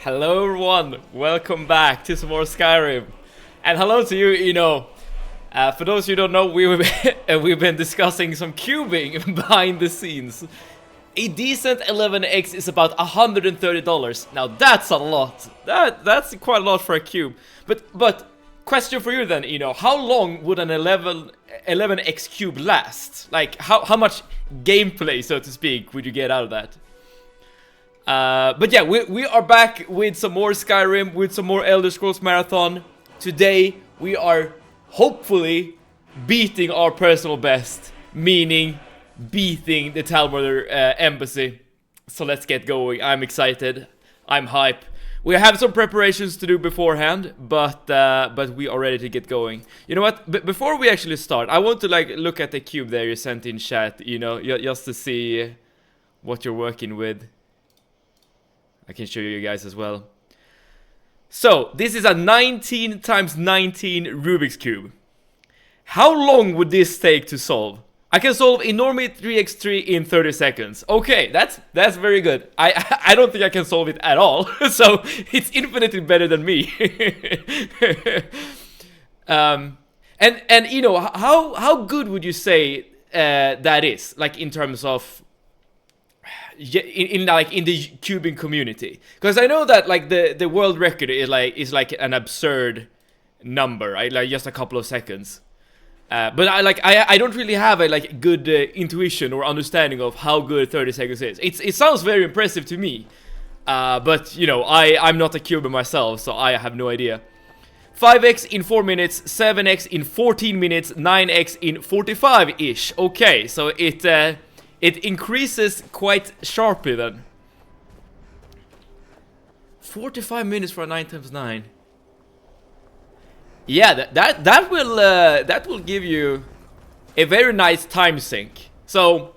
Hello everyone, welcome back to some more Skyrim. And hello to you, for those who don't know, we've been discussing some cubing behind the scenes. A decent 11x is about $130. Now that's a lot. That's quite a lot for a cube. But question for you then, how long would an 11x cube last? Like how much gameplay, so to speak, would you get out of that? But yeah, we are back with some more Skyrim, with some more Elder Scrolls Marathon. Today, we are hopefully beating our personal best, meaning beating the Talmor embassy. So let's get going. I'm excited. I'm hype. We have some preparations to do beforehand, but we are ready to get going. You know what? Before we actually start, I want to look at the cube there you sent in chat, just to see what you're working with. I can show you guys as well. So, this is a 19 times 19 Rubik's Cube. How long would this take to solve? I can solve a normie 3x3 in 30 seconds. Okay, that's very good. I don't think I can solve it at all. So, it's infinitely better than me. And how good would you say that is? Like, in terms of in the cubing community, because I know that the world record is like an absurd number, right? Like just a couple of seconds. But I don't really have a good intuition or understanding of how good 30 seconds is. It sounds very impressive to me, but I'm not a cuber myself, so I have no idea. 5x in 4 minutes, 7x in 14 minutes, 9x in 45-ish. Okay, so it increases quite sharply then. 45 minutes for a 9 times 9. Yeah, that will give you a very nice time sink. So,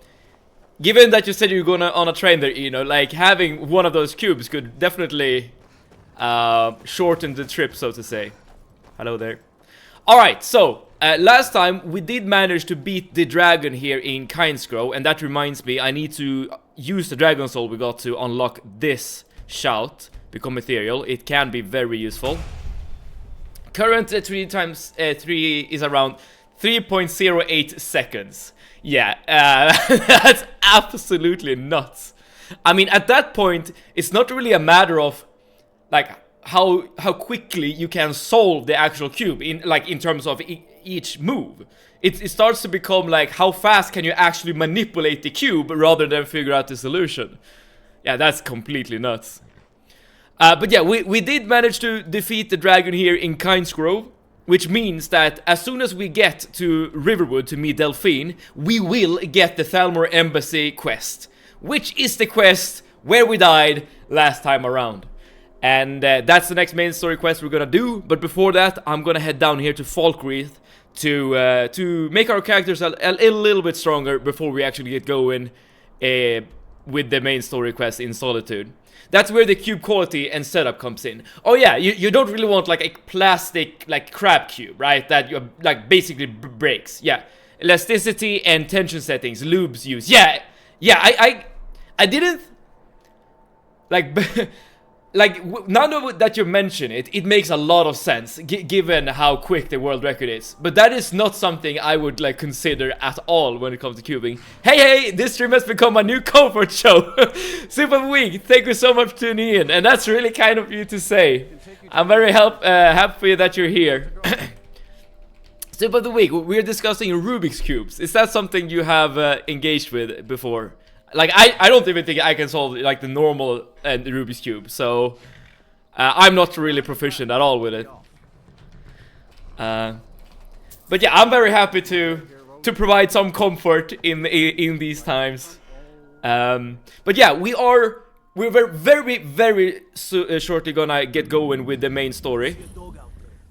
given that you said you're going on a train there, like having one of those cubes could definitely shorten the trip, so to say. Hello there. Alright, so last time we did manage to beat the dragon here in Kynesgrove, and that reminds me, I need to use the dragon soul we got to unlock this shout, become ethereal. It can be very useful. Current 3 times 3 is around 3.08 seconds. Yeah, that's absolutely nuts. I mean, at that point, it's not really a matter of how quickly you can solve the actual cube in terms of each move. It starts to become like how fast can you actually manipulate the cube rather than figure out the solution. Yeah, that's completely nuts. But yeah, we did manage to defeat the dragon here in Kynesgrove, which means that as soon as we get to Riverwood to meet Delphine, we will get the Thalmor Embassy quest, which is the quest where we died last time around. And that's the next main story quest we're gonna do. But before that, I'm gonna head down here to Falkreath to make our characters a little bit stronger before we actually get going with the main story quest in Solitude. That's where the cube quality and setup comes in. Oh yeah, you don't really want like a plastic crab cube, right? That you basically breaks. Yeah, elasticity and tension settings, lubes use. Yeah, I didn't now that you mention it, it makes a lot of sense given how quick the world record is. But that is not something I would consider at all when it comes to cubing. Hey, this stream has become a new comfort show. Super weak. Thank you so much for tuning in, and that's really kind of you to say. I'm very happy that you're here. Tip of the week, we're discussing Rubik's cubes. Is that something you have engaged with before? I don't even think I can solve the normal Rubik's Cube, so I'm not really proficient at all with it. But yeah, I'm very happy to provide some comfort in these times. But yeah, we're very shortly gonna get going with the main story.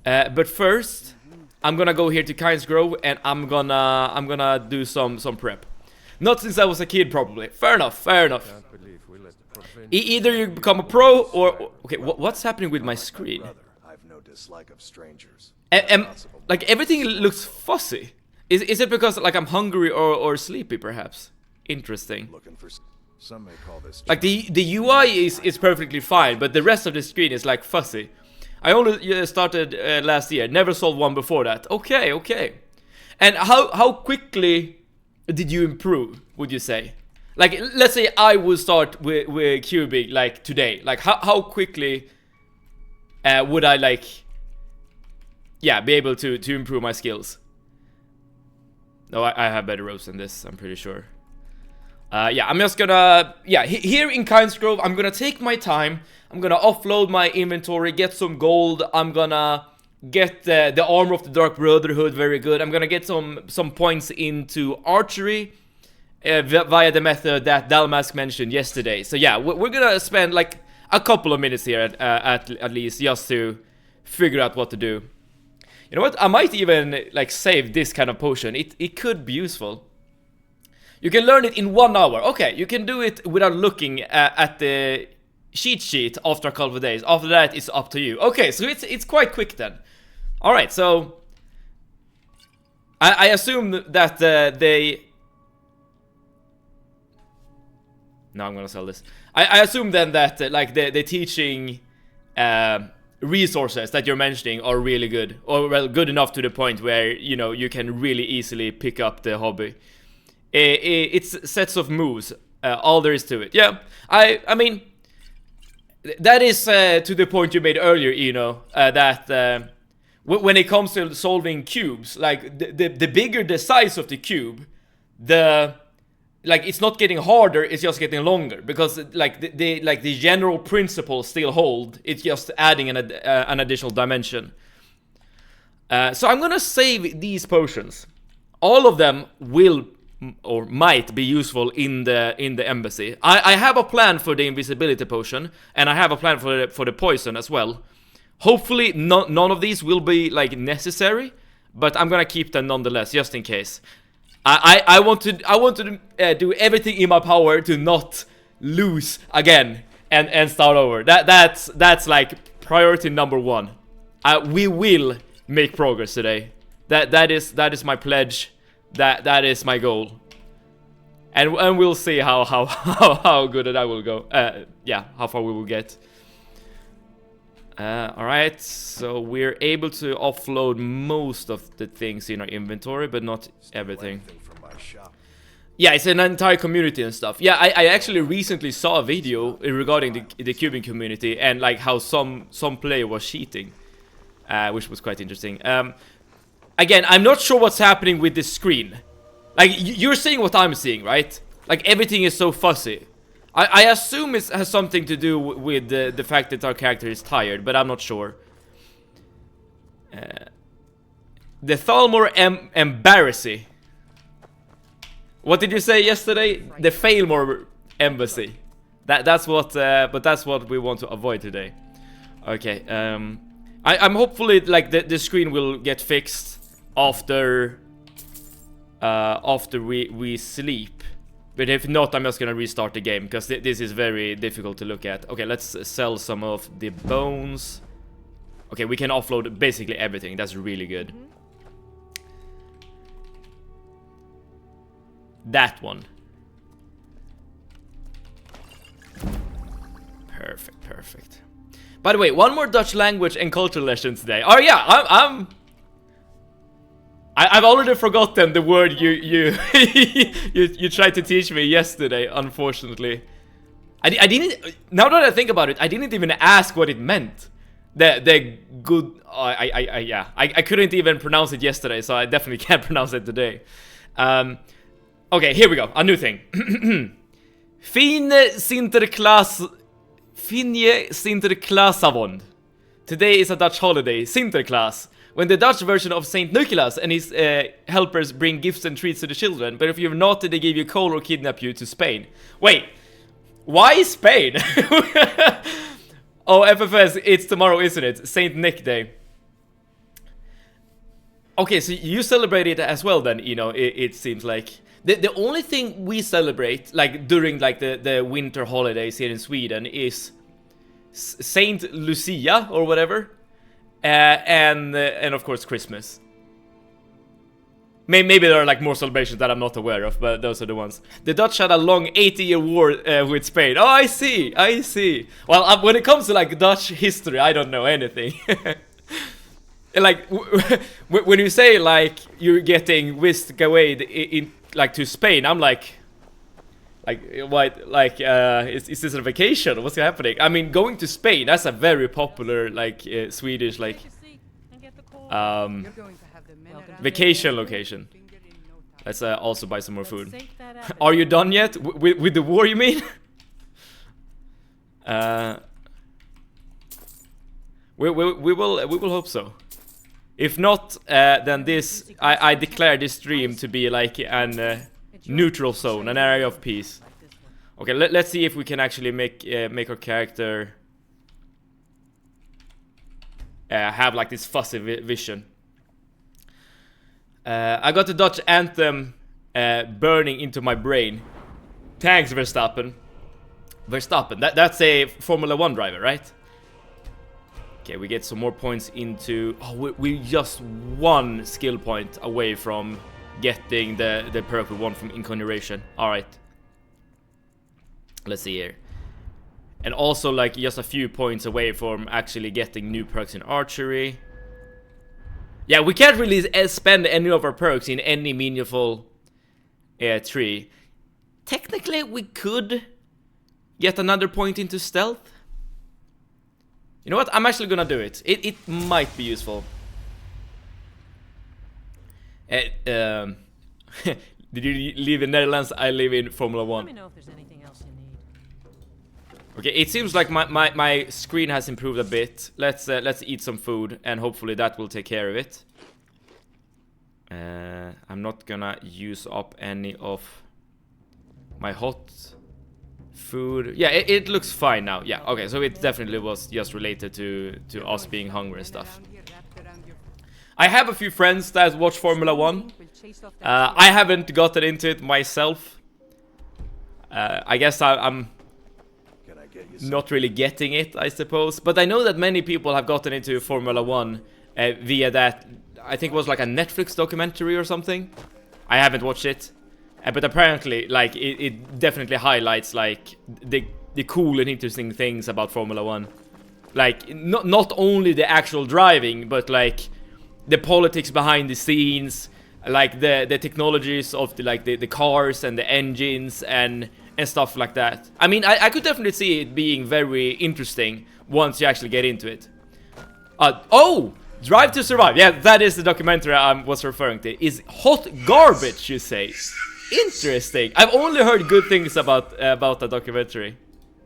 But first, I'm gonna go here to Kynesgrove and I'm gonna do some prep. Not since I was a kid, probably. Fair enough. Either you become a pro or... Okay, what's happening with my screen? I've no dislike of strangers. Everything looks fuzzy. Is it because I'm hungry or sleepy, perhaps? Interesting. Some may call this Like the UI is perfectly fine, but the rest of the screen is like fuzzy. I only started last year, never solved one before that. Okay, okay. And how quickly did you improve, would you say? Like, let's say I would start with cubing like today. Like, how quickly would I like, yeah, be able to improve my skills? No, I have better ropes than this, I'm pretty sure. Yeah, I'm just gonna, yeah, here in Kind's Grove, I'm gonna take my time. I'm gonna offload my inventory, get some gold. I'm gonna get the armor of the Dark Brotherhood, very good. I'm gonna get some points into archery via the method that Dalmask mentioned yesterday. So yeah, we're gonna spend like a couple of minutes here at least just to figure out what to do. You know what? I might even like save this kind of potion. It could be useful. You can learn it in 1 hour. Okay, you can do it without looking at the cheat sheet after a couple of days. After that, it's up to you. Okay, so it's quite quick then. All right, so I assume that they. No, I'm gonna sell this. I assume then that like the teaching resources that you're mentioning are really good, or well, good enough to the point where you know you can really easily pick up the hobby. It's sets of moves, all there is to it. Yeah, I mean, that is to the point you made earlier, you know, that when it comes to solving cubes, like the bigger the size of the cube, like it's not getting harder, it's just getting longer, because like the general principles still hold. It's just adding an additional dimension. So I'm gonna save these potions. All of them will or might be useful in the embassy. I have a plan for the invisibility potion, and I have a plan for the poison as well. Hopefully none of these will be like necessary, but I'm gonna keep them nonetheless, just in case. I want to do everything in my power to not lose again and start over. That's like priority number 1. We will make progress today. That is my pledge. That is my goal, and we'll see how good that will go. Yeah, how far we will get. All right, so we're able to offload most of the things in our inventory, but not everything. Yeah, it's an entire community and stuff. Yeah, I actually recently saw a video regarding the cubing community and like how some player was cheating, which was quite interesting. Again, I'm not sure what's happening with this screen. Like, you're seeing what I'm seeing, right? Like, everything is so fuzzy. I assume it has something to do with the fact that our character is tired, but I'm not sure. The Thalmor Embassy. What did you say yesterday? The Failmore Embassy. That's what, but that's what we want to avoid today. Okay, I'm hopefully, like, the screen will get fixed after we sleep, but if not, I'm just gonna restart the game because this is very difficult to look at. Okay, let's sell some of the bones. Okay, we can offload basically everything. That's really good. That one. Perfect. By the way, one more Dutch language and culture lesson today. Oh yeah, I've already forgotten the word you tried to teach me yesterday. Unfortunately, I didn't. Now that I think about it, I didn't even ask what it meant. The good. Yeah. I couldn't even pronounce it yesterday, so I definitely can't pronounce it today. Okay, here we go. A new thing. Finje Sinterklaasavond. Today is a Dutch holiday, Sinterklaas, when the Dutch version of Saint Nicholas and his helpers bring gifts and treats to the children. But if you're naughty, they give you coal or kidnap you to Spain. Wait, why Spain? Oh, FFS, it's tomorrow, isn't it? Saint Nick Day. Okay, so you celebrate it as well then, you know, it seems like. The only thing we celebrate, like, during, like, the winter holidays here in Sweden is Saint Lucia, or whatever. And of course, Christmas. Maybe there are like more celebrations that I'm not aware of, but those are the ones. The Dutch had a long 80-year war with Spain. Oh, I see. Well, when it comes to like Dutch history, I don't know anything. Like when you say like you're getting whisked away in like to Spain, I'm like what? Like is this a vacation? What's happening? I mean, going to Spain, that's a very popular like Swedish like vacation location. Let's also buy some more food. Are you done yet with the war? You mean? We will hope so. If not, then this I declare this stream to be like an neutral zone, an area of peace. Okay, let's see if we can actually make our character have like this fuzzy vision. I got the Dutch anthem burning into my brain. Thanks, Verstappen. That's a Formula 1 driver, right? Okay, we get some more points into... Oh, we just one skill point away from getting the perk we want from Incarnation. Alright. Let's see here. And also, like, just a few points away from actually getting new perks in archery. Yeah, we can't really spend any of our perks in any meaningful tree. Technically, we could get another point into stealth. You know what? I'm actually gonna do it. It might be useful. Did you live in Netherlands? I live in Formula 1. Let me know if there's anything else you need. Okay, it seems like my screen has improved a bit. Let's eat some food, and hopefully that will take care of it. I'm not gonna use up any of my hot food. Yeah, it looks fine now. Yeah, okay, so it definitely was just related to us being hungry and stuff. I have a few friends that watch Formula 1. I haven't gotten into it myself. I guess I'm not really getting it, I suppose. But I know that many people have gotten into Formula 1 via that, I think it was like a Netflix documentary or something. I haven't watched it. But apparently, like, it definitely highlights, like, the cool and interesting things about Formula 1. Like, not only the actual driving, but, like, the politics behind the scenes, like, the technologies of, the cars and the engines and stuff like that. I mean, I could definitely see it being very interesting once you actually get into it. Oh! Drive to Survive. Yeah, that is the documentary I was referring to. Is hot garbage, you say? Interesting. I've only heard good things about the documentary.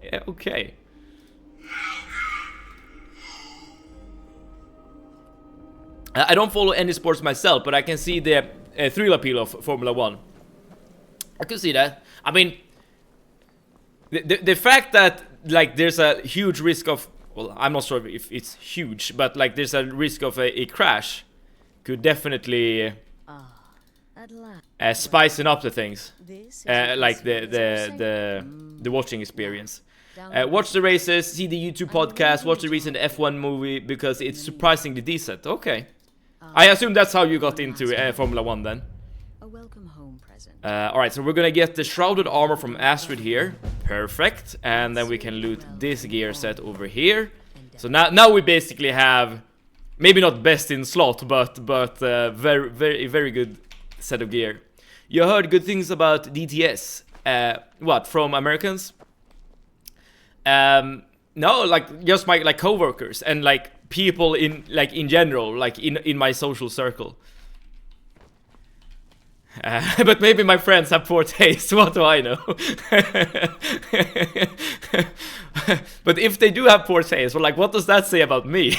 Yeah, okay. I don't follow any sports myself, but I can see the thrill appeal of Formula 1. I can see that. I mean, the fact that, like, there's a huge risk of... Well, I'm not sure if it's huge, but, like, there's a risk of a crash could definitely... spicing up the things, like the watching experience. Watch the races, see the YouTube podcast, watch the recent F1 movie because it's surprisingly decent. Okay, I assume that's how you got into Formula 1 then. Alright, so we're gonna get the shrouded armor from Astrid here. Perfect. And then we can loot this gear set over here. So now we basically have, maybe not best in slot, but very good set of gear. You heard good things about DTS. What, from Americans? No, like just my co-workers and like people in general, like in my social circle. But maybe my friends have poor taste, what do I know? But if they do have poor taste, well, like, what does that say about me?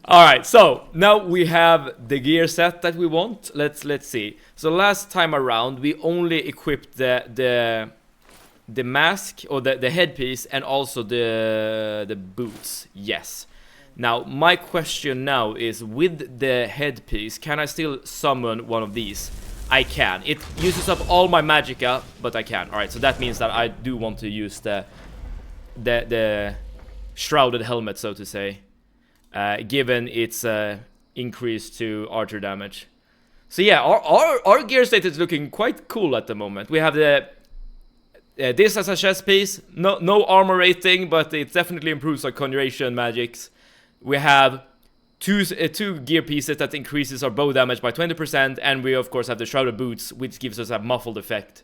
Alright, so now we have the gear set that we want. Let's see. So last time around we only equipped the mask or the headpiece and also the boots. Yes. Now my question now is, with the headpiece, can I still summon one of these? I can. It uses up all my magicka, but I can. Alright, so that means that I do want to use the shrouded helmet, so to say. Given its increase to archer damage. So yeah, our gear state is looking quite cool at the moment. We have the this as a chest piece, no armor rating, but it definitely improves our conjuration magics. We have two gear pieces that increases our bow damage by 20%, and we of course have the shrouded boots, which gives us a muffled effect,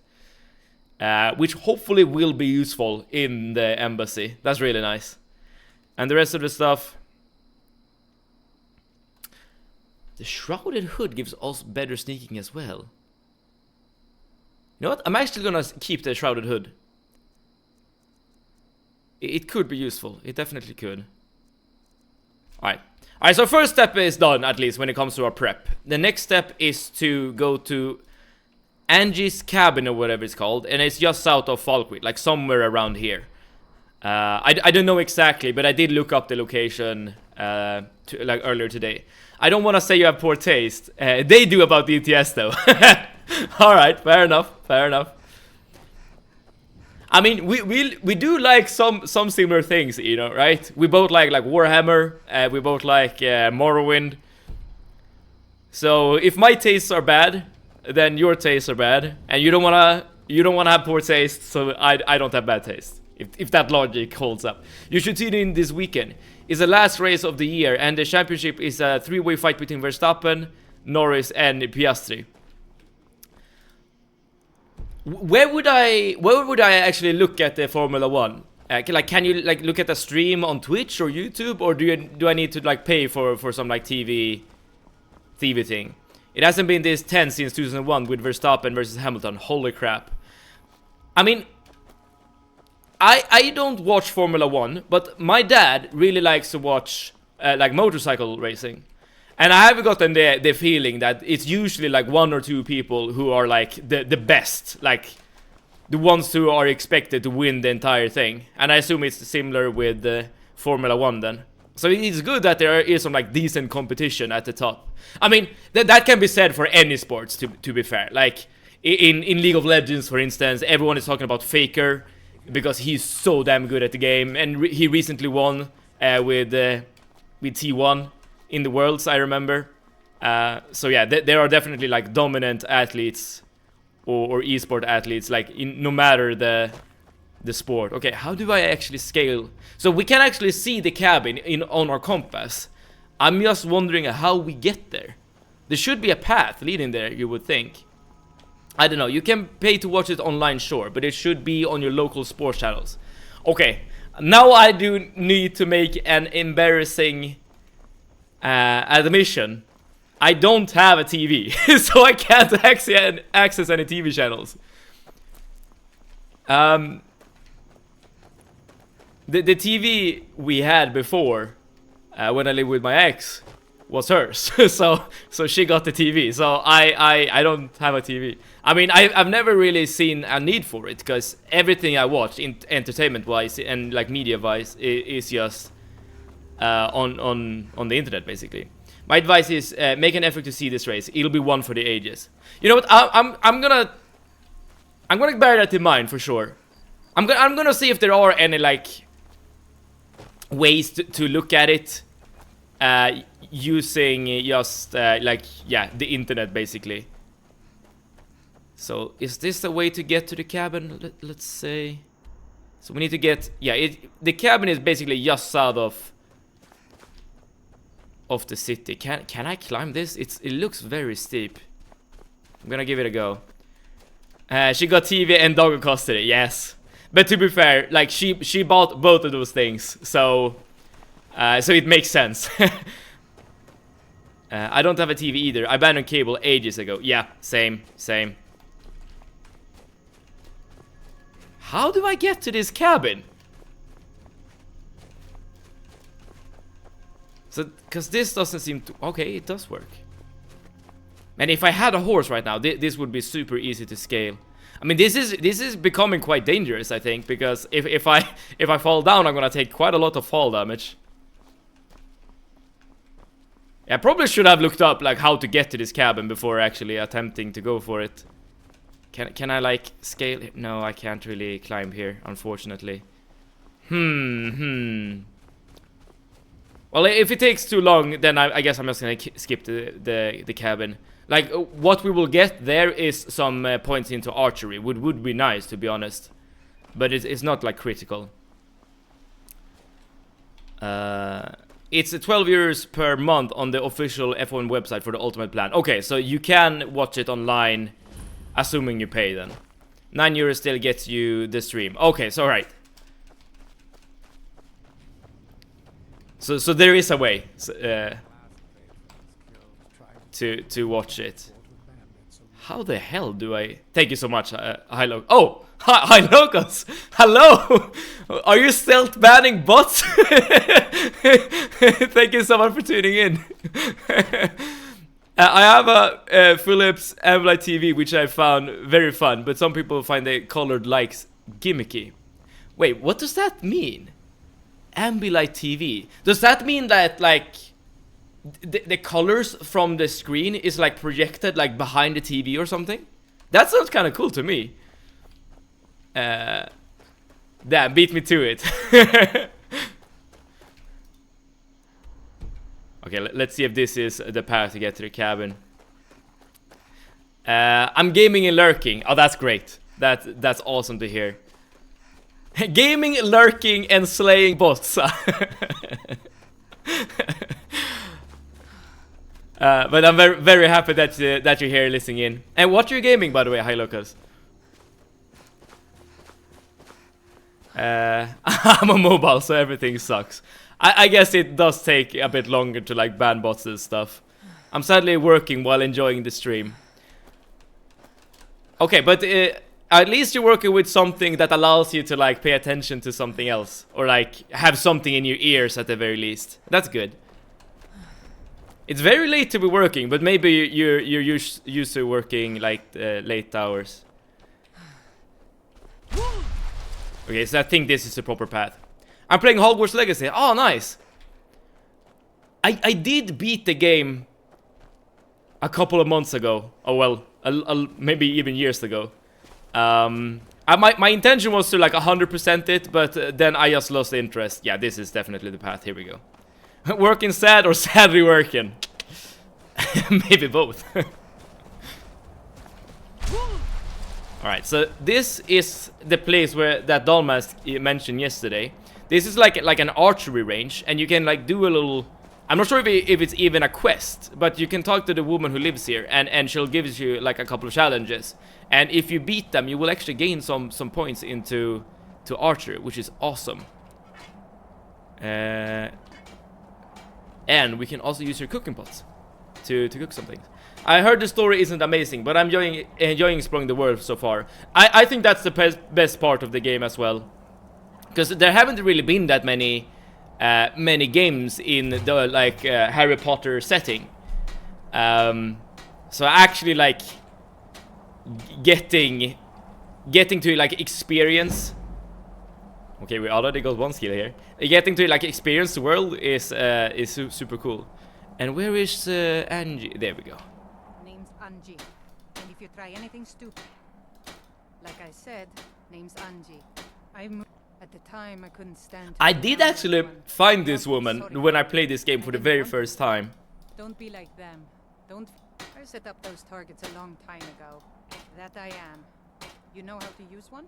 which hopefully will be useful in the embassy. That's really nice. And the rest of the stuff. The shrouded hood gives us better sneaking as well. You know what? I'm actually gonna keep the shrouded hood. It could be useful. It definitely could. Alright. Alright, so first step is done, at least, when it comes to our prep. The next step is to go to Angie's cabin, or whatever it's called. And it's just south of Falkreath, like somewhere around here. I don't know exactly, but I did look up the location like earlier today. I don't want to say you have poor taste. They do about the ETS though. Alright, fair enough, fair enough. I mean, we do like some similar things, you know, right? We both like Warhammer, we both like Morrowind. So if my tastes are bad, then your tastes are bad, and you don't wanna have poor taste, so I don't have bad taste. If that logic holds up. You should tune in this weekend. It's the last race of the year, and the championship is a three-way fight between Verstappen, Norris, and Piastri. Where would I actually look at the Formula 1? Can you like look at a stream on Twitch or YouTube, or do I need to like pay for some like TV thing? It hasn't been this tense since 2001 with Verstappen versus Hamilton. Holy crap! I mean, I don't watch Formula 1, but my dad really likes to watch like motorcycle racing. And I have gotten the feeling that it's usually like one or two people who are like the best, like the ones who are expected to win the entire thing. And I assume it's similar with Formula 1 then. So it's good that there is some like decent competition at the top. I mean, that can be said for any sports, to be fair. Like in League of Legends, for instance, everyone is talking about Faker because he's so damn good at the game, and he recently won with T1 in the Worlds, I remember. So yeah, there are definitely like dominant athletes or esport athletes, like no matter the sport. Okay, how do I actually scale? So we can actually see the cabin on our compass. I'm just wondering how we get there. There should be a path leading there, you would think. I don't know, you can pay to watch it online, sure, but it should be on your local sports channels. Okay, now I do need to make an embarrassing admission. I don't have a TV, so I can't access any TV channels. The TV we had before, when I lived with my ex, was hers. so she got the TV. So I don't have a TV. I mean, I've never really seen a need for it, because everything I watch, entertainment-wise and like media-wise, is just on the internet, basically. My advice is make an effort to see this race. It'll be one for the ages. You know what? I'm gonna bear that in mind for sure. I'm gonna see if there are any like ways to look at it using just like, yeah, the internet basically. So is this the way to get to the cabin? Let's say. So we need to get, yeah, the cabin is basically just south of the city. Can I climb this? It looks very steep. I'm gonna give it a go. She got TV and dog custody, yes. But to be fair, like she bought both of those things, so it makes sense. I don't have a TV either. I abandoned cable ages ago. Yeah, same. How do I get to this cabin? So, because this doesn't seem to... Okay, it does work. And if I had a horse right now, this would be super easy to scale. I mean, this is becoming quite dangerous, I think, because if I fall down, I'm gonna take quite a lot of fall damage. Yeah, I probably should have looked up like how to get to this cabin before actually attempting to go for it. Can I like scale it? No, I can't really climb here, unfortunately. Well, if it takes too long, then I guess I'm just gonna skip the cabin. Like, what we will get there is some points into archery. Would be nice, to be honest. But it's not, like, critical. It's €12 per month on the official F1 website for the ultimate plan. Okay, so you can watch it online, assuming you pay then. €9 still gets you the stream. Okay, so alright. So there is a way to watch it. How the hell do I... Thank you so much, hi oh! Hi Locals! Hello! Are you stealth banning bots? Thank you so much for tuning in. I have a Philips Ambilight TV, which I found very fun, but some people find the colored lights gimmicky. Wait, what does that mean? Ambilight TV. Does that mean that, like, the colors from the screen is, like, projected, like, behind the TV or something? That sounds kind of cool to me. Damn, beat me to it. Okay, let's see if this is the path to get to the cabin. I'm gaming and lurking. Oh, that's great. That's awesome to hear. Gaming, lurking, and slaying bots. But I'm very, very happy that you're here listening in. And what are you gaming, by the way? Hi, Locals. I'm on mobile, so everything sucks. I guess it does take a bit longer to, like, ban bots and stuff. I'm sadly working while enjoying the stream. Okay, but at least you're working with something that allows you to, like, pay attention to something else. Or, like, have something in your ears at the very least. That's good. It's very late to be working, but maybe you're used to working, like, late hours. Okay, so I think this is the proper path. I'm playing Hogwarts Legacy. Oh, nice. I did beat the game a couple of months ago. Oh, well, maybe even years ago. My intention was to, like, 100% it, but then I just lost interest. Yeah, this is definitely the path. Here we go. Working sad or sadly working? Maybe both. Alright, so this is the place where that Dalmas mentioned yesterday. This is like an archery range, and you can, like, do a little... I'm not sure if it's even a quest, but you can talk to the woman who lives here, and she'll give you, like, a couple of challenges. And if you beat them, you will actually gain some points into archery, which is awesome. And we can also use your cooking pots to cook some things. I heard the story isn't amazing, but I'm enjoying exploring the world so far. I think that's the best part of the game as well, because there haven't really been that many games in the, like, Harry Potter setting. So actually, like, getting to, like, experience. Okay, we already got one skill here. Getting to, like, experience the world is super cool. And where is Angie? There we go. Name's Angie. And if you try anything stupid, like I said, name's Angie. At the time I couldn't stand. I did actually find this woman when I played this game for the very first time. Don't be like them. Don't. I set up those targets a long time ago. That I am. You know how to use one?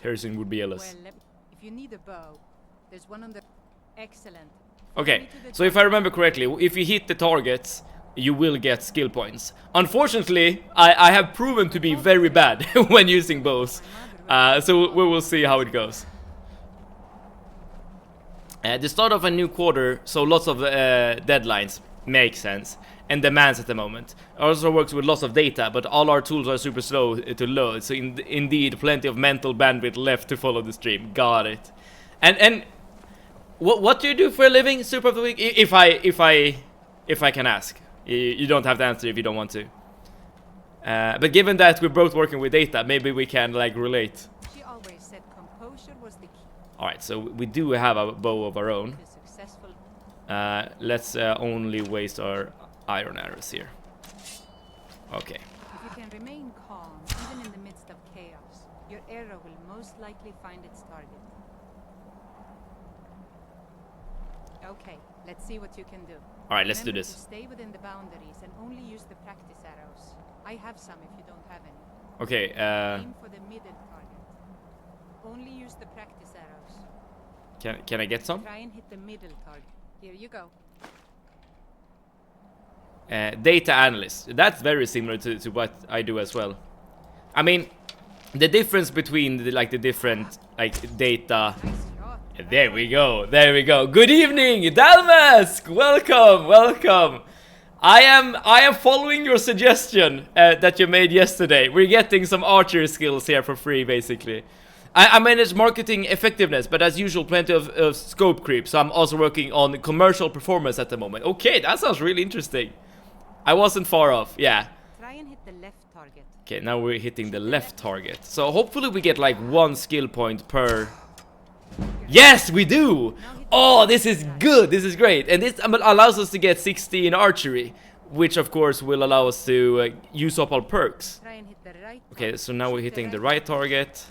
Harrison would be jealous. Well, if you need a bow, there's one on the... Excellent. Okay, so if I remember correctly, if you hit the targets, you will get skill points. Unfortunately, I have proven to be very bad when using bows. So we will see how it goes. The start of a new quarter, so lots of deadlines, makes sense, and demands at the moment. Also works with lots of data, but all our tools are super slow to load, so indeed plenty of mental bandwidth left to follow the stream. Got it. And what do you do for a living, Super of the Week? If I can ask. You don't have to answer if you don't want to. But given that we're both working with data, maybe we can, like, relate. She always said composure was the key. Alright, so we do have a bow of our own. Let's only waste our iron arrows here. Okay. If you can remain calm, even in the midst of chaos, your arrow will most likely find its target. Okay, let's see what you can do. All right, let's do Remember this. to stay within the boundaries and only use the practice arrows. I have some if you don't have any. Okay, Aim for the middle target. Only use the practice arrows. can I get some? Try and hit the middle target. Here you go. Data analyst. That's very similar to what I do as well. I mean, the difference between the different data. Nice shot. There we go. There we go. Good evening, Dalmask. Welcome, welcome. I am following your suggestion that you made yesterday. We're getting some archery skills here for free, basically. I manage marketing effectiveness, but as usual, plenty of scope creep. So I'm also working on commercial performance at the moment. Okay, that sounds really interesting. I wasn't far off. Yeah. Try and hit the left target. Okay, now we're hitting the left target. So hopefully we get like 1 skill point per. Yes, we do! Oh, this is good, this is great. And this allows us to get 60 in archery, which of course will allow us to use up all perks. Try and hit the right. Okay, so now we're hitting the right target.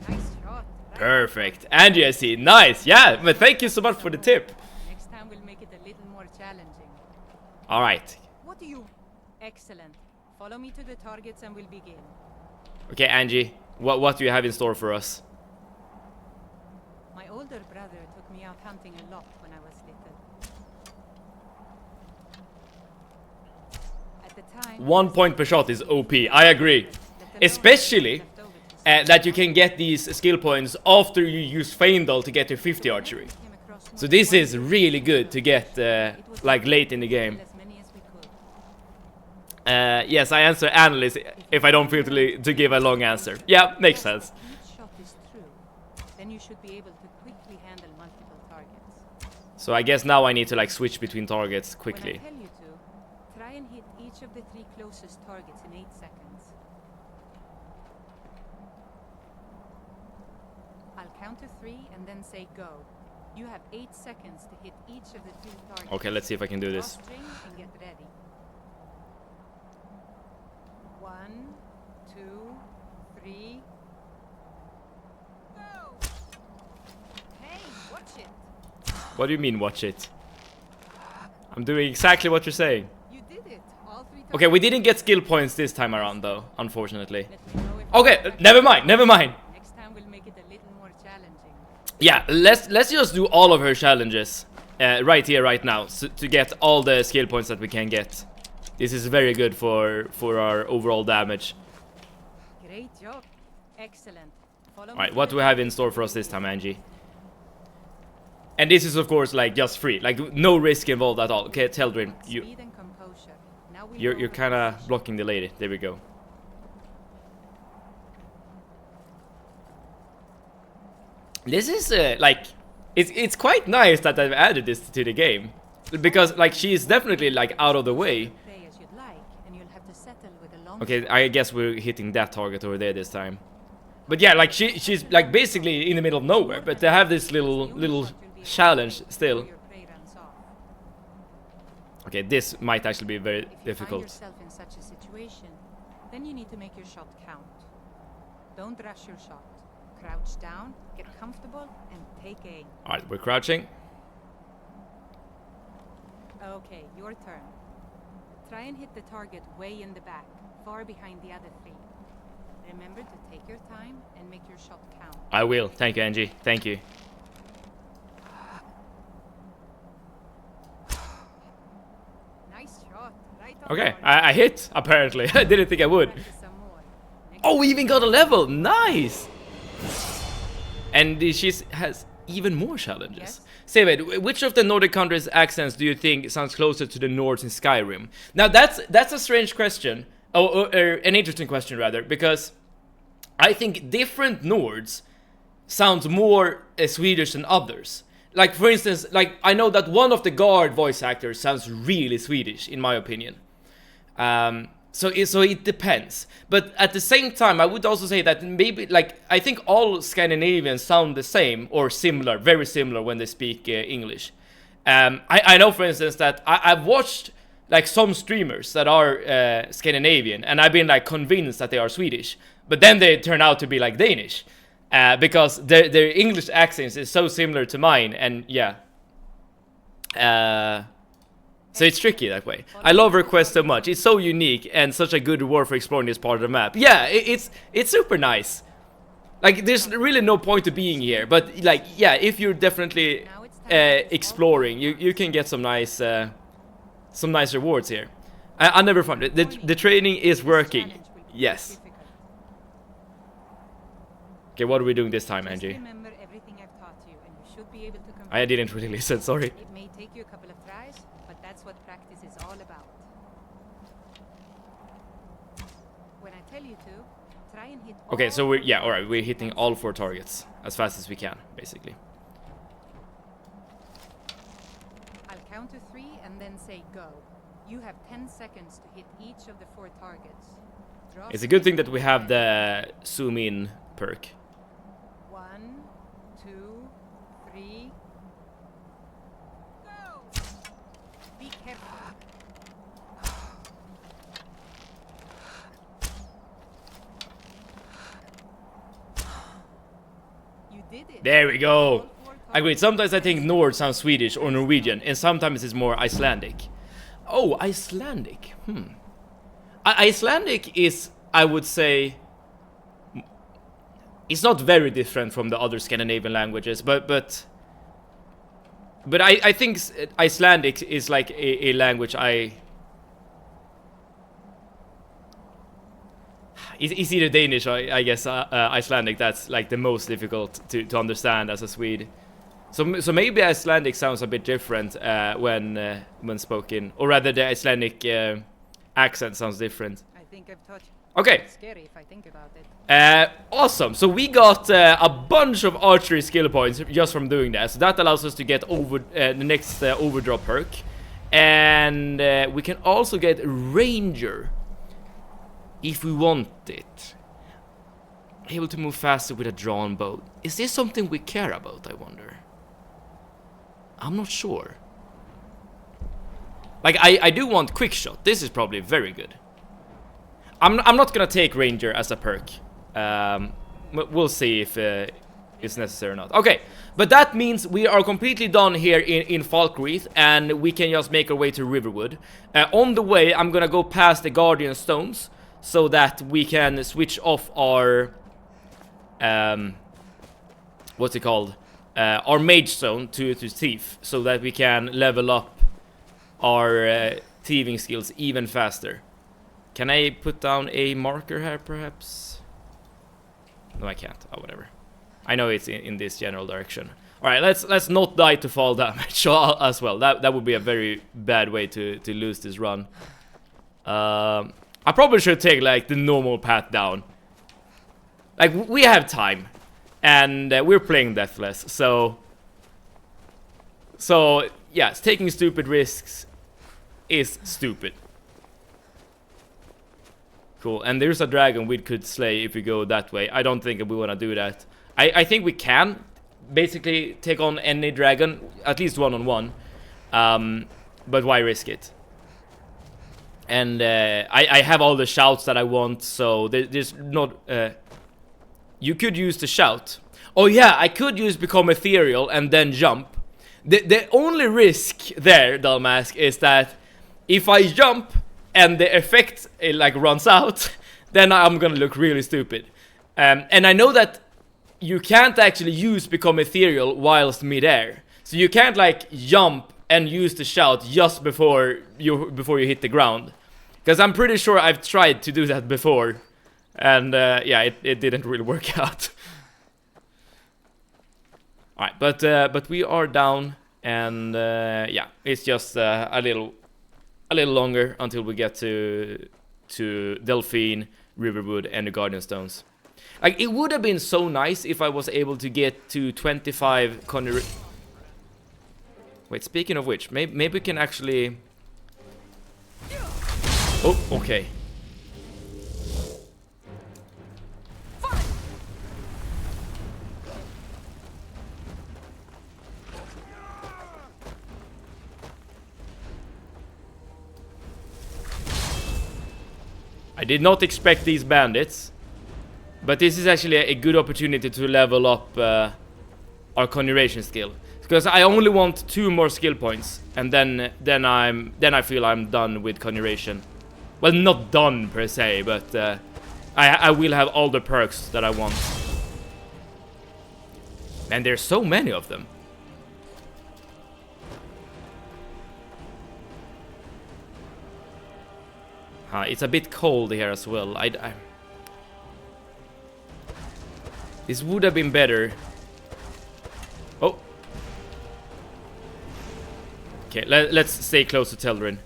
Nice shot. Perfect. Angie, I see. Nice, yeah, but thank you so much for the tip. Next time we'll make it a little more challenging. Alright. What do you... Excellent. Follow me to the targets and we'll begin. Okay, Angie, what do you have in store for us? My older brother took me out hunting a lot when I was little. At the time... 1 point per shot is OP, I agree. Especially that you can get these skill points after you use Feindal to get to 50 archery. So this is really good to get like late in the game. Yes, I answer analyst if I don't feel to give a long answer. Yeah, makes sense. Each shot is true. Then you should be able to quickly handle multiple targets. So I guess now I need to like switch between targets When I quickly. tell you to, try and hit each of the 3 closest targets in 8 seconds. I'll count to 3 and then say go. You have 8 seconds to hit each of the 3 targets. Okay, let's see if I can do this. Draw string and get ready. 1, 2, 3. Go! Hey, watch it! What do you mean, watch it? I'm doing exactly what you're saying. You did it! All 3 targets. Okay, we didn't get skill points this time around though, unfortunately. Let me know if Okay, you never mind, never mind. Next time we'll make it a little more challenging. Yeah, let's just do all of her challenges right here, right now, so, to get all the skill points that we can get. This is very good for our overall damage. Great job. Excellent. Follow me Alright, to what the do we have in store for us this time, Angie? And this is of course like just free, like no risk involved at all. Okay, Teldrin, Speed and composure. Now we'll you're go over kind of position. blocking the lady. There we go. This is like it's quite nice that I've added this to the game, because like she is definitely like out of the way. Play as you'd like, and you'll have to settle with a long Okay, I guess we're hitting that target over there this time. But yeah, like she's like basically in the middle of nowhere, but they have this little challenge still. your prey runs off. Okay, this might actually be very If you find difficult. yourself in such a situation, then you need to make your shot count. Don't rush your shot. Crouch down, get comfortable, and take aim. Alright, we're crouching. Okay, your turn. Try and hit the target way in the back, far behind the other 3. Remember to take your time and make your shot count. I will. Thank you, Angie. Thank you. Nice shot, right on. Okay, target. I hit apparently. I didn't think I would. Practice some more. Next Oh, we even got a level. Nice. And she has even more challenges. Yes? Saved, which of the Nordic countries' accents do you think sounds closer to the Nords in Skyrim? Now that's a strange question, or an interesting question rather, because I think different Nords sounds more Swedish than others. Like for instance, like I know that one of the guard voice actors sounds really Swedish in my opinion. So it depends, but at the same time, I would also say that maybe, like, I think all Scandinavians sound the same or similar, very similar when they speak English. I know, for instance, that I've watched like some streamers that are Scandinavian, and I've been like convinced that they are Swedish, but then they turn out to be like Danish. because their English accents is so similar to mine, and yeah. So it's tricky that way. I love her quest so much. It's so unique and such a good reward for exploring this part of the map. Yeah, it's super nice. Like, there's really no point to being here, but like, yeah, if you're definitely exploring, you can get some nice rewards here. I never found it. The training is working. Yes. Okay, what are we doing this time, Angie? Remember everything I've taught you, and you should be able to complete. I didn't really listen, sorry. It may take you a couple of tries, but that's what practice is all about. When I tell you to, try and hit. Okay, so we're hitting all 4 targets as fast as we can, basically. I'll count to 3 and then say go. You have 10 seconds to hit each of the 4 targets. Draw It's a good thing that we have the zoom in perk. 1, 2, 3. Go! Be careful. You did it. There we go. All 4 Agreed. Sometimes I think Nord sounds Swedish or Norwegian, and sometimes it's more Icelandic. Oh, Icelandic. Icelandic is, I would say, it's not very different from the other Scandinavian languages, but I think Icelandic is like a language it's either Danish or I guess Icelandic. That's like the most difficult to understand as a Swede. So maybe Icelandic sounds a bit different when spoken, or rather the Icelandic accent sounds different. I think I've taught you. Okay. It's scary if I think about it. Awesome. So we got a bunch of archery skill points just from doing that. So that allows us to get over the next overdrop perk, and we can also get ranger if we want it. Able to move faster with a drawn bow. Is this something we care about, I wonder? I'm not sure. Like, I do want quick shot. This is probably very good. I'm not gonna take ranger as a perk. We'll see if it's necessary or not. Okay, but that means we are completely done here in Falkreath, and we can just make our way to Riverwood. On the way, I'm gonna go past the Guardian Stones so that we can switch off our what's it called? Our mage zone to thief, so that we can level up our thieving skills even faster. Can I put down a marker here, perhaps? No, I can't. Oh, whatever. I know it's in this general direction. All right, let's not die to fall damage as well. That would be a very bad way to lose this run. I probably should take like the normal path down. Like, we have time, and we're playing Deathless, so yes, taking stupid risks is stupid. Cool, and there's a dragon we could slay if we go that way. I don't think we want to do that. I think we can basically take on any dragon, at least one-on-one, but why risk it? And I have all the shouts that I want, so there's not... you could use the shout. Oh yeah, I could use become ethereal and then jump. The only risk there, Dalmask, is that if I jump and the effect like runs out, then I'm gonna look really stupid. And I know that you can't actually use become ethereal whilst midair, so you can't like jump and use the shout just before you hit the ground, because I'm pretty sure I've tried to do that before, and yeah, it didn't really work out. All right, but we are down, and yeah, it's just a little longer until we get to Delphine, Riverwood, and the Guardian Stones. Like, it would have been so nice if I was able to get to 25 Wait, speaking of which, maybe we can actually... Oh, okay. I did not expect these bandits. But this is actually a good opportunity to level up our conjuration skill. Because I only want 2 more skill points, and then I feel I'm done with conjuration. Well, not done per se, but I will have all the perks that I want. And there's so many of them. It's a bit cold here as well. This would have been better. Oh. Okay, let's stay close to Telrin.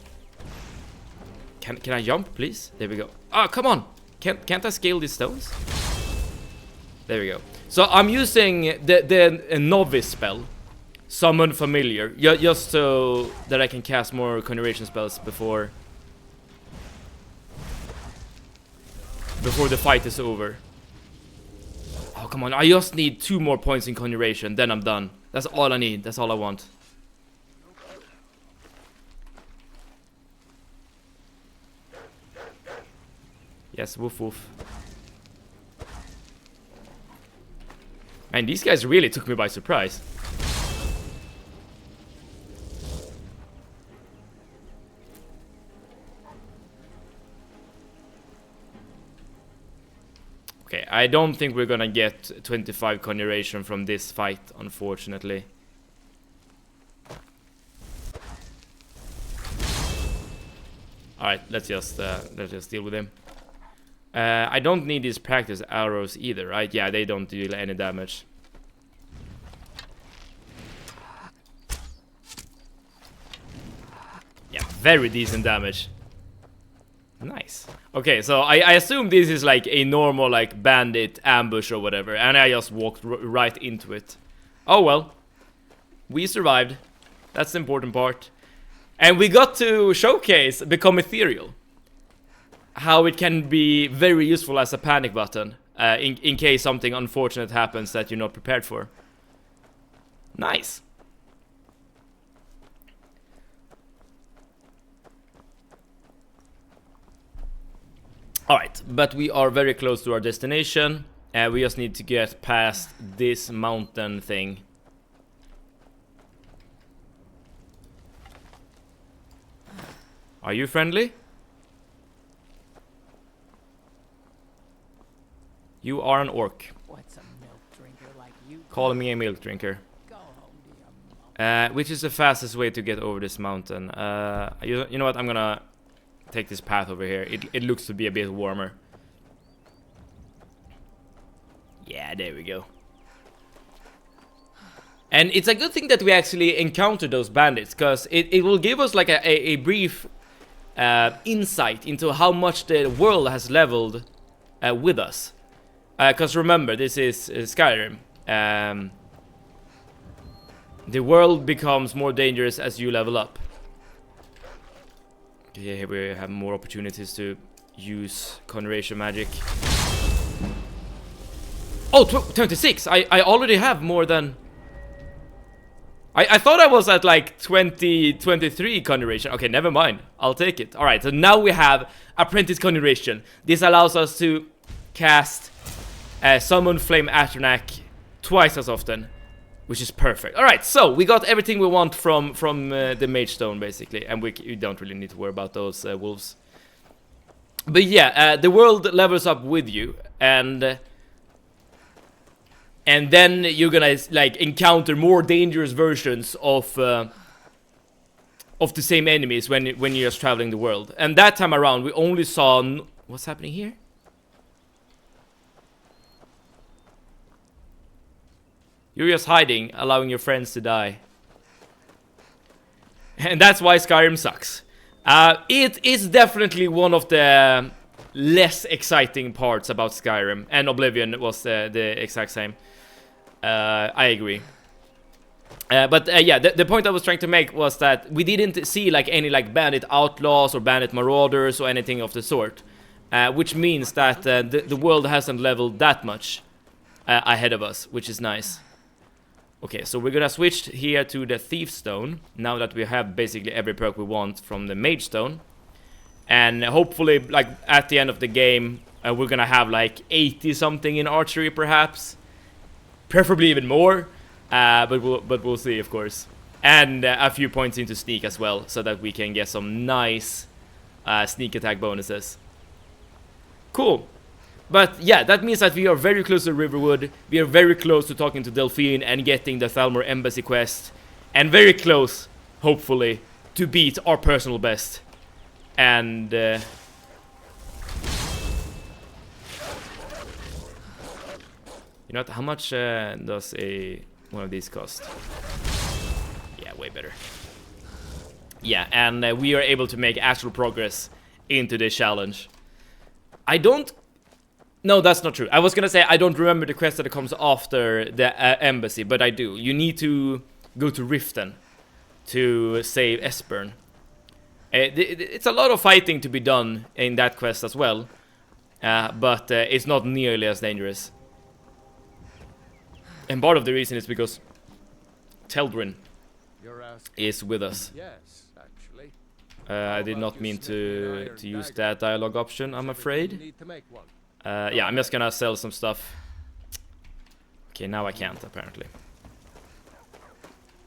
Can I jump, please? There we go. Ah, come on! Can't I scale these stones? There we go. So I'm using the novice spell, Summon Familiar, just so that I can cast more conjuration spells before the fight is over. Oh, come on. I just need 2 more points in conjuration, then I'm done. That's all I need. That's all I want. Yes, woof woof. Man, these guys really took me by surprise. Okay, I don't think we're gonna get 25 conjuration from this fight, unfortunately. Alright, let's just deal with him. I don't need these practice arrows either, right? Yeah, they don't deal any damage. Yeah, very decent damage. Nice. Okay, so I assume this is like a normal like bandit ambush or whatever, and I just walked right into it. Oh well. We survived. That's the important part. And we got to showcase Become Ethereal. How it can be very useful as a panic button in case something unfortunate happens that you're not prepared for. Nice. Alright, but we are very close to our destination. We just need to get past this mountain thing. Are you friendly? You are an orc. What's a milk drinker like you? Call me a milk drinker. Go home to your mom. Which is the fastest way to get over this mountain? You know what? I'm gonna take this path over here. It looks to be a bit warmer. Yeah, there we go. And it's a good thing that we actually encountered those bandits, because it will give us like a brief insight into how much the world has leveled with us. Because remember, this is Skyrim. The world becomes more dangerous as you level up. Okay, here we have more opportunities to use conjuration magic. Oh, 26! I already have more than... I thought I was at like 23 conjuration. Okay, never mind. I'll take it. Alright, so now we have Apprentice Conjuration. This allows us to cast Summon Flame Atronach twice as often, which is perfect. Alright, so we got everything we want from the Mage Stone, basically. And we don't really need to worry about those wolves. But yeah, the world levels up with you, and then you're gonna like encounter more dangerous versions of the same enemies when you're just traveling the world. And that time around, we only saw what's happening here. You're just hiding, allowing your friends to die. And that's why Skyrim sucks. It is definitely one of the less exciting parts about Skyrim, and Oblivion was the exact same. I agree. But yeah, the point I was trying to make was that we didn't see like any like bandit outlaws or bandit marauders or anything of the sort, which means that the world hasn't leveled that much ahead of us, which is nice. Okay, so we're gonna switch here to the Thief Stone, now that we have basically every perk we want from the Mage Stone. And hopefully, like, at the end of the game, We're gonna have like 80 something in archery, perhaps, preferably even more. But we'll see, of course. And a few points into sneak as well, so that we can get some nice sneak attack bonuses. Cool. But yeah, that means that we are very close to Riverwood. We are very close to talking to Delphine and getting the Thalmor Embassy quest. And very close, hopefully, to beat our personal best. And you know what, how much does one of these cost? Yeah, way better. Yeah, and we are able to make actual progress into this challenge. I don't... No, that's not true. I was gonna say I don't remember the quest that comes after the embassy, but I do. You need to go to Riften to save Esbern. It's a lot of fighting to be done in that quest as well, but it's not nearly as dangerous. And part of the reason is because Teldrin is with us. Yes, actually. I did not mean to use that dialogue option, I'm afraid. Yeah, I'm just gonna sell some stuff. Okay, now I can't, apparently.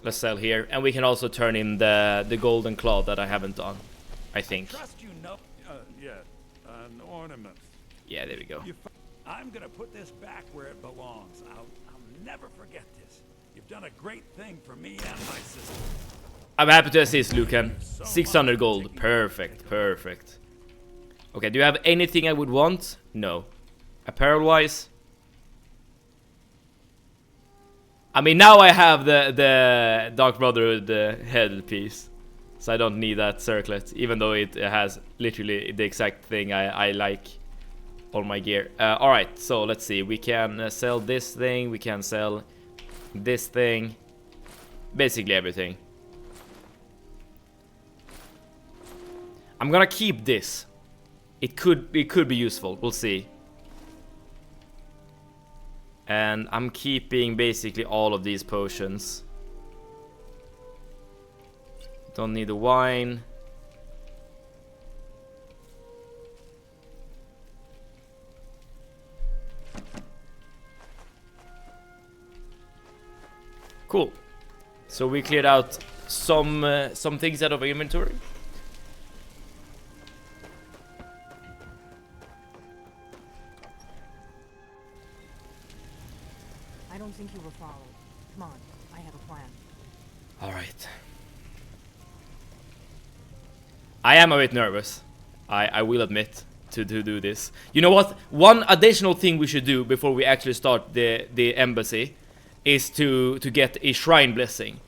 Let's sell here, and we can also turn in the golden claw that I haven't done, I think. Trust you no. Yeah, an ornament. Yeah, there we go. I'm gonna put this back where it belongs. I'll never forget this. You've done a great thing for me and my sister. I'm happy to assist, Lucan. 600 gold. Perfect, perfect. Okay, do you have anything I would want? No. Apparel-wise? I mean, now I have the Dark Brotherhood headpiece. So I don't need that circlet, even though it has literally the exact thing I like on my gear. Alright, so let's see. We can sell this thing, we can sell this thing. Basically everything. I'm gonna keep this. It could be useful, we'll see. And I'm keeping basically all of these potions. Don't need the wine. Cool. So we cleared out some things out of our inventory. I don't think you were followed. Come on, I have a plan. Alright. I am a bit nervous. I will admit to do this. You know what? One additional thing we should do before we actually start the embassy is to get a shrine blessing.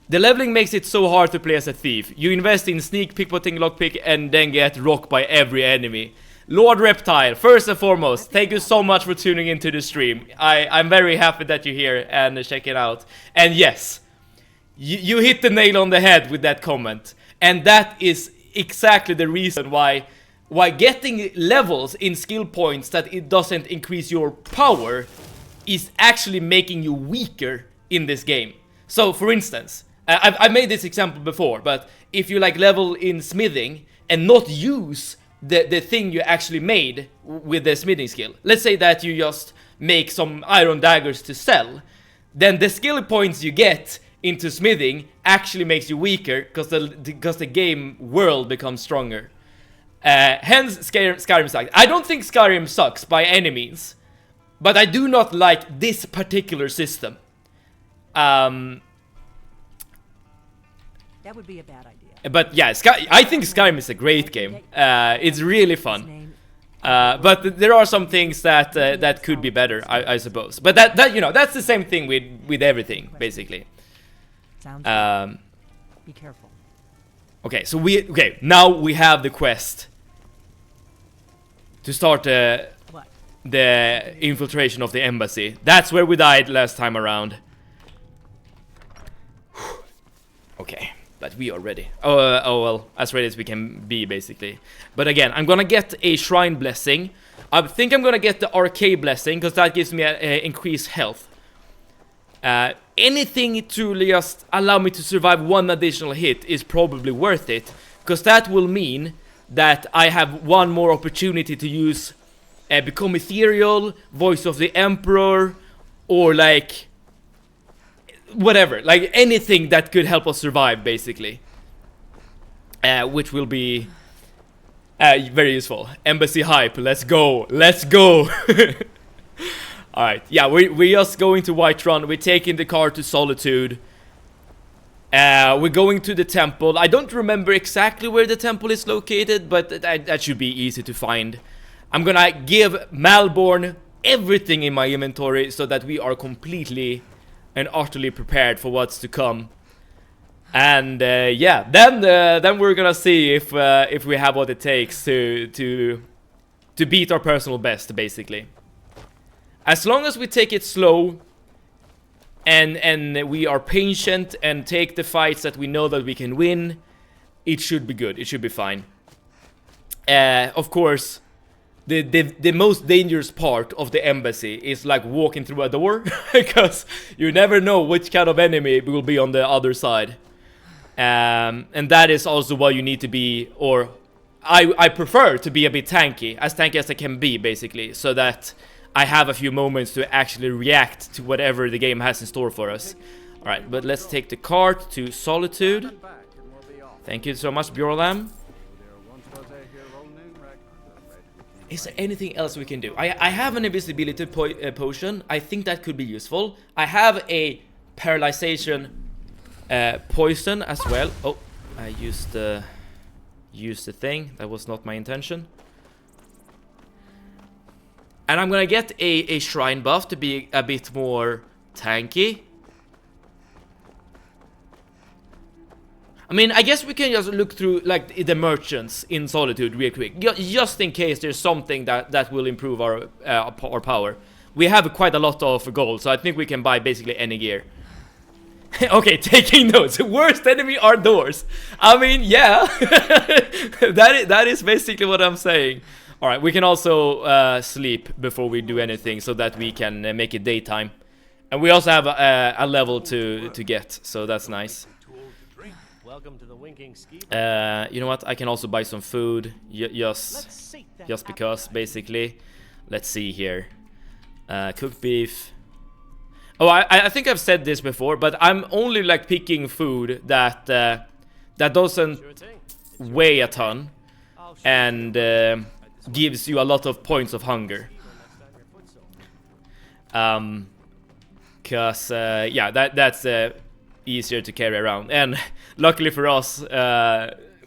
The leveling makes it so hard to play as a thief. You invest in sneak, pickpocketing, lockpick, and then get rocked by every enemy. Lord Reptile, first and foremost, thank you so much for tuning into the stream. I'm very happy that you're here and check it out. And yes, you hit the nail on the head with that comment. And that is exactly the reason why getting levels in skill points that it doesn't increase your power is actually making you weaker in this game. So, for instance, I've made this example before, but if you like level in smithing and not use the thing you actually made with the smithing skill. Let's say that you just make some iron daggers to sell. Then the skill points you get into smithing actually makes you weaker because the game world becomes stronger. Hence Skyrim sucks. I don't think Skyrim sucks by any means, but I do not like this particular system. That would be a bad idea. But yeah, I think Skyrim is a great game. It's really fun. But there are some things that could be better, I suppose. But that you know, that's the same thing with everything, basically. Sounds good. Be careful. Okay, so now we have the quest to start the infiltration of the embassy. That's where we died last time around. Okay. But we are ready. Oh well, as ready as we can be, basically. But again, I'm gonna get a shrine blessing. I think I'm gonna get the arcade blessing, because that gives me increased health. Anything to just allow me to survive one additional hit is probably worth it, because that will mean that I have one more opportunity to use become ethereal, voice of the emperor, or like whatever, like anything that could help us survive, basically. Which will be very useful. Embassy hype, let's go, let's go. Alright, yeah, we're just going to Whiterun. We're taking the car to Solitude. We're going to the temple. I don't remember exactly where the temple is located, but that should be easy to find. I'm gonna give Malborn everything in my inventory so that we are completely and utterly prepared for what's to come. And yeah, then we're gonna see if we have what it takes to beat our personal best, basically. As long as we take it slow and we are patient and take the fights that we know that we can win, it should be good. It should be fine. Of course, the most dangerous part of the embassy is like walking through a door, because you never know which kind of enemy will be on the other side. And that is also why you need to be, or I prefer to be a bit tanky as I can be, basically, so that I have a few moments to actually react to whatever the game has in store for us. Alright, but let's take the cart to Solitude. Thank you so much, Bjorlam. Is there anything else we can do? I have an invisibility potion. I think that could be useful. I have a paralyzation poison as well. Oh, I used the thing. That was not my intention. And I'm gonna get a shrine buff to be a bit more tanky. I mean, I guess we can just look through like the merchants in Solitude real quick, just in case there's something that will improve our power. We have quite a lot of gold, so I think we can buy basically any gear. Okay, taking notes. Worst enemy are doors. I mean, yeah, that is basically what I'm saying. All right, we can also sleep before we do anything, so that we can make it daytime, and we also have a level to get, so that's nice. Welcome to the winking ski. You know what? I can also buy some food, just because, basically. Let's see here. Cooked beef. Oh, I think I've said this before, but I'm only like picking food that doesn't weigh a ton and gives you a lot of points of hunger. Cause yeah, that's easier to carry around, and luckily for us,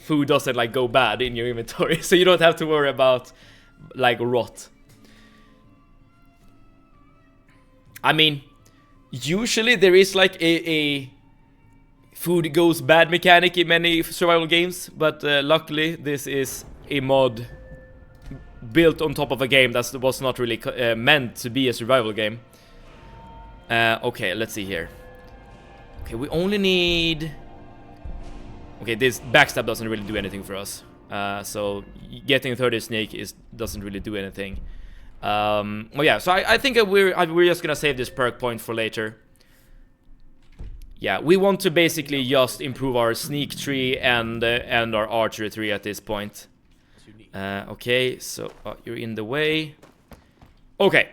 food doesn't like go bad in your inventory, so you don't have to worry about like rot. I mean, usually there is like a food goes bad mechanic in many survival games, but luckily this is a mod built on top of a game that was not really meant to be a survival game. Okay, let's see here. Okay, we only need... Okay, this backstab doesn't really do anything for us. So getting 30 sneak doesn't really do anything. Well, yeah, so I think we're just gonna save this perk point for later. Yeah, we want to basically just improve our sneak tree and our archery tree at this point. Okay, so you're in the way. Okay,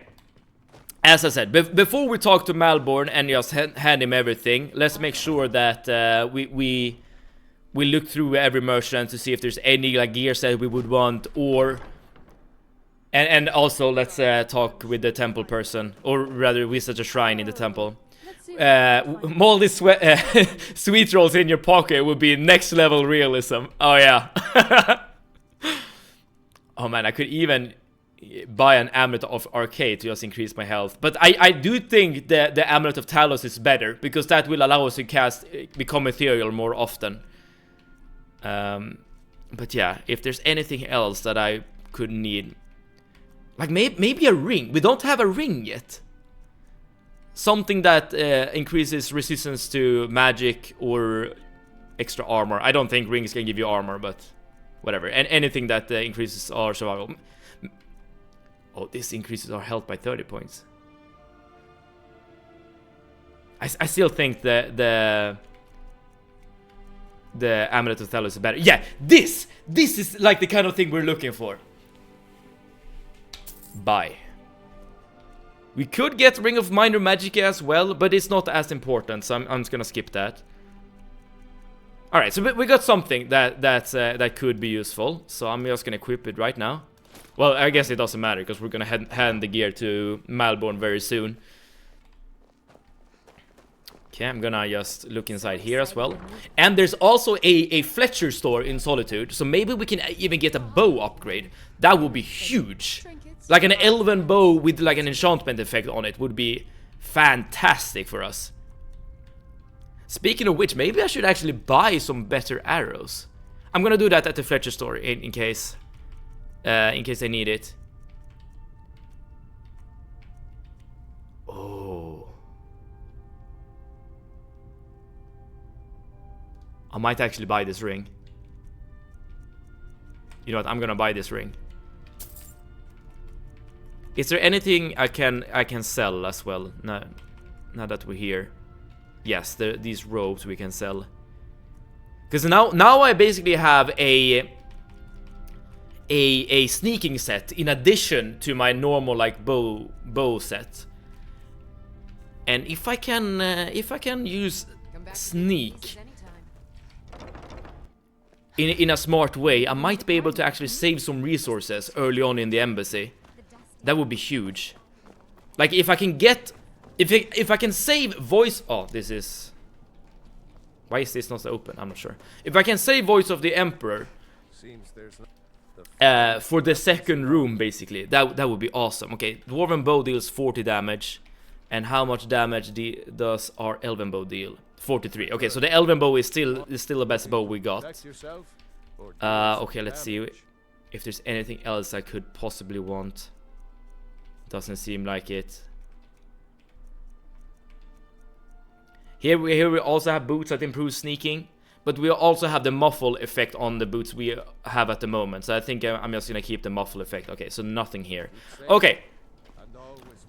as I said, before we talk to Malborn and just hand him everything, let's make sure that we look through every merchant to see if there's any like gear set we would want, or and also let's talk with the temple person, or rather visit a shrine in the temple. Moldy sweet rolls in your pocket would be next level realism. Oh yeah. Oh man, I could even buy an Amulet of Arcade to just increase my health. But I do think the Amulet of Talos is better, because that will allow us to become ethereal more often. But yeah, if there's anything else that I could need, like maybe a ring. We don't have a ring yet. Something that increases resistance to magic or extra armor. I don't think rings can give you armor, but whatever. And anything that increases our survival. Oh, this increases our health by 30 points. I still think the Amulet of Talos is better. Yeah, this is like the kind of thing we're looking for. Buy. We could get Ring of Minor Magicka as well, but it's not as important, so I'm just gonna skip that. Alright, so we got something that could be useful, so I'm just gonna equip it right now. Well, I guess it doesn't matter, because we're gonna hand the gear to Malborn very soon. Okay, I'm gonna just look inside here as well. And there's also a Fletcher store in Solitude, so maybe we can even get a bow upgrade. That would be huge. Like an elven bow with like an enchantment effect on it would be fantastic for us. Speaking of which, maybe I should actually buy some better arrows. I'm gonna do that at the Fletcher store in case I need it. Oh. I might actually buy this ring. You know what? I'm gonna buy this ring. Is there anything I can sell as well? No, now that we're here. Yes, these robes we can sell. Because now I basically have a sneaking set in addition to my normal like bow set. And if I can use sneak in a smart way, I might be able to actually save some resources early on in the embassy. That would be huge. Like if I can get, if I can save voice. Oh, this is. Why is this not open? I'm not sure. If I can save Voice of the Emperor for the second room, basically, that would be awesome. Okay, Dwarven Bow deals 40 damage, and how much damage does our Elven Bow deal? 43. Okay, so the Elven Bow is still the best bow we got. Okay, let's see if there's anything else I could possibly want. Doesn't seem like it. Here we also have boots that improve sneaking, but we also have the muffle effect on the boots we have at the moment. So I think I'm just gonna keep the muffle effect. Okay, so nothing here. Okay.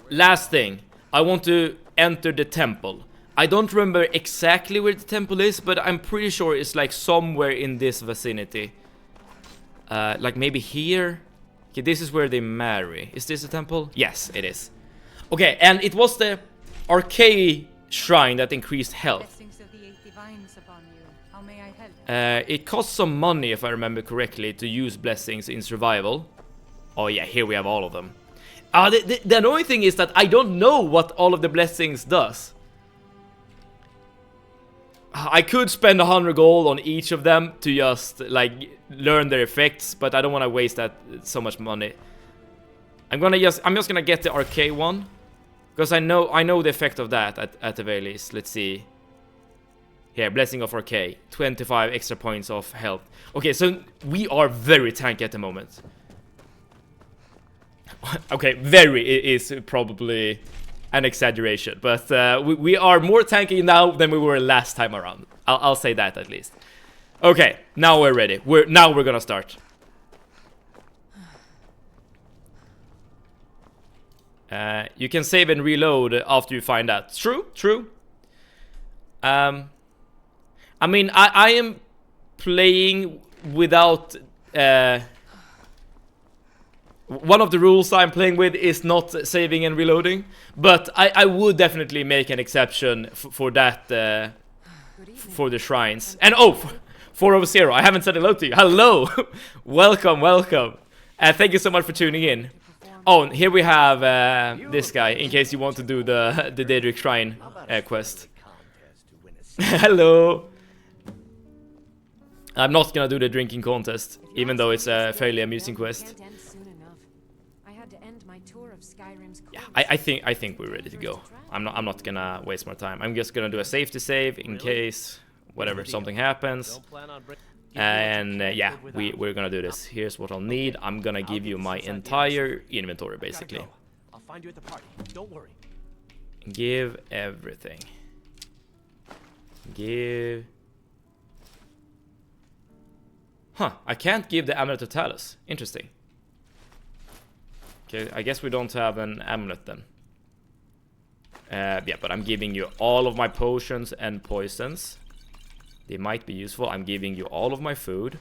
Last thing, I want to enter the temple. I don't remember exactly where the temple is, but I'm pretty sure it's like somewhere in this vicinity. Like maybe here. Okay, this is where they marry. Is this a temple? Yes, it is. Okay, and it was the Arcade Shrine that increased health. Blessings of the eight divines upon you. How may I help? It costs some money, if I remember correctly, to use blessings in survival. Oh yeah, here we have all of them. The annoying thing is that I don't know what all of the blessings does. I could spend 100 gold on each of them to just like learn their effects, but I don't want to waste that so much money. I'm just gonna get the arcade one, because I know the effect of that at the very least. Let's see. Here, Blessing of Arcade, 25 extra points of health. Okay, so we are very tanky at the moment. Okay, very is probably an exaggeration, but we are more tanky now than we were last time around. I'll say that at least. Okay, now we're ready. We're gonna start. You can save and reload after you find that. True. I mean, I am playing without. One of the rules I'm playing with is not saving and reloading, but I would definitely make an exception for that, for the shrines. And oh, 400, I haven't said hello to you. Hello, welcome. Thank you so much for tuning in. Oh, and here we have this guy, in case you want to do the Daedric Shrine quest. Hello. I'm not gonna do the drinking contest, even though it's a fairly amusing quest. Yeah, I think we're ready to go. I'm not gonna waste more time. I'm just gonna do a safety save in case something happens. And yeah, we're gonna do this. Here's what I'll need. I'm gonna give you my entire inventory, basically. I'll find you at the party. Don't worry. Give everything. Give. Huh, I can't give the Amulet of Talus. Interesting. Okay, I guess we don't have an amulet then. Yeah, but I'm giving you all of my potions and poisons. They might be useful. I'm giving you all of my food.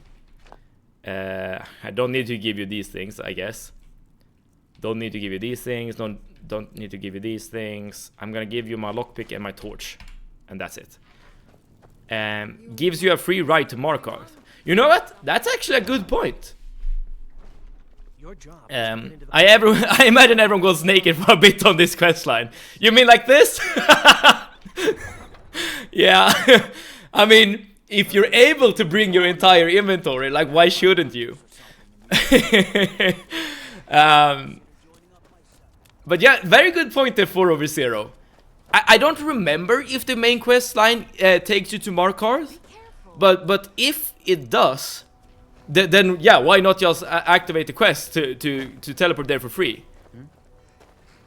I don't need to give you these things, I guess. Don't need to give you these things. Don't need to give you these things. I'm gonna give you my lockpick and my torch, and that's it. Gives you a free ride to Markarth. You know what? That's actually a good point. Your job is to I get into the I imagine everyone goes naked for a bit on this quest line. You mean like this? Yeah. I mean, if you're able to bring your entire inventory, like, why shouldn't you? But yeah, very good point there, 4/0. I don't remember if the main quest line takes you to Markarth, but if it does, then yeah, why not just activate the quest to teleport there for free?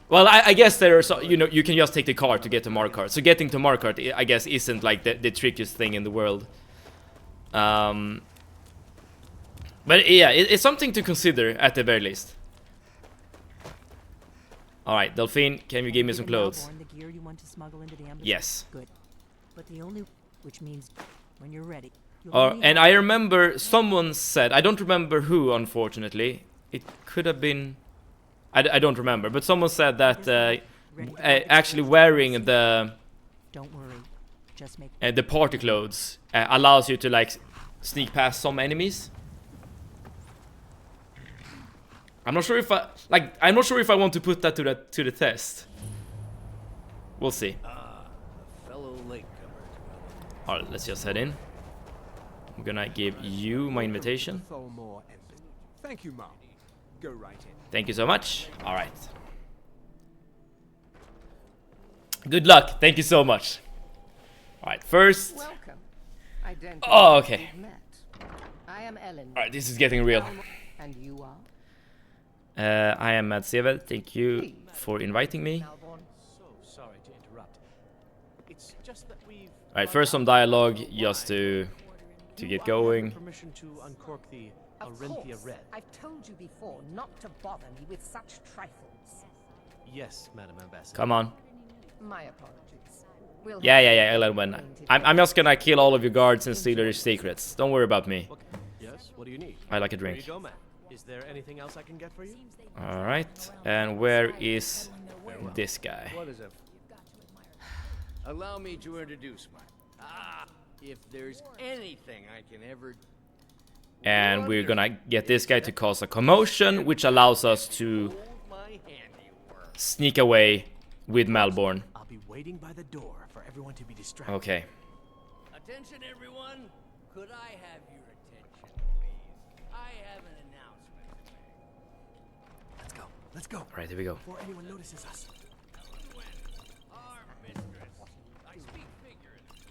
Well, I guess there are you know, you can just take the car to get to Markarth. So getting to Markarth, I guess, isn't like the trickiest thing in the world. But yeah, it's something to consider at the very least. All right, Delphine, can you give me some clothes? The gear you want to smuggle into the embassy? Yes. Good. But the only, which means when you're ready. And I remember someone said, I don't remember who, unfortunately. It could have been, I don't remember, but someone said that actually wearing the Don't worry. Just make the party clothes allows you to like sneak past some enemies. I'm not sure if I want to put that to the test. We'll see. fellow latecomer. All right, let's just head in. I'm gonna give you my invitation. Thank you, Mom. Go right in. Thank you so much. All right. Good luck. Thank you so much. All right, first. Welcome. I don't Oh, okay. we've met. I am Ellen. All right, this is getting real. And you are? I am Mad Sevel. Thank you for inviting me. Malborn, so sorry to interrupt. It's just that we've All right, first some dialogue just to get going. permission to uncork the Of Arinthia course. Red. I've told you before not to bother me with such trifles. Yes, Madam Ambassador. Come on. My apologies. We'll Yeah, have yeah, to yeah. get Ellen, when acquainted I'm just gonna kill all of your guards and steal their secrets. Don't worry about me. Okay. Yes, what do you need? I like a Here you drink. go, Matt. Is there anything else I can get for you? All right. And where is this guy? What is it? Allow me to introduce my. If there's anything I can ever. And we're gonna get this guy to cause a commotion, which allows us to Hold my handiwork. sneak away with Malborn. I'll be waiting by the door for everyone to be distracted. Okay. Attention, everyone. Could I have your attention, please? I have an announcement to make. Let's go. Let's go. All right, here we go. Before anyone notices us. Our mistress. I speak figuratively.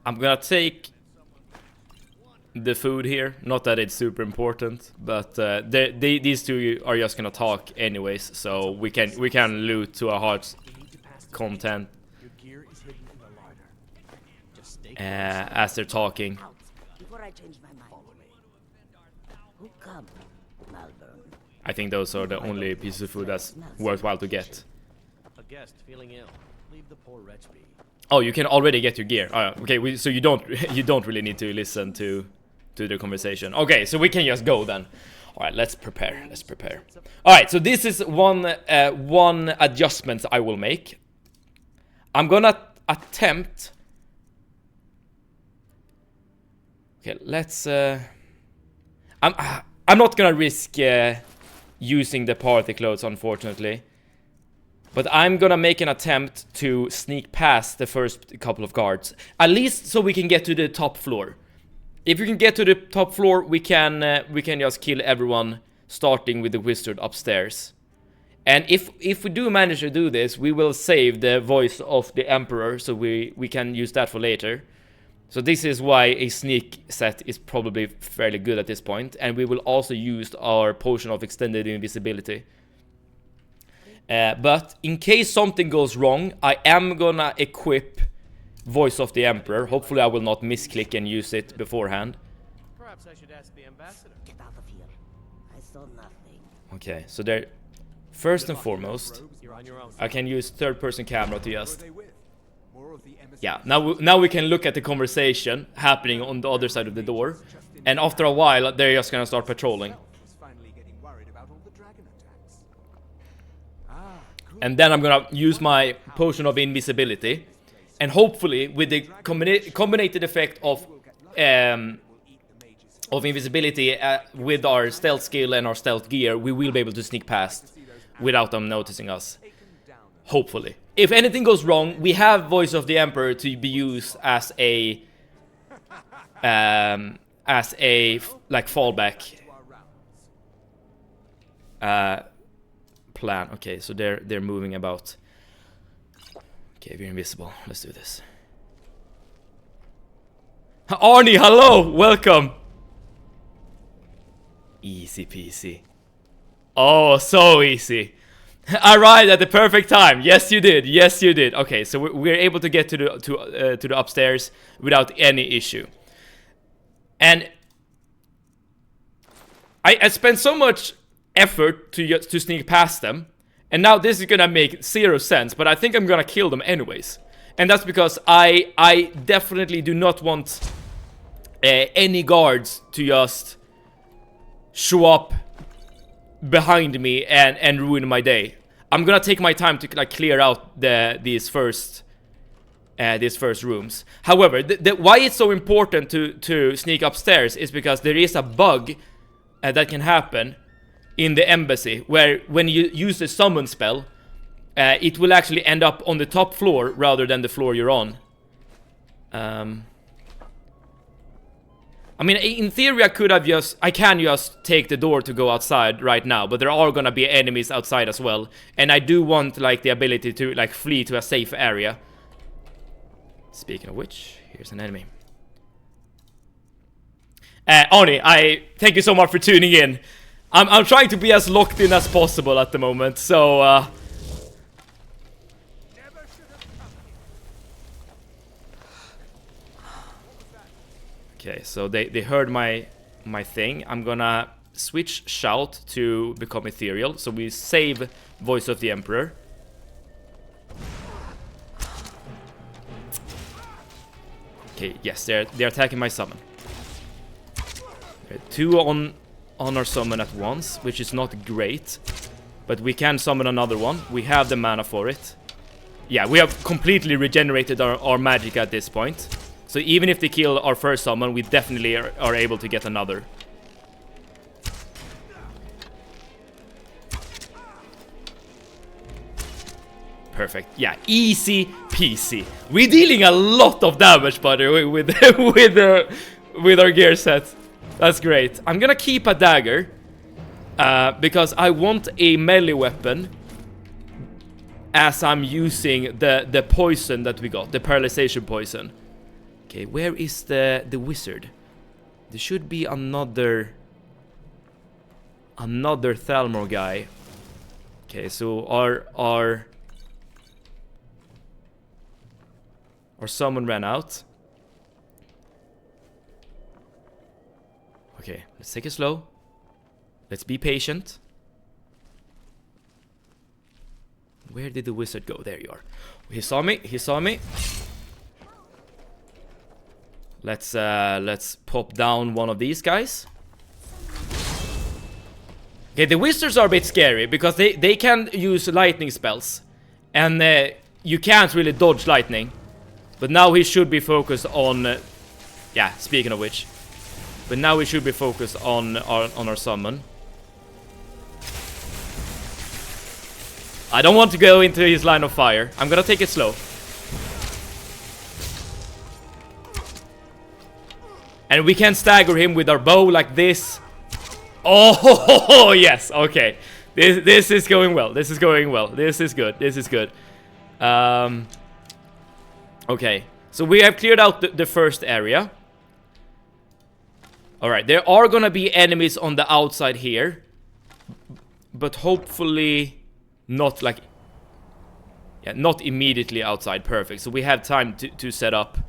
I'm gonna take the food here. Not that it's super important, but these two are just gonna talk anyways, so we can loot to our heart's We need to pass the content Your gear is hidden in the larder. Just stay as they're talking. Before I change my mind. Who come, Malvern? I think those are the only pieces of food that's worthwhile to get. A guest feeling ill. Leave the poor wretch be. Oh, you can already get your gear. Okay, so you don't really need to listen to the conversation. Okay, so we can just go then. All right, let's prepare. Let's prepare. All right, so this is one adjustment I will make. I'm gonna attempt. Okay, let's. I'm not gonna risk using the party clothes, unfortunately. But I'm gonna make an attempt to sneak past the first couple of guards. At least so we can get to the top floor. If we can get to the top floor, we can just kill everyone, starting with the wizard upstairs. And if we do manage to do this, we will save the voice of the Emperor, so we can use that for later. So this is why a sneak set is probably fairly good at this point. And we will also use our potion of extended invisibility. But in case something goes wrong, I am gonna equip Voice of the Emperor. Hopefully I will not misclick and use it beforehand. Perhaps I should ask the ambassador. Get out of here. I saw nothing. Okay, so there. First and foremost, You're on your own. I can use third-person camera to Who are just. they with? More of the emissaries? Yeah, now we can look at the conversation happening on the other side of the door, and after a while they're just gonna start patrolling. Was finally getting worried about all the dragons. And then I'm gonna use my potion of invisibility. And hopefully, with the combinated effect of invisibility with our stealth skill and our stealth gear, we will be able to sneak past without them noticing us. Hopefully. If anything goes wrong, we have Voice of the Emperor to be used as a like fallback plan. Okay, so they're moving about. Okay, we're invisible. Let's do this. Arnie, hello! Welcome! Easy peasy. Oh, so easy. I arrived at the perfect time. Yes, you did. Yes, you did. Okay, so we're able to get to the upstairs without any issue. And I spent so much effort to sneak past them. And now this is gonna make 0 sense, but I think I'm gonna kill them anyways. And that's because I definitely do not want any guards to just show up behind me and ruin my day. I'm gonna take my time to like clear out these first rooms. However, why it's so important to sneak upstairs is because there is a bug that can happen in the embassy, where when you use the summon spell, it will actually end up on the top floor rather than the floor you're on. I mean, in theory, I can just take the door to go outside right now, but there are gonna be enemies outside as well, and I do want like the ability to like flee to a safe area. Speaking of which, here's an enemy. Arnie, I thank you so much for tuning in. I'm trying to be as locked in as possible at the moment, so okay, so they heard my thing. I'm gonna switch shout to become ethereal, so we save Voice of the Emperor. Okay, yes, they're attacking my summon. There are 2 on our summon at once, which is not great, but we can summon another one. We have the mana for it. Yeah, we have completely regenerated our magic at this point. So even if they kill our first summon, we definitely are able to get another. Perfect. Yeah, easy peasy. We're dealing a lot of damage, buddy, with our gear set. That's great. I'm gonna keep a dagger because I want a melee weapon as I'm using the poison that we got, the paralyzation poison. Okay, where is the wizard? There should be another Thalmor guy. Okay, so our summon ran out. Okay, let's take it slow. Let's be patient. Where did the wizard go? There you are. He saw me. He saw me. Let's pop down one of these guys. Okay, the wizards are a bit scary because they can use lightning spells, and you can't really dodge lightning. But now he should be focused on. Yeah, speaking of which. But now we should be focused on our summon. I don't want to go into his line of fire. I'm gonna take it slow. And we can stagger him with our bow like this. Oh, yes, okay. This is going well. This is going well. This is good. This is good. Okay, so we have cleared out the first area. Alright, there are gonna be enemies on the outside here. But hopefully not like... Yeah, not immediately outside. Perfect. So we have time to set up.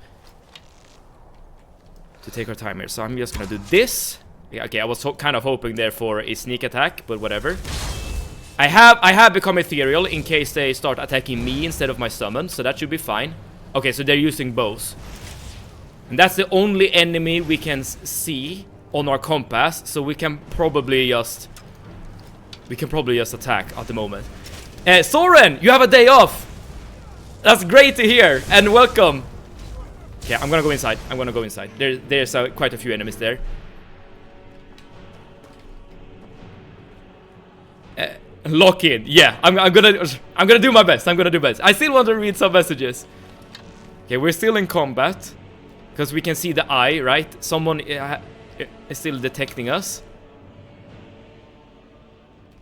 To take our time here. So I'm just gonna do this. Yeah, okay, I was kind of hoping there for a sneak attack, but whatever. I have become ethereal in case they start attacking me instead of my summon, so that should be fine. Okay, so they're using bows. And that's the only enemy we can see on our compass, so we can probably just attack at the moment. Soren, you have a day off. That's great to hear, and welcome. Okay, I'm gonna go inside. I'm gonna go inside. There's quite a few enemies there. Lock in. Yeah, I'm gonna do my best. I'm gonna do my best. I still want to read some messages. Okay, we're still in combat because we can see the eye, right? Someone is still detecting us.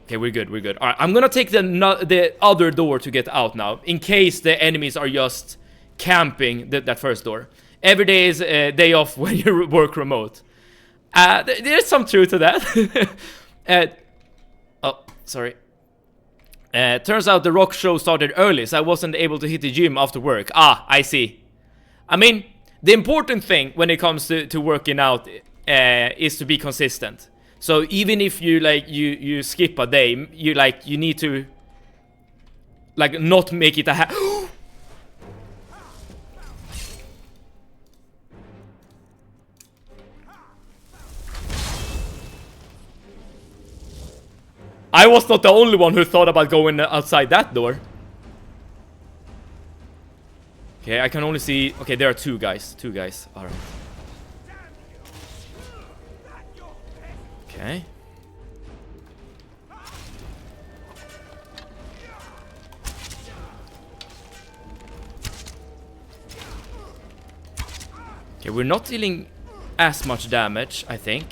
Okay, we're good. We're good. All right, I'm gonna take the other door to get out now, in case the enemies are just camping that first door. Every day is a day off when you work remote. There's some truth to that. Oh, sorry. Turns out the rock show started early, so I wasn't able to hit the gym after work. Ah, I see. I mean, the important thing when it comes to working out is to be consistent. So even if you you skip a day, you need to not make it a I was not the only one who thought about going outside that door. Okay, I can only see... Okay, there are two guys. Two guys. Alright. Okay. Okay, we're not dealing as much damage, I think.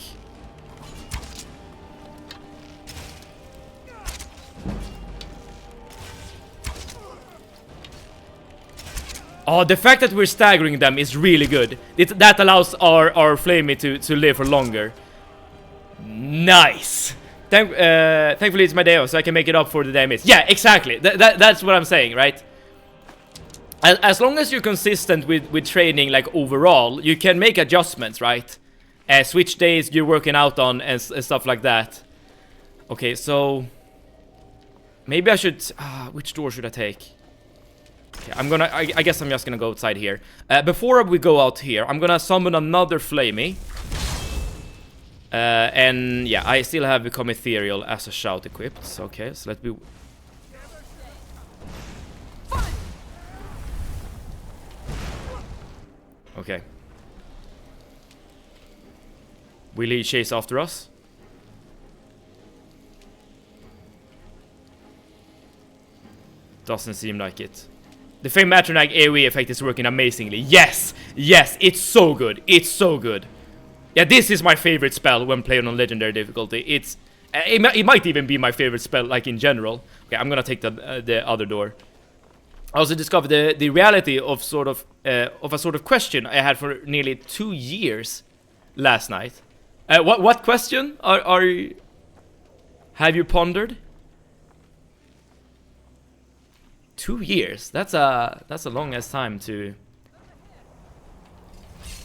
Oh, the fact that we're staggering them is really good. That allows our flamey to live for longer. Nice. Thankfully it's my day off, so I can make it up for the day I missed. Yeah, exactly. That's what I'm saying, right? As long as you're consistent with training, overall, you can make adjustments, right? Switch days you're working out on and stuff like that. Okay, so maybe I should... which door should I take? Okay, I guess I'm just gonna go outside here. Before we go out here, I'm gonna summon another flamey. And yeah, I still have become ethereal as a shout equipped. So, okay, so let's be... Okay. Will he chase after us? Doesn't seem like it. The Flame Matronag AoE effect is working amazingly. Yes! Yes! It's so good! It's so good! Yeah, this is my favorite spell when playing on Legendary difficulty. It might even be my favorite spell, in general. Okay, I'm gonna take the other door. I also discovered the reality of a sort of question I had for nearly 2 years last night. What question have you pondered? 2 years. That's a long ass time to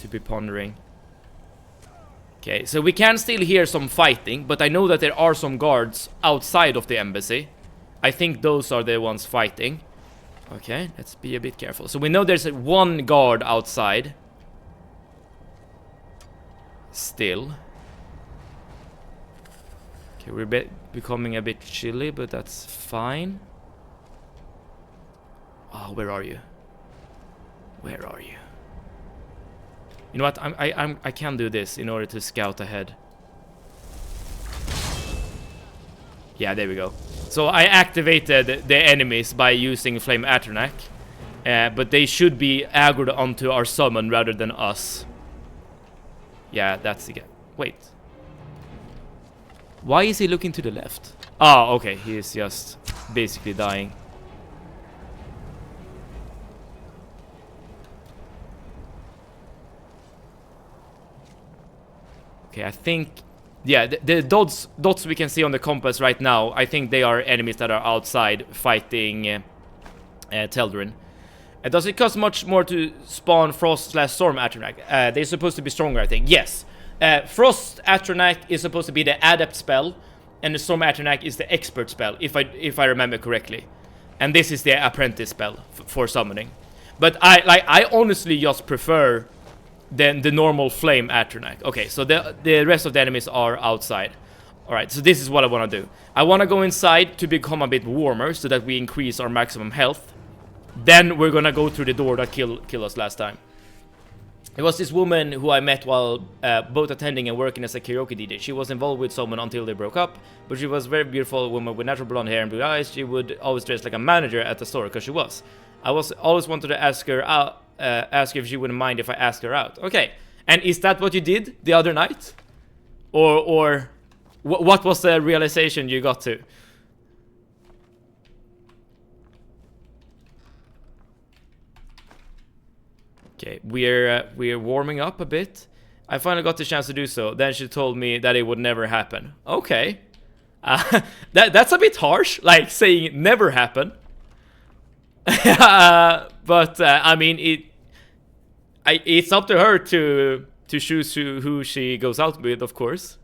be pondering. Okay, so we can still hear some fighting, but I know that there are some guards outside of the embassy. I think those are the ones fighting. Okay, let's be a bit careful. So we know there's one guard outside. Still. Okay, we're becoming a bit chilly, but that's fine. Oh, where are you? Where are you? You know what? I can do this in order to scout ahead. Yeah, there we go. So I activated the enemies by using Flame Atronach, but they should be aggroed onto our summon rather than us. Yeah, that's the guy. Wait. Why is he looking to the left? Oh, okay. He is just basically dying. Okay, I think... Yeah, the dots we can see on the compass right now, I think they are enemies that are outside fighting Teldurin. Does it cost much more to spawn Frost/Storm Atronach? They're supposed to be stronger, I think. Yes. Frost Atronach is supposed to be the adept spell, and the Storm Atronach is the expert spell, if I remember correctly. And this is the apprentice spell for summoning. But I honestly just prefer the normal Flame Atronach. Okay, so the rest of the enemies are outside. Alright, so this is what I want to do. I want to go inside to become a bit warmer so that we increase our maximum health. Then we're gonna go through the door that killed us last time. It was this woman who I met while both attending and working as a karaoke DJ. She was involved with someone until they broke up, but she was a very beautiful woman with natural blonde hair and blue eyes. She would always dress like a manager at the store, because she was. I always wanted to ask her out, ask if she wouldn't mind if I asked her out. Okay, and is that what you did the other night? Or what was the realization you got to? Okay, we're warming up a bit. I finally got the chance to do so. Then she told me that it would never happen. Okay, that's a bit harsh, like saying never happen. But I mean, it's up to her to choose who she goes out with, of course.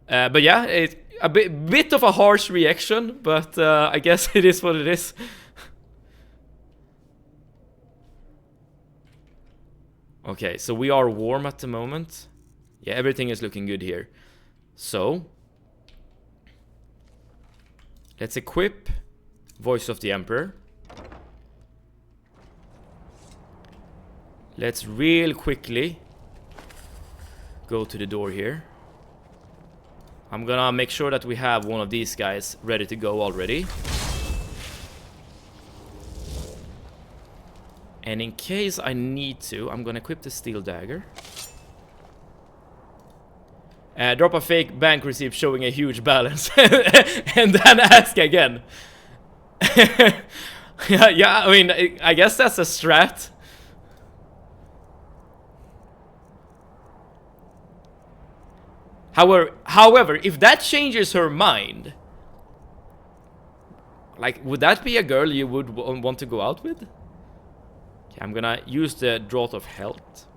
But yeah, it's a bit of a harsh reaction, but I guess it is what it is. Okay, so we are warm at the moment. Yeah, everything is looking good here. So let's equip Voice of the Emperor. Let's real quickly go to the door here. I'm gonna make sure that we have one of these guys ready to go already. And in case I need to, I'm gonna equip the steel dagger. Drop a fake bank receipt showing a huge balance. And then ask again. Yeah, I mean, I guess that's a strat. However, if that changes her mind, like, would that be a girl you would want to go out with? Okay, I'm gonna use the Draught of Health.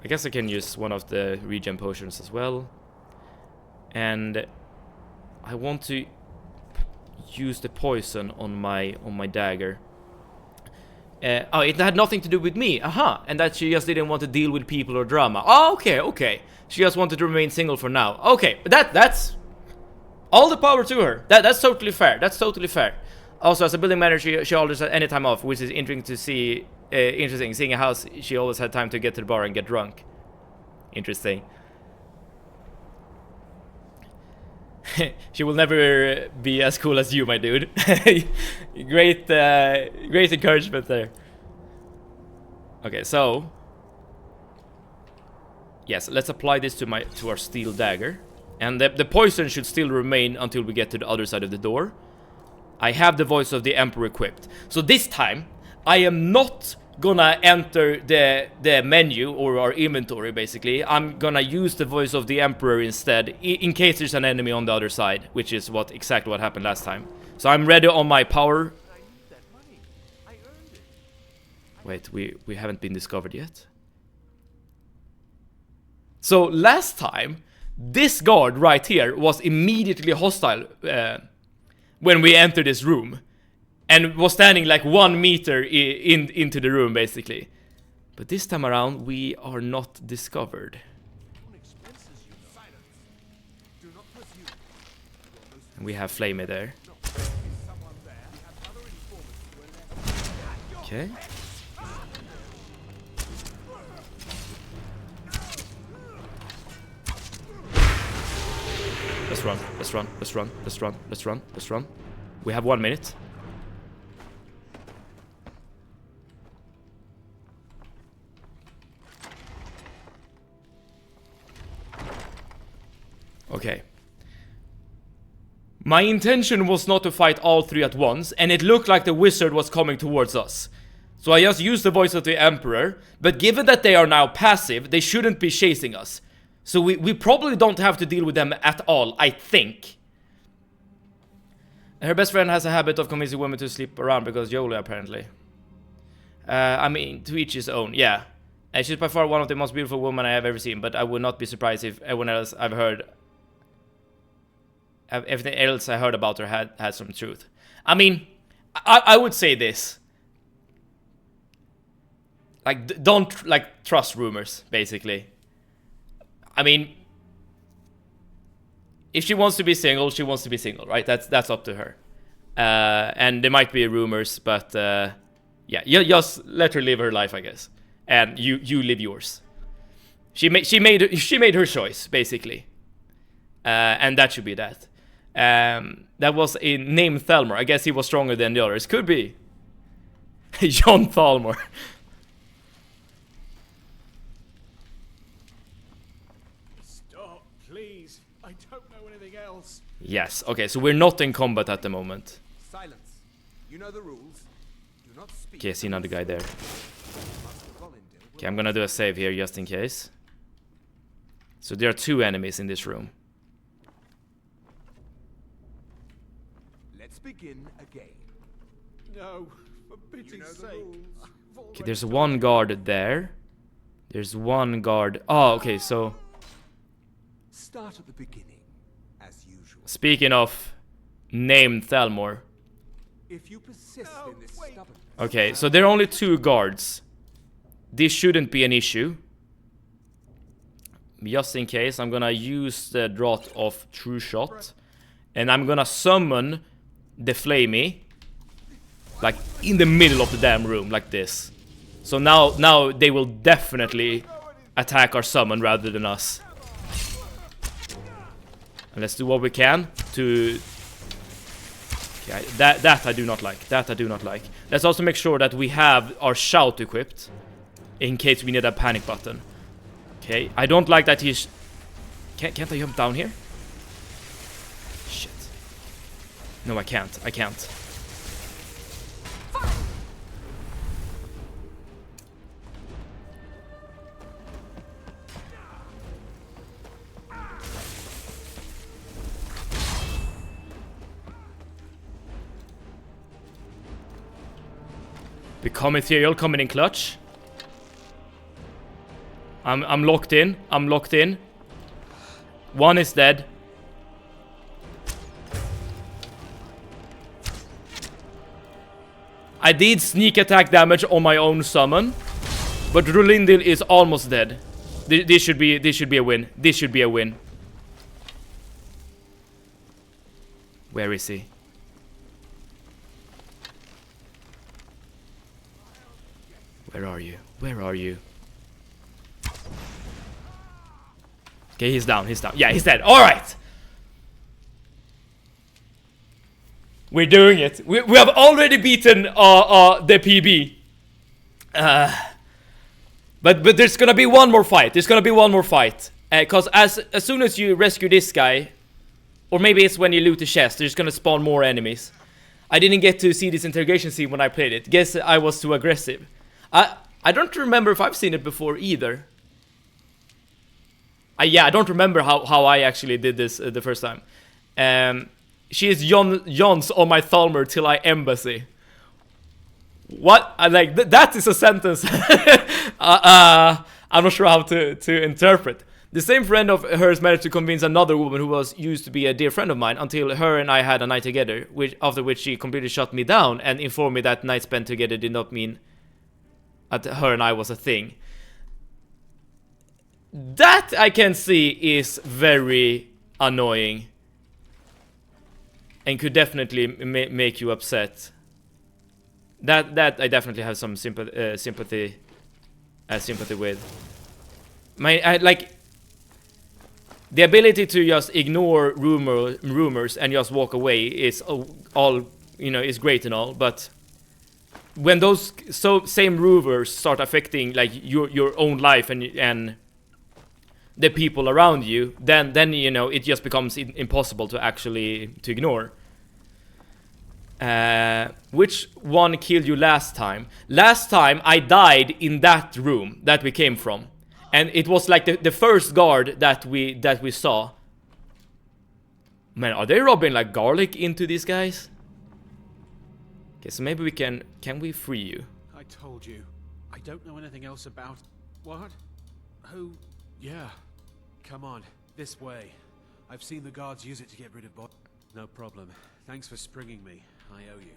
I guess I can use one of the regen potions as well. And I want to use the poison on my dagger. Oh, it had nothing to do with me. Aha. And that she just didn't want to deal with people or drama. Oh, okay. She just wanted to remain single for now. Okay, but that's all the power to her. That's totally fair. That's totally fair. Also, as a building manager, she always had any time off, which is interesting to see. Interesting, seeing a house, she always had time to get to the bar and get drunk. Interesting. She will never be as cool as you, my dude. Great encouragement there. Okay, so yes, let's apply this to our steel dagger, and the poison should still remain until we get to the other side of the door. I have the Voice of the Emperor equipped, so this time I am not gonna enter the menu or our inventory. Basically, I'm gonna use the Voice of the Emperor instead, in case there's an enemy on the other side, which is exactly what happened last time. So I'm ready on my power. Wait, we haven't been discovered yet. So last time, this guard right here was immediately hostile when we entered this room. And was standing like 1 meter into the room, basically. But this time around, we are not discovered. And we have Flamey there. Okay. Let's run. We have 1 minute. Okay. My intention was not to fight all three at once, and it looked like the wizard was coming towards us. So I just used the Voice of the Emperor, but given that they are now passive, they shouldn't be chasing us. So we probably don't have to deal with them at all, I think. And her best friend has a habit of convincing women to sleep around because YOLO, apparently. I mean, to each his own, yeah. And she's by far one of the most beautiful women I have ever seen, but I would not be surprised if everyone else I've heard... everything else I heard about her had some truth. I mean, I would say this. Like, don't, like, trust rumors, basically. I mean, if she wants to be single, she wants to be single, right? That's up to her. And there might be rumors, but yeah, just let her live her life, I guess, and you live yours. She made her choice, basically, and that should be that. That was a name Thalmor. I guess he was stronger than the others. Could be. John Thalmor. Stop, please. I don't know anything else. Yes. Okay, so we're not in combat at the moment. Silence. You know the rules. Do not speak. Okay, I see another guy there. Okay, I'm gonna do a save here just in case. So there are 2 enemies in this room. Let's begin again. No, for pity's sake. Okay, there's 1 guard there. There's 1 guard. Oh, okay, so Start at the beginning, as usual. speaking of name Thalmor. If you persist in this stubbornness. Okay, so there are only 2 guards. This shouldn't be an issue. Just in case, I'm gonna use the Draught of True Shot. And I'm gonna summon the Flamey. Like, in the middle of the damn room, like this. So now they will definitely attack our summon rather than us. And let's do what we can to... Okay, that I do not like. That I do not like. Let's also make sure that we have our shout equipped. In case we need a panic button. Okay, I don't like that he's... Can't I jump down here? Shit. No, I can't. I can't. Become ethereal coming in clutch. I'm locked in. I'm locked in. 1 is dead. I did sneak attack damage on my own summon, but Rulindil is almost dead. This should be a win. This should be a win. Where is he? Where are you? Where are you? Okay, he's down. He's down. Yeah, he's dead. All right. We're doing it. We have already beaten the PB. But there's gonna be one more fight. There's gonna be one more fight. Cause as soon as you rescue this guy, or maybe it's when you loot the chest, there's gonna spawn more enemies. I didn't get to see this interrogation scene when I played it. Guess I was too aggressive. I don't remember if I've seen it before either. Yeah, I don't remember how I actually did this the first time. She is Jons on my Thalmor till I embassy. What? Like that is a sentence. I'm not sure how to interpret. The same friend of hers managed to convince another woman who was used to be a dear friend of mine until her and I had a night together, after which she completely shut me down and informed me that night spent together did not mean that her and I was a thing. That I can see is very annoying and could definitely make you upset. That I definitely have some sympathy with. Like the ability to just ignore rumors and just walk away is all is great and all, but when those same rumors start affecting like your own life and the people around you, then it just becomes impossible to actually ignore. Which one killed you last time? Last time I died in that room that we came from, and it was like the first guard that we saw. Man, are they rubbing like garlic into these guys? Okay, so maybe we can we free you? I told you. I don't know anything else about... What? Who? Yeah. Come on, this way. I've seen the guards use it to get rid of No problem. Thanks for springing me. I owe you.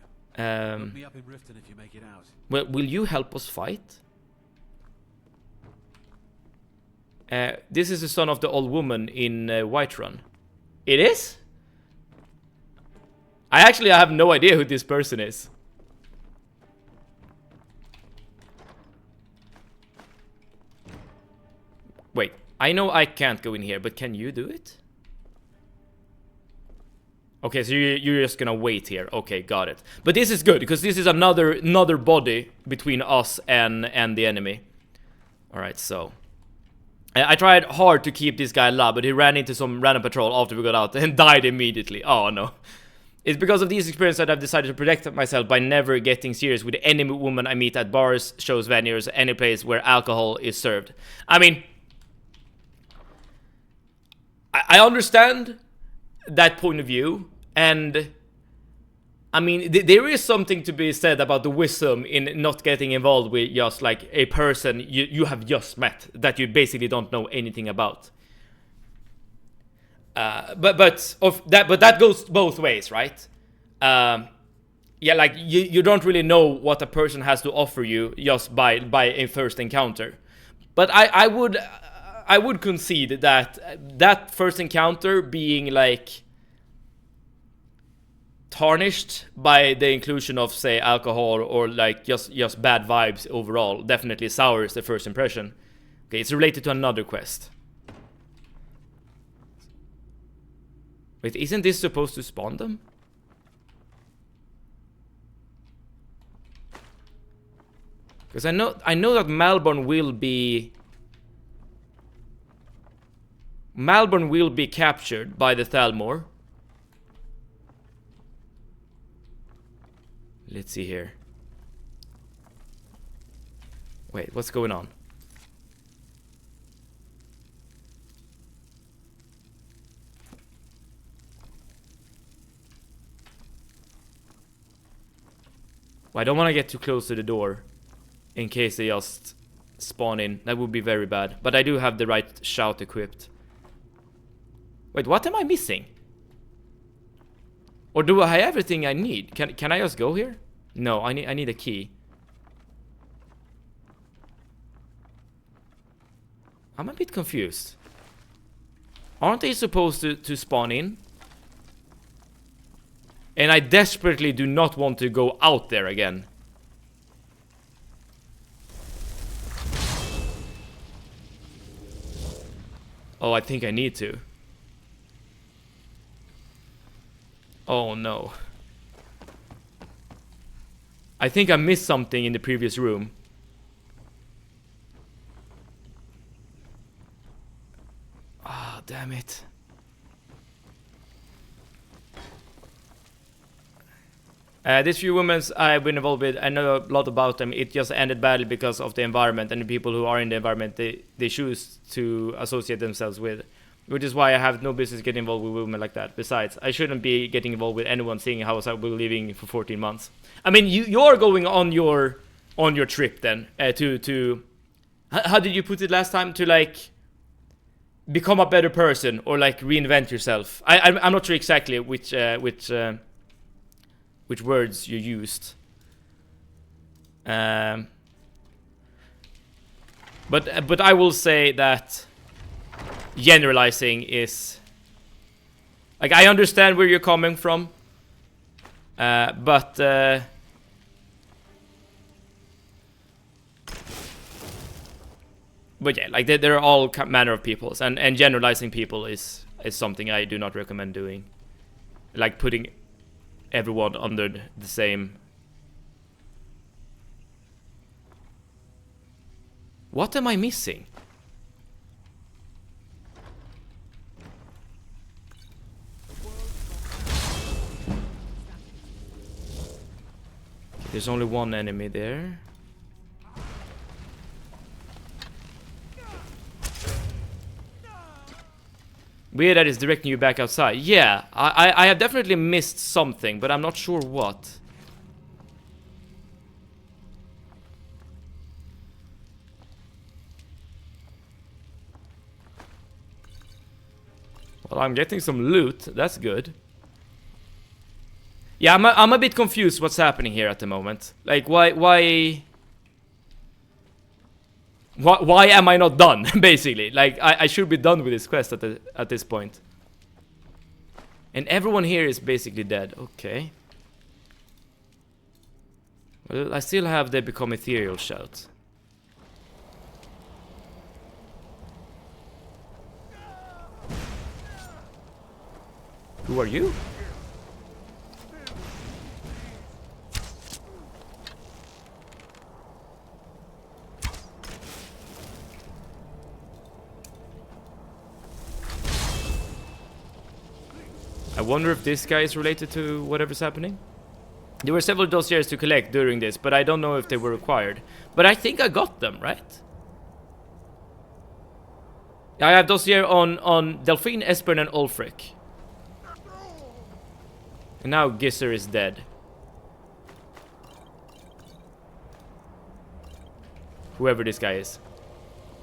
Look me up in Riften if you make it out. Well, will you help us fight? This is the son of the old woman in Whiterun. It is? I have no idea who this person is. Wait, I know I can't go in here, but can you do it? Okay, so you're just gonna wait here. Okay, got it. But this is good, because this is another body between us and the enemy. Alright, so... I tried hard to keep this guy alive, but he ran into some random patrol after we got out and died immediately. Oh, no. It's because of these experiences that I've decided to protect myself by never getting serious with any woman I meet at bars, shows, venues, any place where alcohol is served. I mean... I understand that point of view, and... I mean, there is something to be said about the wisdom in not getting involved with just like a person you have just met that you basically don't know anything about. But that goes both ways, right? Yeah, like you don't really know what a person has to offer you just by a first encounter. But I would concede that first encounter being like tarnished by the inclusion of, say, alcohol or like just bad vibes overall definitely sours the first impression. Okay, it's related to another quest. Wait, isn't this supposed to spawn them? Because I know that Malborn will be captured by the Thalmor. Let's see here. Wait, what's going on? Well, I don't want to get too close to the door in case they just spawn in. That would be very bad. But I do have the right shout equipped. Wait, what am I missing? Or do I have everything I need? Can I just go here? No, I need a key. I'm a bit confused. Aren't they supposed to spawn in? And I desperately do not want to go out there again. Oh, I think I need to. Oh no. I think I missed something in the previous room. Ah, damn it. These few women I've been involved with, I know a lot about them. It just ended badly because of the environment and the people who are in the environment they choose to associate themselves with. Which is why I have no business getting involved with women like that. Besides, I shouldn't be getting involved with anyone seeing how I will be living for 14 months. I mean, you're going on your trip then to how did you put it last time? To like become a better person or like reinvent yourself. I'm not sure exactly which words you used. But I will say that generalizing is like, I understand where you're coming from, but yeah, like there are all manner of peoples, and generalizing people is something I do not recommend doing. Like putting everyone under the same. What am I missing? There's only one enemy there. Weird that it's directing you back outside. Yeah, I have definitely missed something, but I'm not sure what. Well, I'm getting some loot. That's good. Yeah, I'm a bit confused what's happening here at the moment. Like, why... Why am I not done? Basically, like I should be done with this quest at this point. And everyone here is basically dead. Okay. Well, I still have the become ethereal shout. Who are you? I wonder if this guy is related to whatever's happening. There were several dossiers to collect during this, but I don't know if they were required. But I think I got them, right? I have dossier on Delphine, Esbern, and Ulfric. And now Gisser is dead. Whoever this guy is.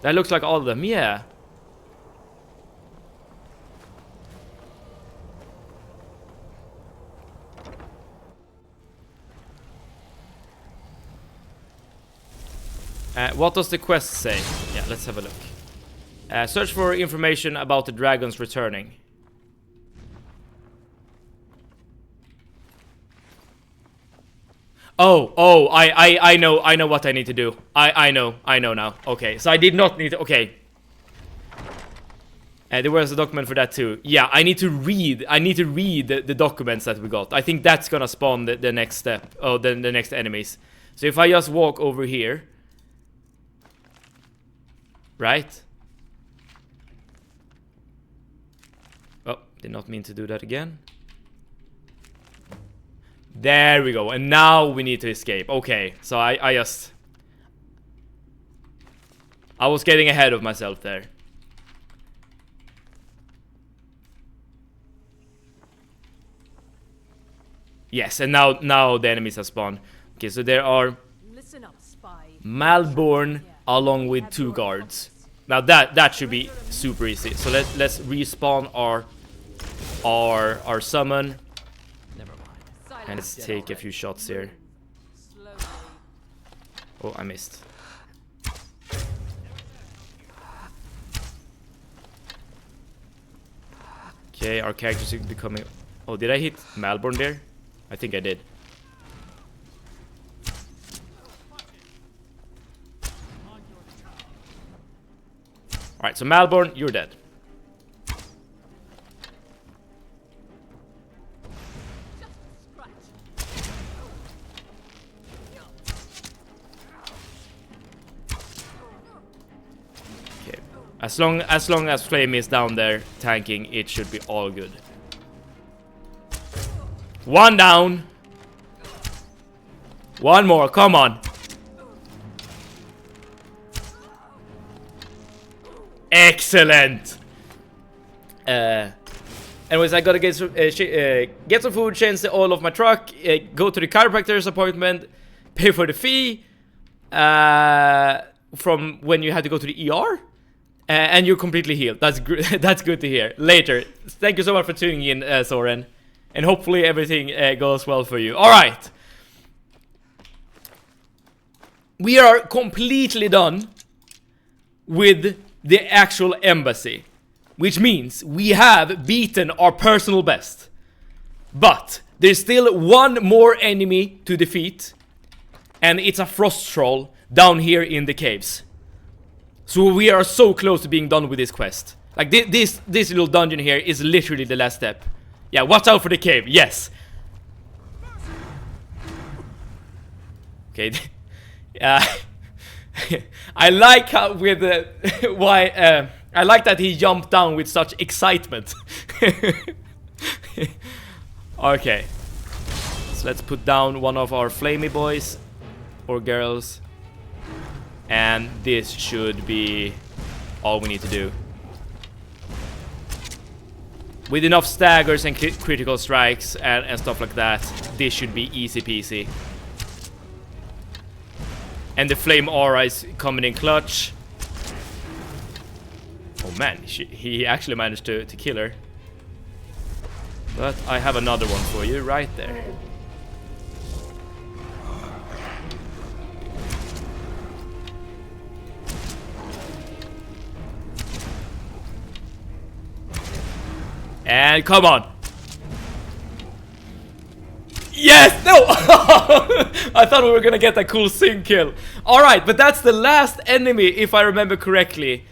That looks like all of them, yeah. What does the quest say? Yeah, let's have a look. Search for information about the dragons returning. Oh, I know what I need to do. I know now. Okay, so I did not need to, okay. There was a document for that too. Yeah, I need to read the documents that we got. I think that's gonna spawn the next step. Oh, the next enemies. So if I just walk over here. Right? Oh, did not mean to do that again. There we go. And now we need to escape. Okay, so I was getting ahead of myself there. Yes, and now the enemies have spawned. Okay, so there are Listen up, spy. Malborn along with 2 guards. Now that should be super easy. So let's respawn our summon. And let's take a few shots here. Oh, I missed. Okay, our characters are becoming... Oh, did I hit Malborn there? I think I did. Alright, so Malborn, you're dead. Okay. As long as Flame is down there tanking, it should be all good. 1 down. 1 more, come on. Excellent. Anyways, I gotta get some food, change the oil of my truck, go to the chiropractor's appointment, pay for the fee from when you had to go to the ER, and you're completely healed. That's that's good to hear. Later. Thank you so much for tuning in, Soren, and hopefully everything goes well for you. All right, we are completely done with the actual embassy, which means we have beaten our personal best. But there's still 1 more enemy to defeat, and it's a frost troll down here in the caves. So we are so close to being done with this quest. Like this little dungeon here is literally the last step. Yeah, watch out for the cave. Yes. Okay. I like how with I like that he jumped down with such excitement. Okay, so let's put down one of our flamey boys or girls, and this should be all we need to do. With enough staggers and critical strikes and stuff like that, this should be easy peasy. And the flame aura is coming in clutch. Oh man, he actually managed to kill her. But I have another one for you right there. And come on. Yes! No! I thought we were gonna get a cool sync kill. Alright, but that's the last enemy, if I remember correctly.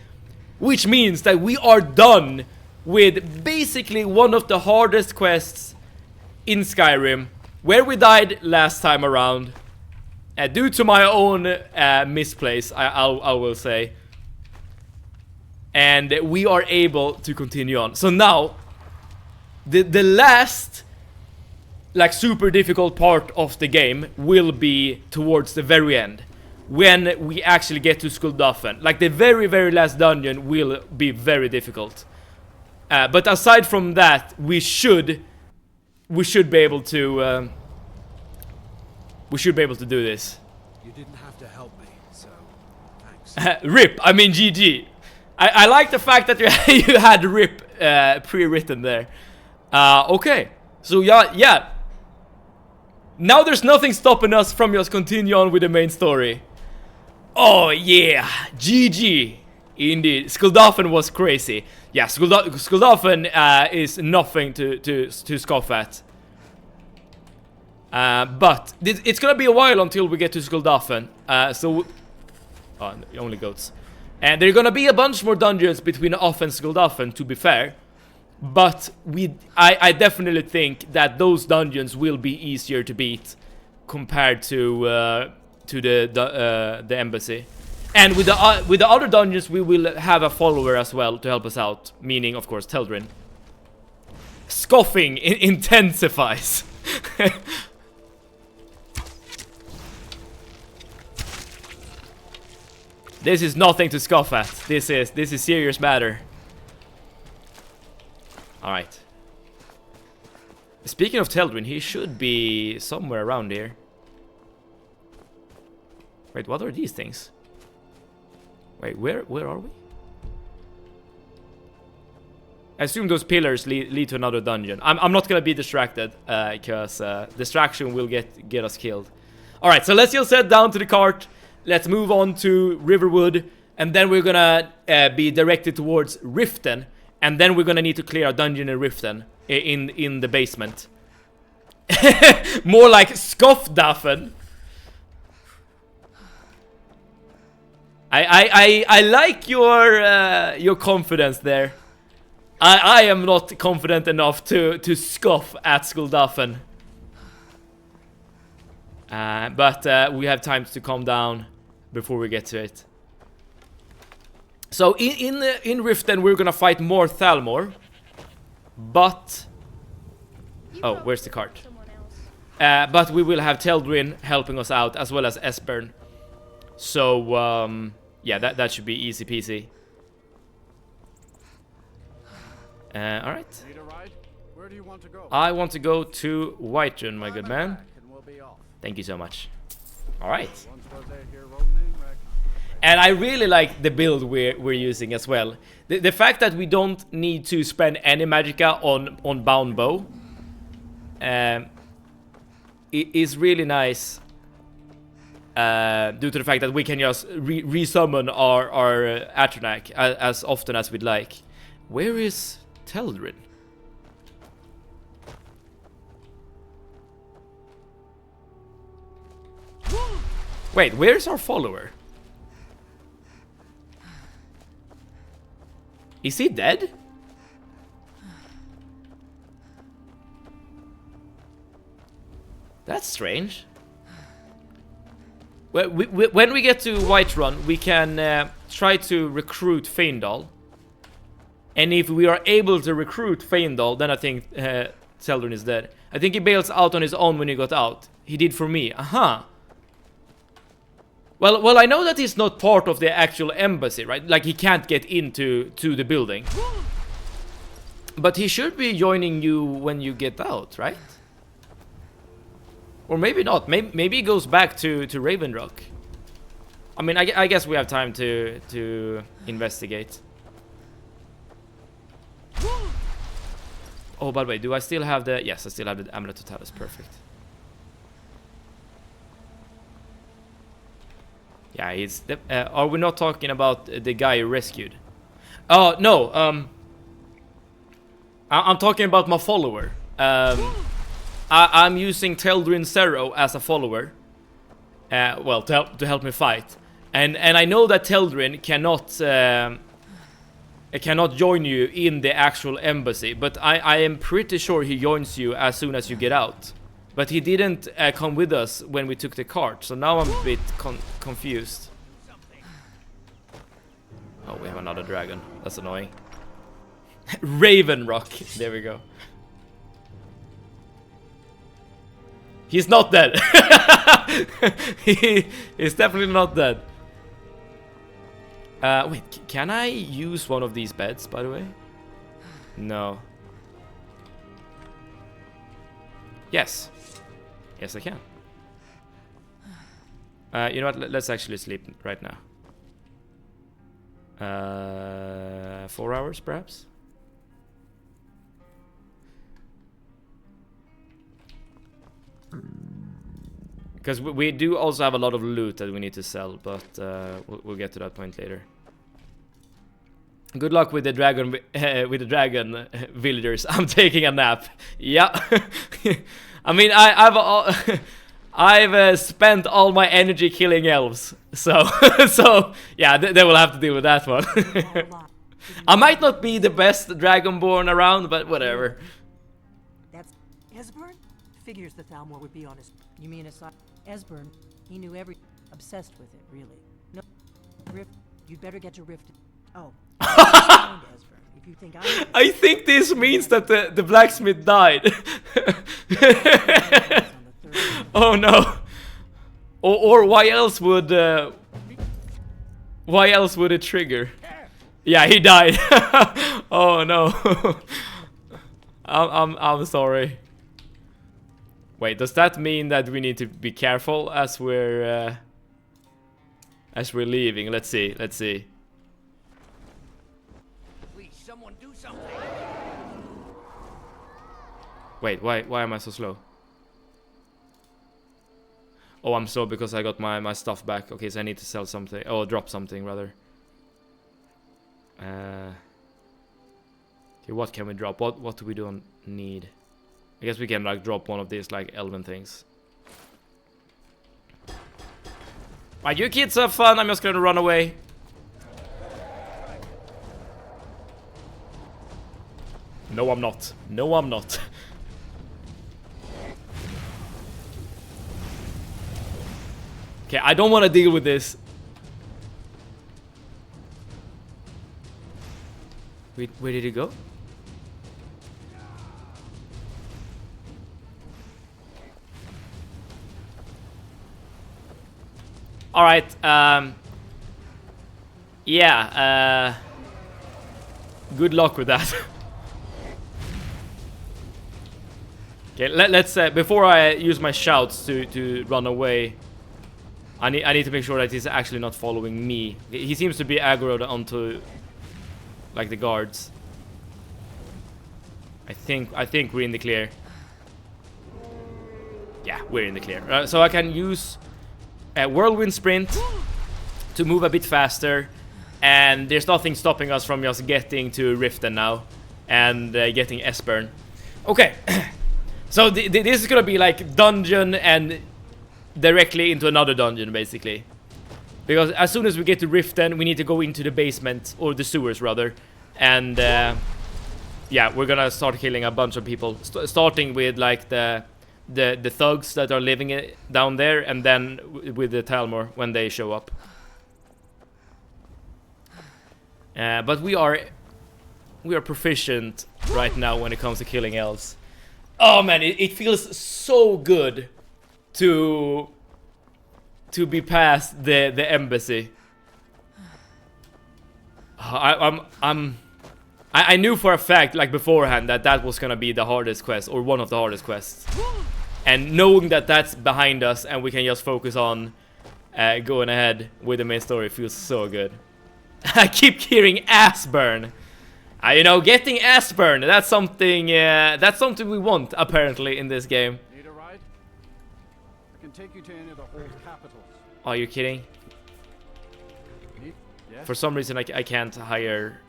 Which means that we are done with basically one of the hardest quests in Skyrim, where we died last time around. Due to my own misplace, I will say. And we are able to continue on. So now, the last, like, super difficult part of the game will be towards the very end, when we actually get to Skulldafn. Like, the very, very last dungeon will be very difficult. But aside from that, we should be able to do this. You didn't have to help me, so thanks. RIP, I mean GG. I like the fact that you had RIP pre-written there. Okay, so yeah. Now there's nothing stopping us from just continue on with the main story. Oh yeah, GG. Indeed, Skulldafn was crazy. Yeah, Skulldafn is nothing to scoff at. But it's gonna be a while until we get to Skulldafn. Oh, only goats. And there are gonna be a bunch more dungeons between Off and Skulldafn, to be fair. But I definitely think that those dungeons will be easier to beat compared to the embassy. And with the other dungeons, we will have a follower as well to help us out, meaning, of course, Teldrin. Scoffing intensifies. This is nothing to scoff at. This is serious matter. All right. Speaking of Teldrin, he should be somewhere around here. Wait, what are these things? Wait, where are we? I assume those pillars lead to another dungeon. I'm not gonna be distracted, because distraction will get us killed. All right, so let's just head down to the cart. Let's move on to Riverwood, and then we're gonna be directed towards Riften, and then we're gonna need to clear a dungeon in Riften in the basement. More like Scoffdafn. I like your confidence there. I am not confident enough to scoff at Skulldafn. But we have time to calm down before we get to it. So in Riften we're gonna fight more Thalmor, but oh, where's the cart? But we will have Teldrin helping us out, as well as Esbern. So yeah, that should be easy peasy. All right. Need a ride? Where do you want to go? I want to go to Whiterun, my good man. Thank you so much. All right. And I really like the build we're using as well. The fact that we don't need to spend any magicka on bound bow is really nice. Due to the fact that we can just resummon our Atronach as often as we'd like. Where is Teldrin? Wait, where's our follower? Is he dead? That's strange. Well, when we get to Whiterun, we can try to recruit Feindal. And if we are able to recruit Feindal, then I think Teldrin is dead. I think he bails out on his own when he got out. He did for me. Aha. Well, I know that he's not part of the actual embassy, right? Like, he can't get into the building. But he should be joining you when you get out, right? Or maybe not. Maybe he goes back to Ravenrock. I mean, I guess we have time to investigate. Oh, by the way, do I still have the... Yes, I still have the Amulet Totalis. Perfect. Yeah, he's... are we not talking about the guy you rescued? Oh, no. I'm talking about my follower. I'm using Teldrin Zero as a follower. Well, to help me fight. And I know that Teldrin cannot join you in the actual embassy, but I am pretty sure he joins you as soon as you get out. But he didn't come with us when we took the cart, so now I'm a bit confused. Oh, we have another dragon. That's annoying. Raven Rock. There we go. He's not dead. He's definitely not dead. Wait, can I use one of these beds, by the way? No. Yes. Yes, I can. You know what? Let's actually sleep right now. 4 hours, perhaps? Because we do also have a lot of loot that we need to sell, but we'll get to that point later. Good luck with the dragon villagers. I'm taking a nap. Yeah. I mean, I've spent all my energy killing elves, so so yeah, they will have to deal with that one. I might not be the best dragonborn around, but whatever. That's Esbern? Figures the Thalmor would be on his. You mean aside Esbern? He knew every. Obsessed with it, really. No, Rift. You'd better get to Rift. Oh. Esbern, if you think I think this means that the blacksmith died. Oh no. Or why else would it trigger? Yeah, he died. Oh no. I'm sorry. Wait, does that mean that we need to be careful as we're leaving? Let's see. Please, someone do something. Wait, why am I so slow? Oh, I'm slow because I got my stuff back. Okay, so I need to sell something. Oh, drop something rather. Okay, what can we drop? What do we don't need? I guess we can like drop one of these like elven things. Right, you kids have fun. I'm just gonna run away. No, I'm not. No, I'm not. Okay, I don't want to deal with this. Wait, where did he go? Alright, yeah, good luck with that. Okay, let's before I use my shouts to run away, I need to make sure that he's actually not following me. He seems to be aggroed onto like the guards. I think we're in the clear. Yeah, we're in the clear. So I can use a whirlwind sprint to move a bit faster, and there's nothing stopping us from just getting to Riften now and getting Esbern. Okay. So this is gonna be like dungeon and directly into another dungeon basically, because as soon as we get to Riften we need to go into the basement, or the sewers rather, and yeah, we're gonna start killing a bunch of people, starting with like the thugs that are living down there, and then with the Thalmor when they show up. But we are proficient right now when it comes to killing elves. Oh man, it feels so good to be past the embassy. I knew for a fact, like beforehand, that was gonna be the hardest quest, or one of the hardest quests. And knowing that that's behind us and we can just focus on going ahead with the main story feels so good. I keep hearing ass burn. You know, getting ass burn, that's something we want apparently in this game. Need a ride? I can take you to any of the old capitals. Are you kidding? Yes? For some reason I can't hire.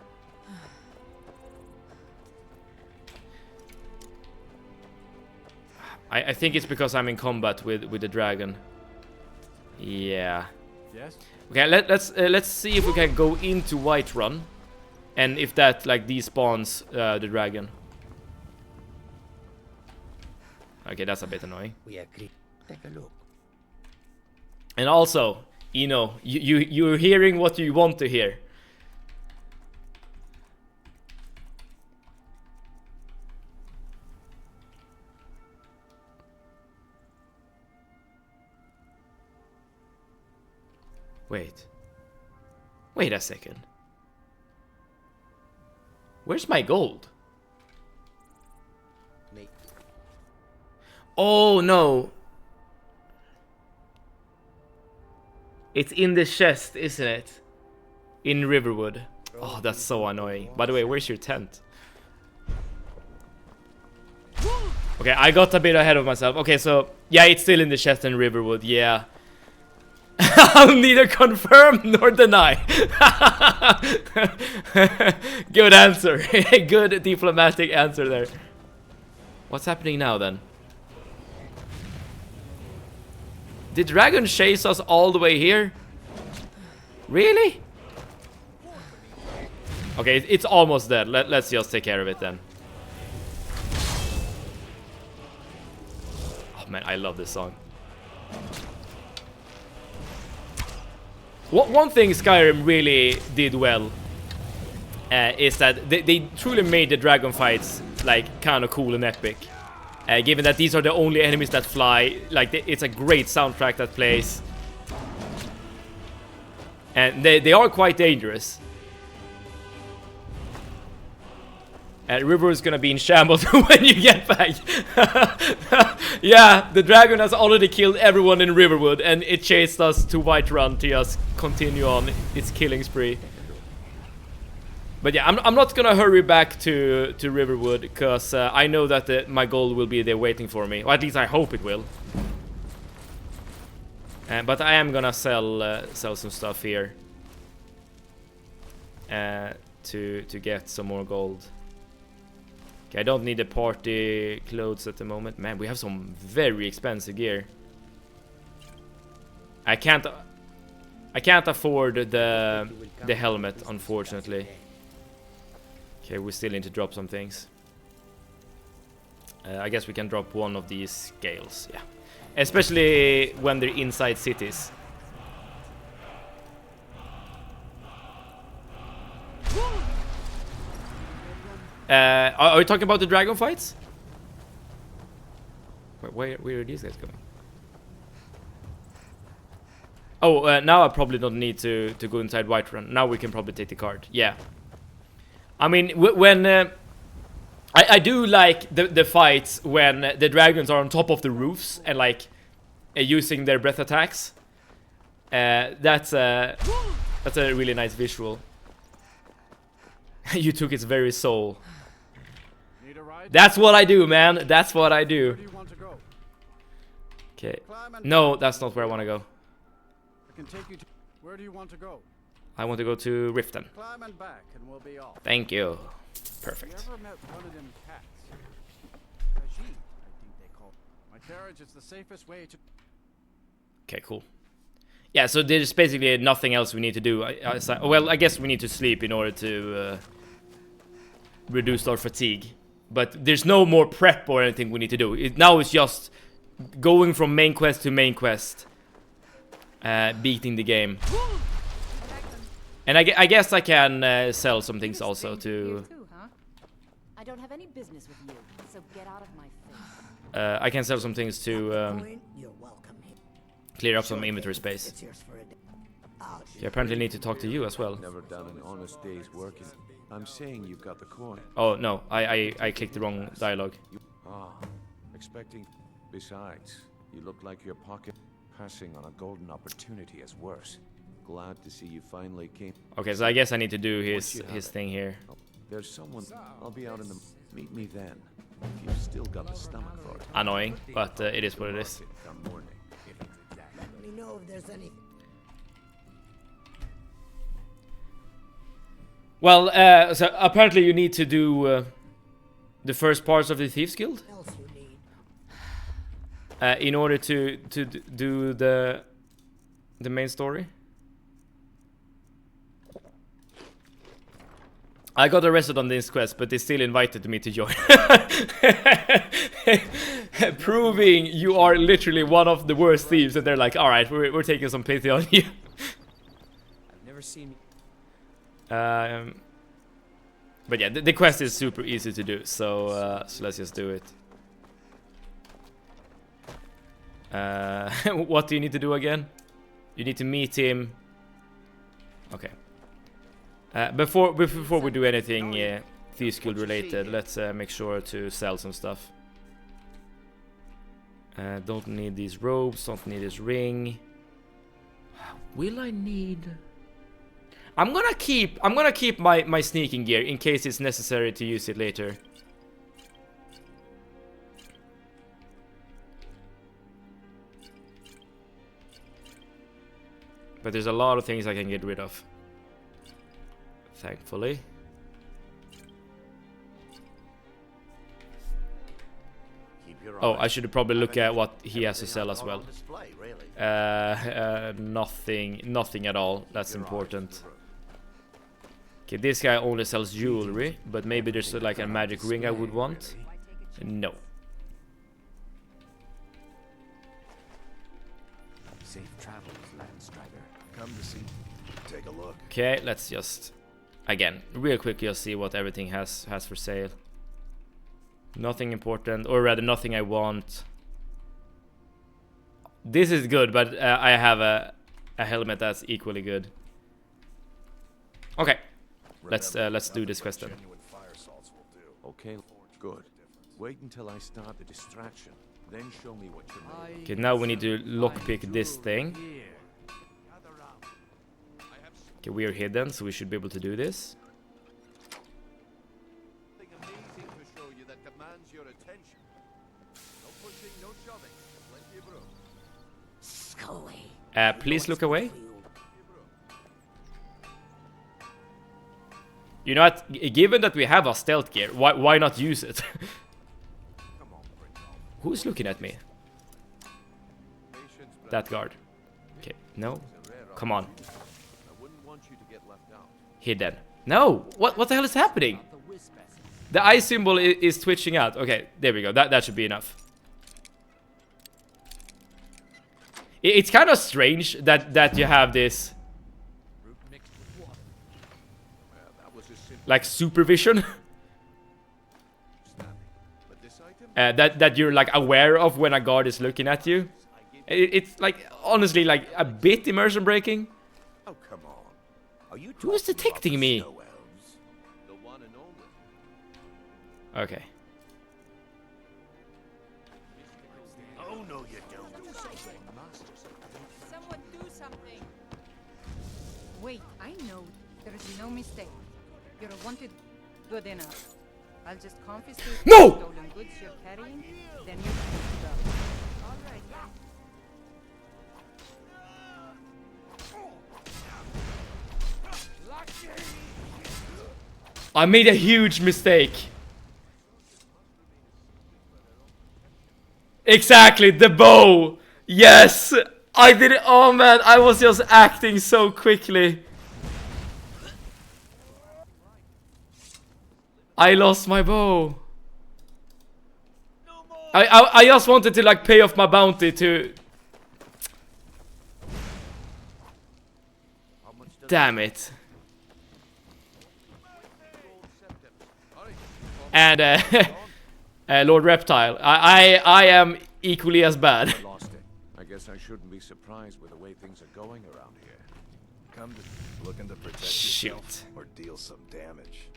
I think it's because I'm in combat with the dragon. Yeah. Yes? Okay, let's see if we can go into Whiterun, and if that like despawns the dragon. Okay, that's a bit annoying. We agree. Take a look. And also, you know, you're hearing what you want to hear. Wait a second. Where's my gold? Me. Oh no. It's in the chest, isn't it? In Riverwood. Oh, that's so annoying. By the way, where's your tent? Okay, I got a bit ahead of myself. Okay, so yeah, it's still in the chest in Riverwood. Yeah. I'll neither confirm nor deny. Good answer. Good diplomatic answer there. What's happening now then? Did dragon chase us all the way here? Really? Okay, it's almost dead. Let's just take care of it then. Oh man, I love this song. One thing Skyrim really did well is that they truly made the dragon fights like kind of cool and epic. Given that these are the only enemies that fly, like it's a great soundtrack that plays, and they are quite dangerous. River is gonna be in shambles when you get back. Yeah, the dragon has already killed everyone in Riverwood, and it chased us to Whiterun to just continue on its killing spree. But yeah, I'm not gonna hurry back to Riverwood, because I know that my gold will be there waiting for me. Or at least I hope it will. But I am gonna sell some stuff here to get some more gold. Okay, I don't need the party clothes at the moment. Man, we have some very expensive gear. I can't afford the helmet, unfortunately. Okay, we still need to drop some things. I guess we can drop one of these scales, yeah. Especially when they're inside cities. Are we talking about the dragon fights? Where are these guys going? Oh, now I probably don't need to go inside Whiterun. Now we can probably take the card. Yeah. I mean, when I do like the fights when the dragons are on top of the roofs and like using their breath attacks. That's a really nice visual. You took its very soul. That's what I do, man. That's what I do. Okay. No, that's not where I want to go. I can take you to... Where do you want to go? I want to go to Riften. Climb and back and we'll be off. Thank you. Perfect. You ever met one of them cats? Khajiit, I think they call it. My carriage is the safest way to... Okay, cool. Yeah, so there's basically nothing else we need to do. Well, I guess we need to sleep in order to reduce our fatigue. But there's no more prep or anything we need to do. Now it's just going from main quest to main quest. Beating the game. And I guess I can sell some things also to... I don't have any business with you, so get out of my face. I can sell some things to You're welcome. clear up some inventory space. You apparently need to talk to you as well. Never done an honest day's working. I'm saying you've got the coin. Oh no, I clicked the wrong dialogue. Expecting. Besides, you look like your pocket passing on a golden opportunity is worse. Glad to see you finally came. Okay, so I guess I need to do his thing here. There's someone. I'll be out in the. Meet me then. If you've still got the stomach for it. Annoying, but it is what it is. Let me know if there's any. Well, so apparently you need to do the first parts of the Thieves Guild. Else you need. in order to do the main story. I got arrested on this quest, but they still invited me to join. Proving you are literally one of the worst thieves, and they're like, alright, we're taking some pity on you. I've never seen. But yeah, the quest is super easy to do, so let's just do it. What do you need to do again? You need to meet him. Okay. Before we do anything Thieves Guild related, let's make sure to sell some stuff. Don't need these robes, don't need this ring. Will I need... I'm gonna keep my sneaking gear in case it's necessary to use it later. But there's a lot of things I can get rid of. Thankfully. Oh, I should probably look at what he has to sell as well. Nothing at all. That's important. Okay, this guy only sells jewelry, but maybe there's like a magic ring I would want. No. Safe travels, Landstrider. Come to see. Take a look. Okay, let's just again real quick just see what everything has for sale. Nothing important, or rather nothing I want. This is good, but I have a helmet that's equally good. Okay, let's do this quest then. Okay, good. Wait until I start the distraction, then show me what you're made of. Okay, now we need to lockpick this thing. Okay, we are hidden, so we should be able to do this. Please look away. You know what? Given that we have a stealth gear, why not use it? Who's looking at me? That guard. Okay, no. Come on. Hidden. No! What the hell is happening? The eye symbol is twitching out. Okay, there we go. That should be enough. It's kind of strange that you have this like supervision that you're like aware of when a guard is looking at you. It's like honestly like a bit immersion breaking. Oh, come on. Are you Who's detecting me? Okay. Oh no, you don't. Someone do something. Wait, I know there is no mistake. You're wanted. Good enough. I'll just confiscate No! the stolen goods you're carrying, then you're good to go. All right. I made a huge mistake. Exactly, the bow. Yes, I did it. Oh man, I was just acting so quickly. I lost my bow. I just wanted to like pay off my bounty to. Damn it. And Lord Reptile, I am equally as bad. Lost it. I guess I shouldn't be surprised with the way things are going around here. Come to looking to protect Shoot. yourself or deal some damage.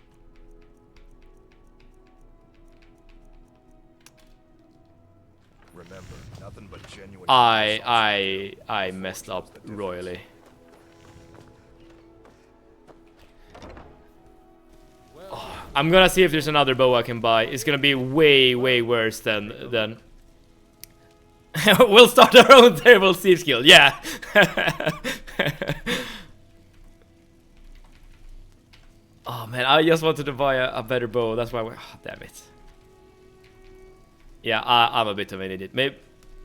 Remember, nothing but genuine. I messed up royally. Oh, I'm gonna see if there's another bow I can buy. It's gonna be way worse than we'll start our own terrible Thieves Guild. Yeah. Oh man, I just wanted to buy a better bow. That's why. Oh, damn it. Yeah, I'm a bit of an idiot.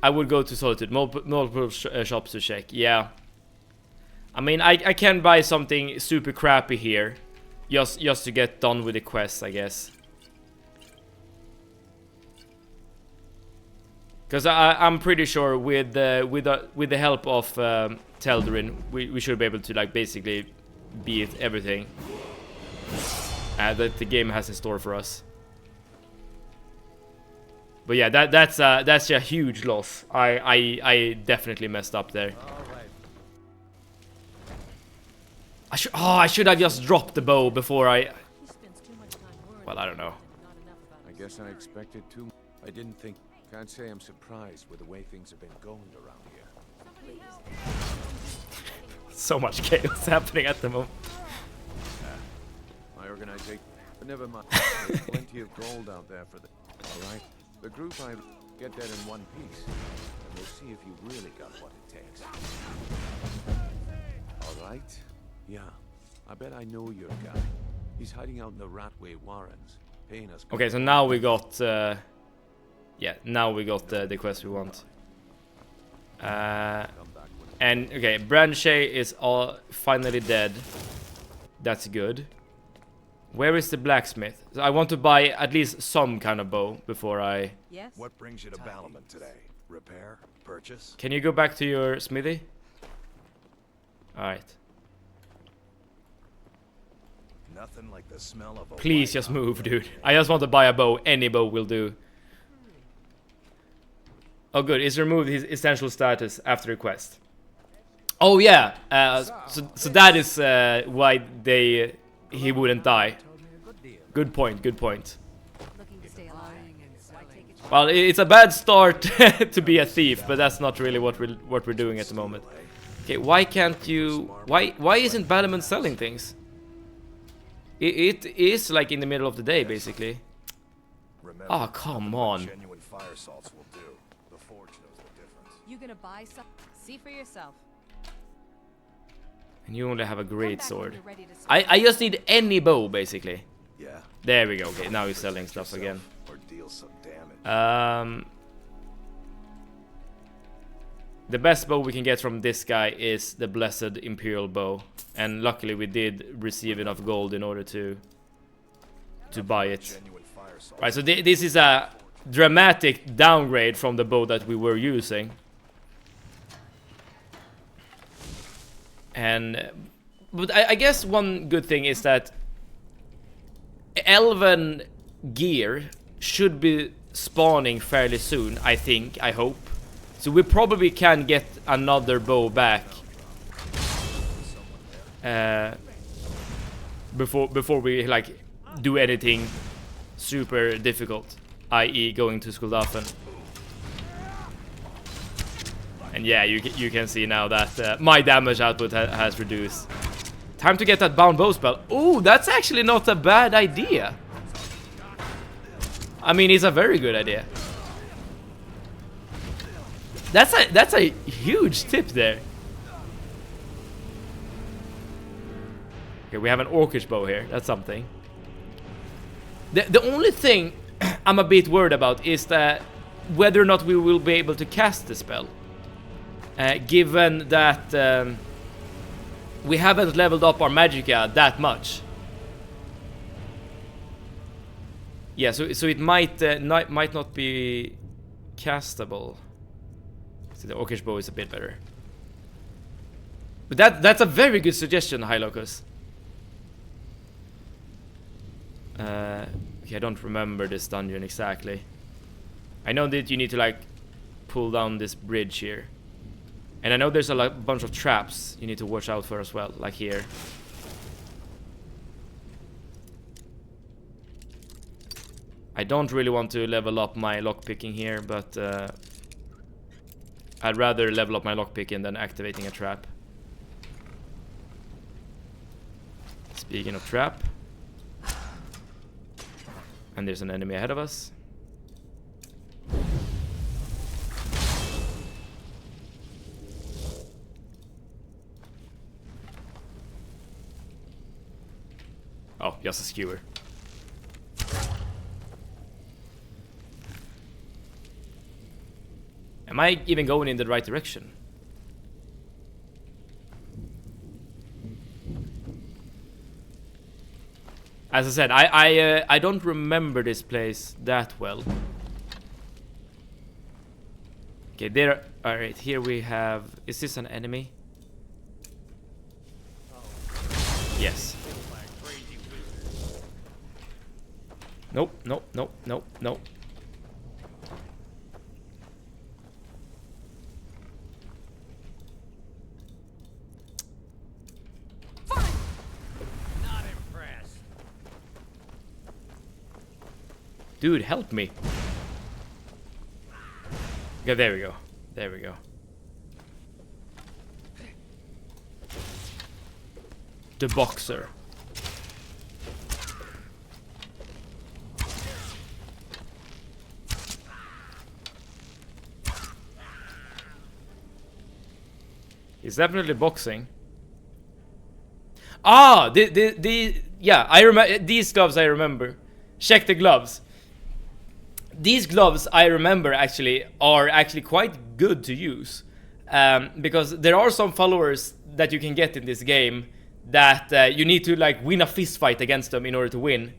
I would go to Solitude. Multiple shops to check. Yeah. I mean, I can buy something super crappy here, just to get done with the quest, I guess. Because I'm pretty sure with the help of Teldurin, we should be able to like basically beat everything that the game has in store for us. But yeah, that's a huge loss. I definitely messed up there. I should have just dropped the bow before I. Well, I don't know. I guess I expected too. I didn't think. Can't say I'm surprised with the way things have been going around here. So much chaos happening at the moment. My organization, but never mind. There's plenty of gold out there for the. All right, the group I get that in one piece, and we'll see if you really got what it takes. All right. Yeah, I bet I know your guy. He's hiding out in the Ratway Warrens, paying us. Okay, so now we got. Yeah, now we got the quest we want. And okay, Branchay is all finally dead. That's good. Where is the blacksmith? So I want to buy at least some kind of bow before I. Yes. What brings you to Ballamon today? Repair? Purchase? Can you go back to your smithy? All right. Nothing like the smell of a Please just move, dude. I just want to buy a bow. Any bow will do. Oh, good. It's removed his essential status after the quest. Oh yeah. So that is why he wouldn't die. Good point. Good point. Well, it's a bad start to be a thief, but that's not really what we're doing at the moment. Okay, why can't you? Why isn't Ballamon selling things? It is like in the middle of the day, basically. Oh, come on. You gonna buy some? See for yourself. And you only have a great sword. I just need any bow, basically. Yeah. There we go. Okay, now he's selling stuff again. Or deal some damage. The best bow we can get from this guy is the Blessed Imperial Bow, and luckily we did receive enough gold in order to buy it. Right, so this is a dramatic downgrade from the bow that we were using. But I guess one good thing is that Elven gear should be spawning fairly soon, I think, I hope. So we probably can get another bow back before we like do anything super difficult, i.e. going to Skuldafen. And yeah, you can see now that my damage output has reduced. Time to get that bound bow spell. Ooh, that's actually not a bad idea. I mean, it's a very good idea. That's a huge tip there. Okay, we have an orcish bow here. That's something. The only thing I'm a bit worried about is that whether or not we will be able to cast the spell. Given that we haven't leveled up our magicka that much. Yeah, so it might not be castable. So the orcish bow is a bit better. But that's a very good suggestion, Hylocus. Okay, I don't remember this dungeon exactly. I know that you need to like pull down this bridge here. And I know there's a bunch of traps you need to watch out for as well, like here. I don't really want to level up my lockpicking here, but I'd rather level up my lockpicking than activating a trap. Speaking of trap. And there's an enemy ahead of us. Oh, just a skewer. Am I even going in the right direction? As I said, I don't remember this place that well. Okay, there. All right, here we have. Is this an enemy? Yes. Nope. Nope. Nope. Nope. Nope. Not impressed. Dude, help me. Okay, there we go. There we go. The boxer. He's definitely boxing. Ah, yeah, I remember these gloves. I remember. Check the gloves. These gloves I remember actually are actually quite good to use, because there are some followers that you can get in this game that you need to like win a fist fight against them in order to win,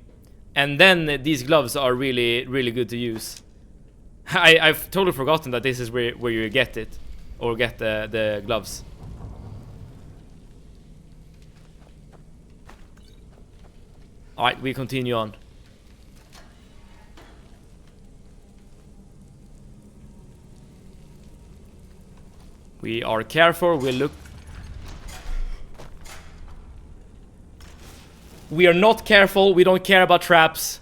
and then these gloves are really good to use. I've totally forgotten that this is where you get it, or get the gloves. All right, we continue on. We are careful, we look. We are not careful, we don't care about traps.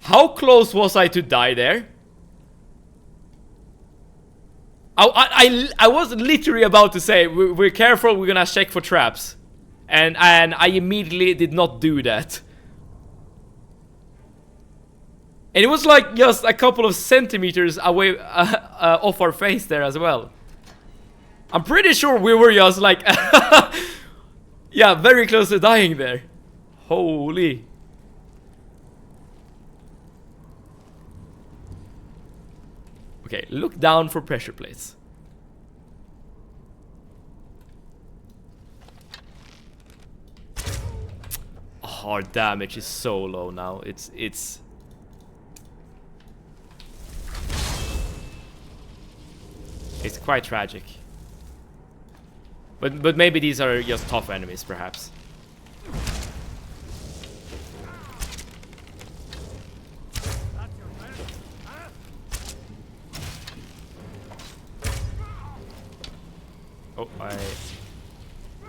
How close was I to die there? I was literally about to say, we're careful, we're gonna check for traps. And I immediately did not do that. And it was like just a couple of centimeters away off our face there as well. I'm pretty sure we were just like yeah, very close to dying there. Holy. Okay, look down for pressure plates. Oh, our damage is so low now. It's quite tragic. But maybe these are just tough enemies, perhaps. Oh, I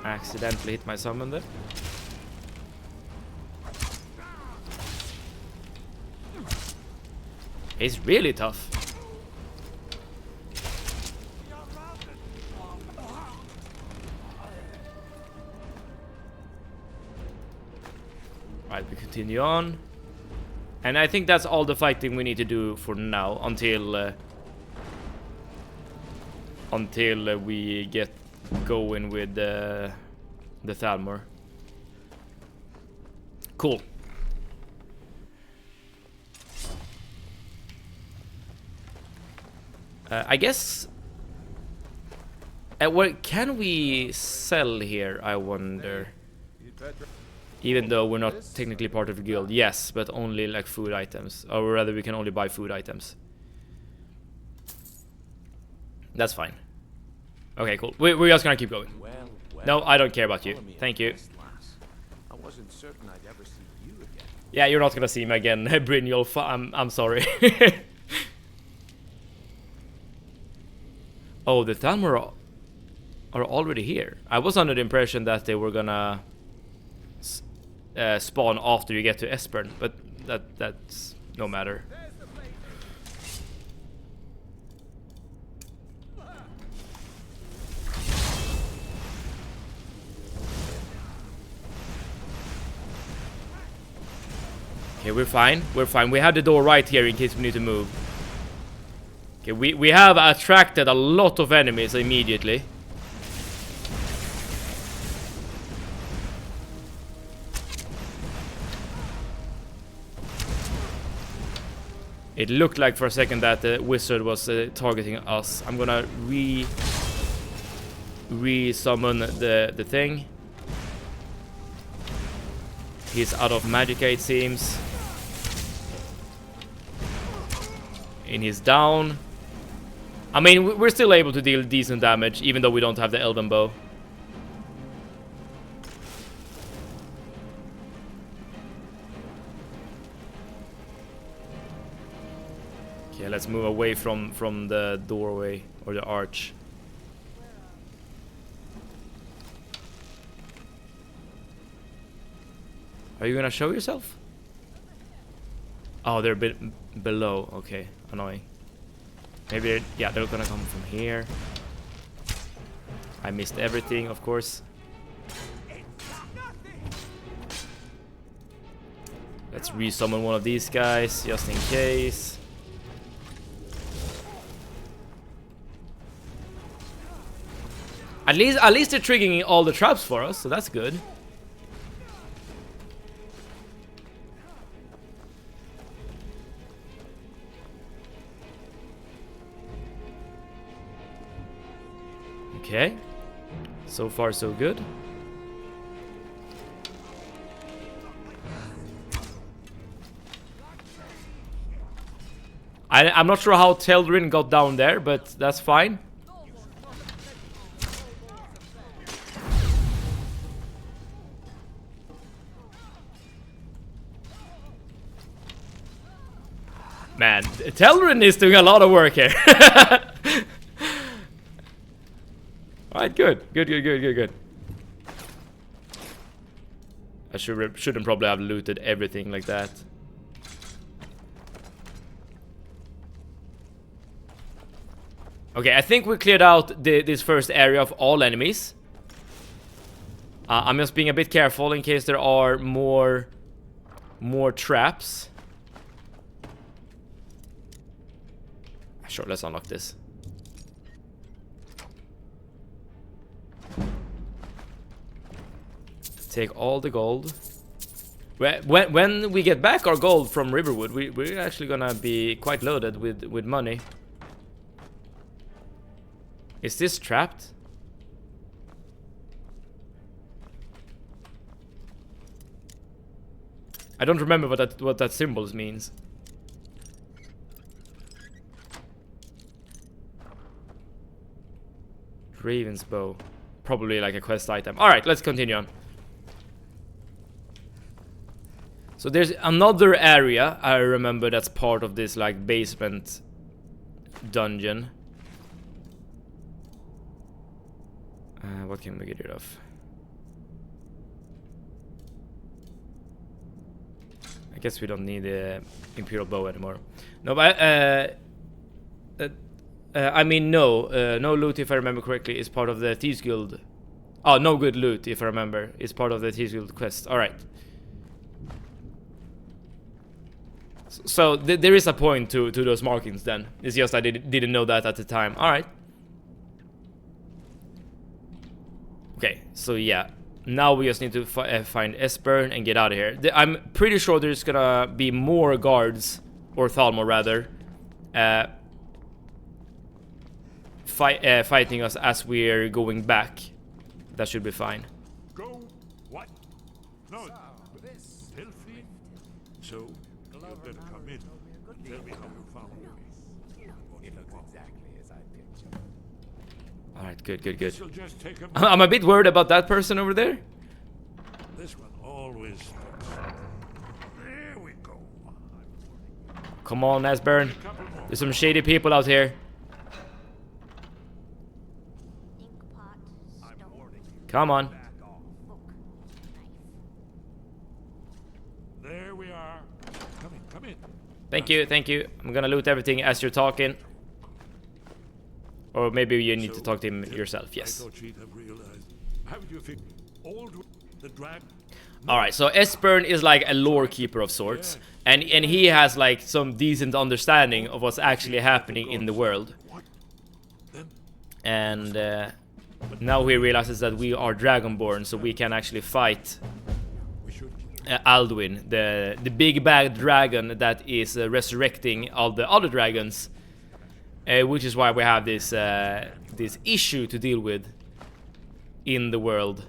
accidentally hit my summon there. He's really tough. Right, we continue on. And I think that's all the fighting we need to do for now until we get going with the Thalmor. Cool. I guess. What can we sell here? I wonder. Even though we're not technically part of the guild, yes, but only like food items, or rather, we can only buy food items. That's fine. Okay, cool. We're just gonna keep going. No, I don't care about you. Thank you. I wasn't certain I'd ever see you again. Yeah, you're not gonna see me again, Brynjolf. I'm sorry. Oh, the Thalmor are already here. I was under the impression that they were gonna spawn after you get to Esbern, but that's no matter. Okay, we're fine. We're fine. We have the door right here in case we need to move. Okay, we have attracted a lot of enemies immediately. It looked like for a second that the wizard was targeting us. I'm gonna re-summon the thing. He's out of magicka, it seems. And he's down. I mean, we're still able to deal decent damage, even though we don't have the elven bow. Okay, let's move away from the doorway or the arch. Are you gonna show yourself? Oh, they're a bit below. Okay, annoying. Maybe yeah, they're gonna come from here. I missed everything, of course. Let's resummon one of these guys just in case. At least they're triggering all the traps for us, so that's good. Okay. So far so good. I'm not sure how Teldrin got down there, but that's fine. Man, Teldrin is doing a lot of work here. Alright, good. I shouldn't probably have looted everything like that. Okay, I think we cleared out this first area of all enemies. I'm just being a bit careful in case there are more traps. Sure, let's unlock this. Take all the gold. When we get back our gold from Riverwood, we're actually gonna be quite loaded with money. Is this trapped? I don't remember what that symbol means. Raven's bow. Probably like a quest item. Alright, let's continue on. So there's another area I remember that's part of this like basement dungeon. What can we get rid of? I guess we don't need the Imperial bow anymore. No, but I mean no loot, if I remember correctly, is part of the Thieves Guild. Oh, no good loot, if I remember, is part of the Thieves Guild quest. All right. So there is a point to those markings then. It's just I didn't know that at the time. All right. Okay, so yeah. Now we just need to find Esbern and get out of here. I'm pretty sure there's gonna be more guards, or Thalmor rather, fighting us as we're going back. That should be fine. Go. What? No. Filthy. So you're gonna come in. Tell me how you found me. It looks exactly as I pictured. Alright, good. This'll just take a I'm a bit worried about that person over there. This one always. There we go. Come on, Esbern. There's some shady people out here. Come on. There we are. Come in. Thank you. I'm gonna loot everything as you're talking. Or maybe you need to talk to him yourself, yes. I thought she'd have realized. Haven't you figured the drag? Alright, so Esbern is like a lore keeper of sorts. And he has like some decent understanding of what's actually happening in the world. And now he realizes that we are Dragonborn, so we can actually fight Alduin, the big bad dragon that is resurrecting all the other dragons, which is why we have this this issue to deal with in the world.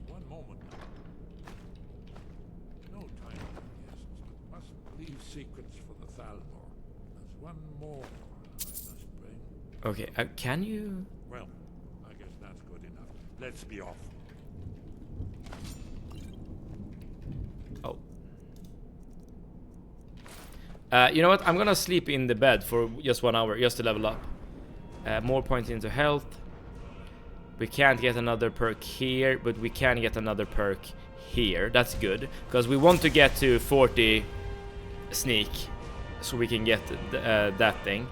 One moment. No time for guests. Must leave secrets for the Thalmor. There's one more I must bring. Okay, can you? Well, I guess that's good enough. Let's be off. Oh. You know what? I'm gonna sleep in the bed for just 1 hour, just to level up. More points into health. We can't get another perk here, but we can get another perk here. That's good, because we want to get to 40 sneak, so we can get that thing.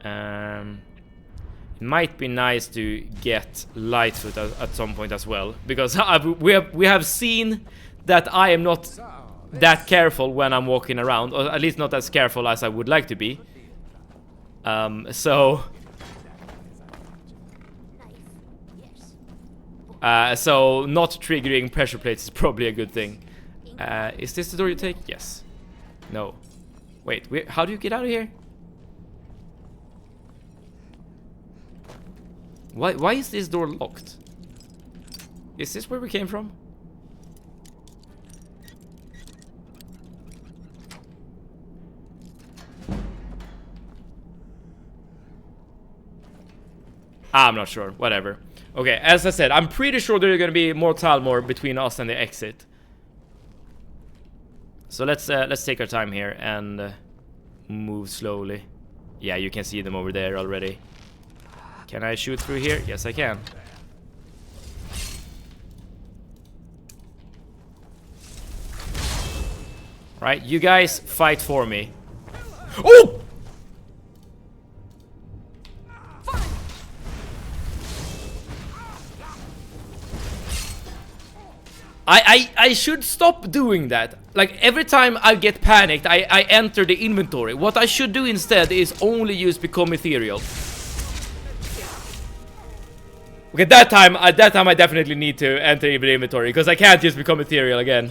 It might be nice to get Lightfoot at some point as well, because we have seen that I am not that careful when I'm walking around, or at least not as careful as I would like to be. So not triggering pressure plates is probably a good thing. Is this the door you take? Yes. No. Wait, how do you get out of here? Why is this door locked? Is this where we came from? I'm not sure. Whatever. Okay, as I said, I'm pretty sure there are gonna be more Thalmor between us and the exit. So let's take our time here and move slowly. Yeah, you can see them over there already. Can I shoot through here? Yes, I can. Right, you guys fight for me. Oh! I should stop doing that. Like, every time I get panicked, I enter the inventory. What I should do instead is only use Become Ethereal. Okay, that time I definitely need to enter the inventory, because I can't just Become Ethereal again.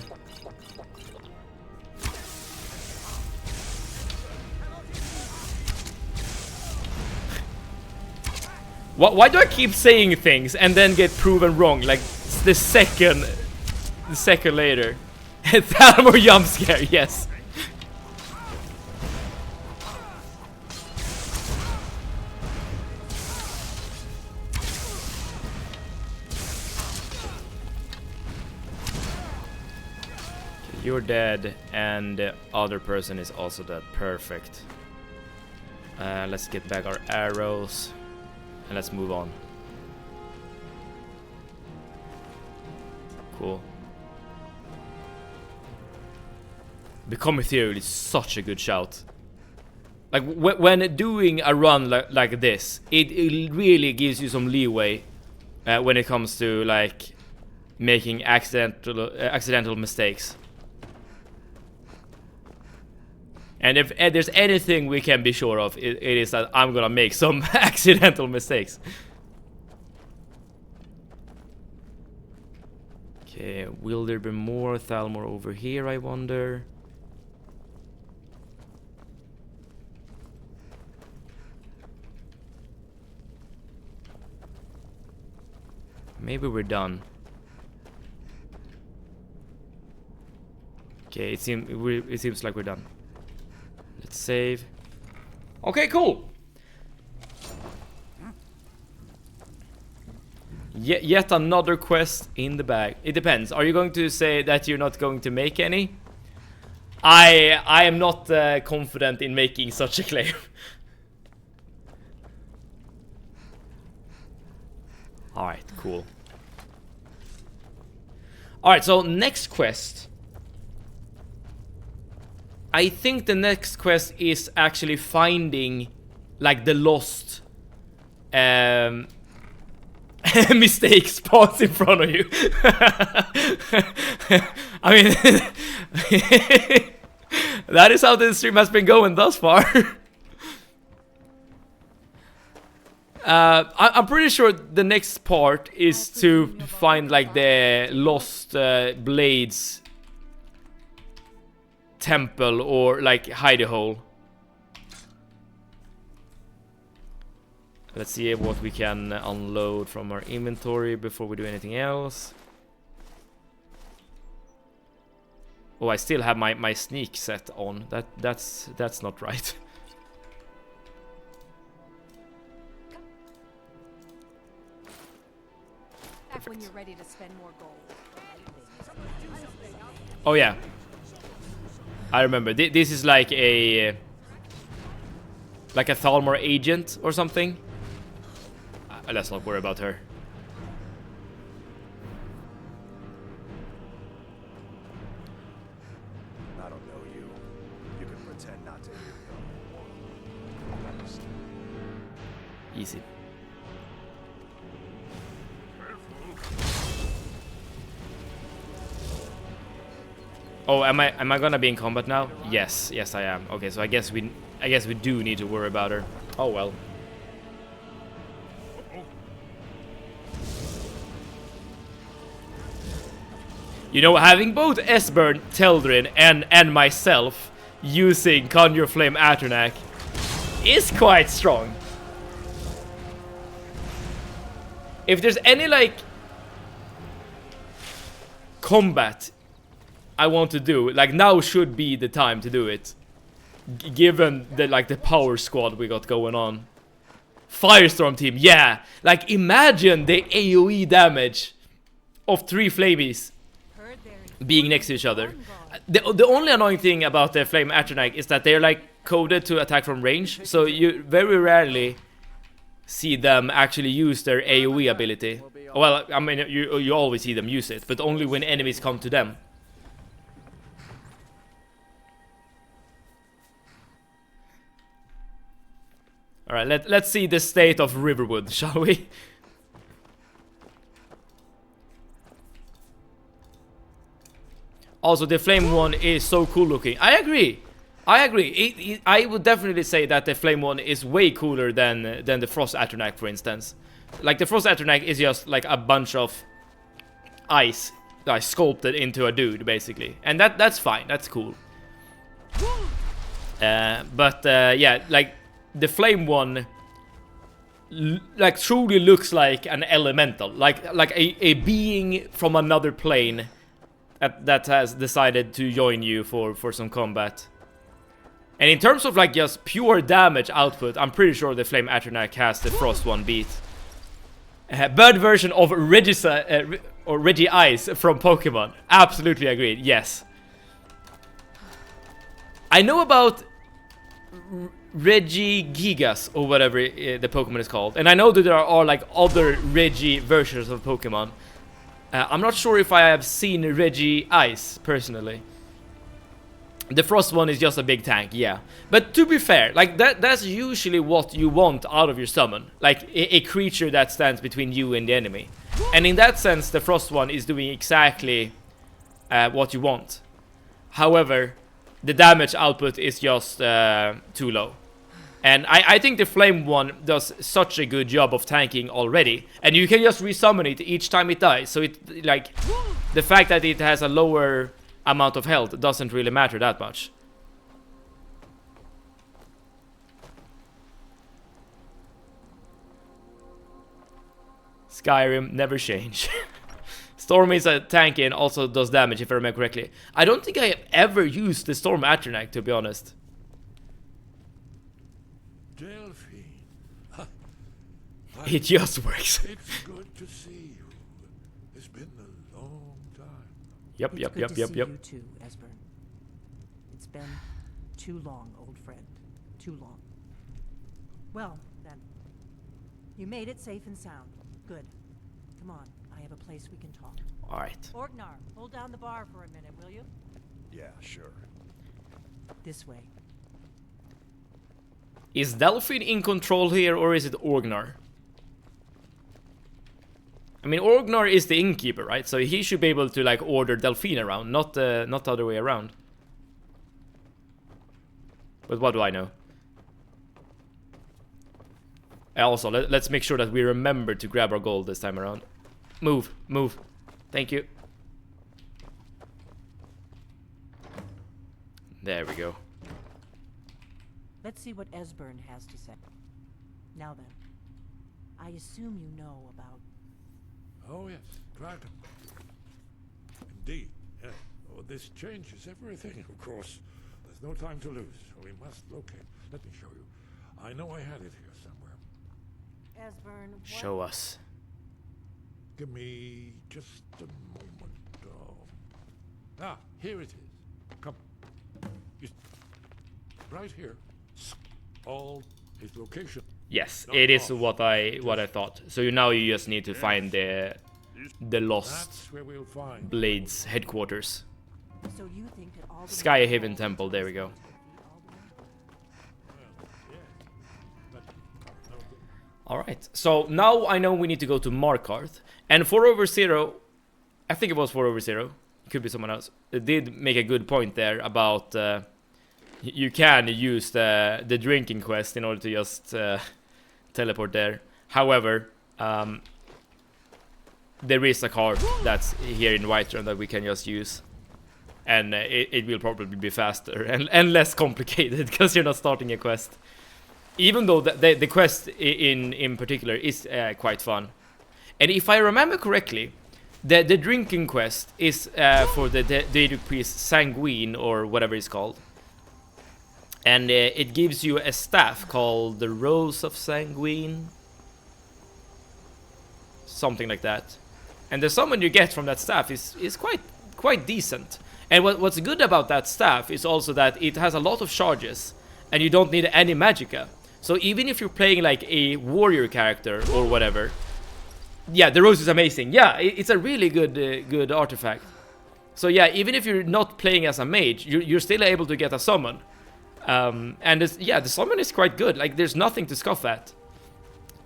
Why do I keep saying things and then get proven wrong? Like, the second later. Thalmor jump scare, yes. Okay, you're dead, and the other person is also dead. Perfect. Let's get back our arrows, and let's move on. Cool. Become Ethereal is such a good shout. Like, when doing a run like this, it really gives you some leeway when it comes to, like, making accidental mistakes. And if there's anything we can be sure of, it is that I'm gonna make some accidental mistakes. Okay, will there be more Thalmor over here, I wonder? Maybe we're done. Okay, it seems like we're done. Let's save. Okay, cool. Yet another quest in the bag. It depends. Are you going to say that you're not going to make any? I am not confident in making such a claim. Alright, cool. Alright, so next quest. I think the next quest is actually finding, like, the lost mistake spots in front of you. I mean, that is how this stream has been going thus far. I'm pretty sure the next part is to find like the lost blades temple or like hidey hole. Let's see what we can unload from our inventory before we do anything else. Oh, I still have my sneak set on. That's not right. Back when you're ready to spend more gold. Oh yeah, I remember. This is like a Thalmor agent or something. Let's not worry about her. I don't know you. You can pretend not to hear me. Easy. Oh, am I gonna be in combat now? Yes, I am. Okay, so I guess we do need to worry about her. Oh well. You know, having both Esbern, Teldrin, and myself using Conjure Flame Atronak is quite strong. If there's any like combat I want to do, like now should be the time to do it, given the like the power squad we got going on. Firestorm team, yeah, like imagine the AoE damage of 3 flamies being next to each other. The only annoying thing about the Flame Atronak is that they're like coded to attack from range, so you very rarely see them actually use their AoE ability. Well, I mean, you always see them use it, but only when enemies come to them. Alright, let's see the state of Riverwood, shall we? Also, the flame one is so cool looking. I agree. I would definitely say that the flame one is way cooler than the Frost Atronak, for instance. Like the Frost Atronak is just like a bunch of ice like sculpted into a dude, basically, and that's fine. That's cool. But yeah, like the flame one, like truly looks like an elemental, like a being from another plane that has decided to join you for some combat. And in terms of like just pure damage output, I'm pretty sure the Flame Atronak has the Frost one beat. Bird version of Reggie Ice from Pokemon. Absolutely agreed, yes. I know about Reggie Gigas, or whatever the Pokemon is called. And I know that there are like other Reggie versions of Pokemon. I'm not sure if I have seen Reggie Ice, personally. The Frost one is just a big tank, yeah. But to be fair, like that's usually what you want out of your summon. Like a creature that stands between you and the enemy. And in that sense, the Frost one is doing exactly what you want. However, the damage output is just too low. And I think the Flame one does such a good job of tanking already. And you can just resummon it each time it dies. So it, like, the fact that it has a lower amount of health doesn't really matter that much. Skyrim, never change. Storm is a tank and also does damage, if I remember correctly. I don't think I have ever used the Storm Atronak, to be honest. Delphine. It just works. It's good to see you. It's been a long time. Yep. You too, Esbern. It's been too long, old friend. Too long. Well, then. You made it safe and sound. Good. Come on, I have a place we can talk. Alright. Orgnar, hold down the bar for a minute, will you? Yeah, sure. This way. Is Delphine in control here, or is it Orgnar? I mean, Orgnar is the innkeeper, right? So he should be able to, like, order Delphine around, not the other way around. But what do I know? Also, let's make sure that we remember to grab our gold this time around. Move, move. Thank you. There we go. Let's see what Esbern has to say. Now then, I assume you know about... Oh yes, Dragon. Indeed, yes. Oh, this changes everything, of course. There's no time to lose, so we must locate. Let me show you. I know I had it here somewhere. Esbern, what... Show us. Give me just a moment. Here it is. Come. Right here. All his location. Yes, it is what I thought. So you just need to find the lost Blades headquarters. So you think that all the Skyhaven Temple, there we go. Alright, so now I know we need to go to Markarth. And 4 over 0, I think it was 4 over 0, it could be someone else. It did make a good point there about you can use the drinking quest in order to just teleport there. However, there is a card that's here in Whiterun that we can just use. And it will probably be faster and less complicated because you're not starting a quest. Even though the quest in particular is quite fun. And if I remember correctly, the drinking quest is for the Daedric Priest Sanguine, or whatever it's called. And it gives you a staff called the Rose of Sanguine. Something like that. And the summon you get from that staff is quite decent. And what's good about that staff is also that it has a lot of charges. And you don't need any magicka. So even if you're playing like a warrior character or whatever, yeah, the rose is amazing. Yeah, it's a really good artifact. So yeah, even if you're not playing as a mage, you're still able to get a summon. And the summon is quite good. Like, there's nothing to scoff at.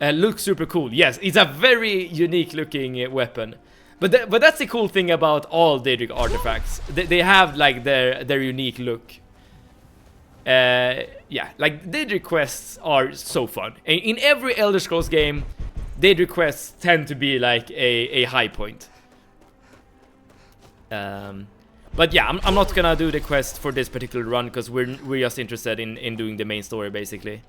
Looks super cool. Yes, it's a very unique looking weapon. But that's the cool thing about all Daedric artifacts. They have like their unique look. Yeah, like Daedric quests are so fun. In every Elder Scrolls game, Daedric quests tend to be like a high point. But yeah, I'm not gonna do the quest for this particular run because we're just interested in doing the main story basically.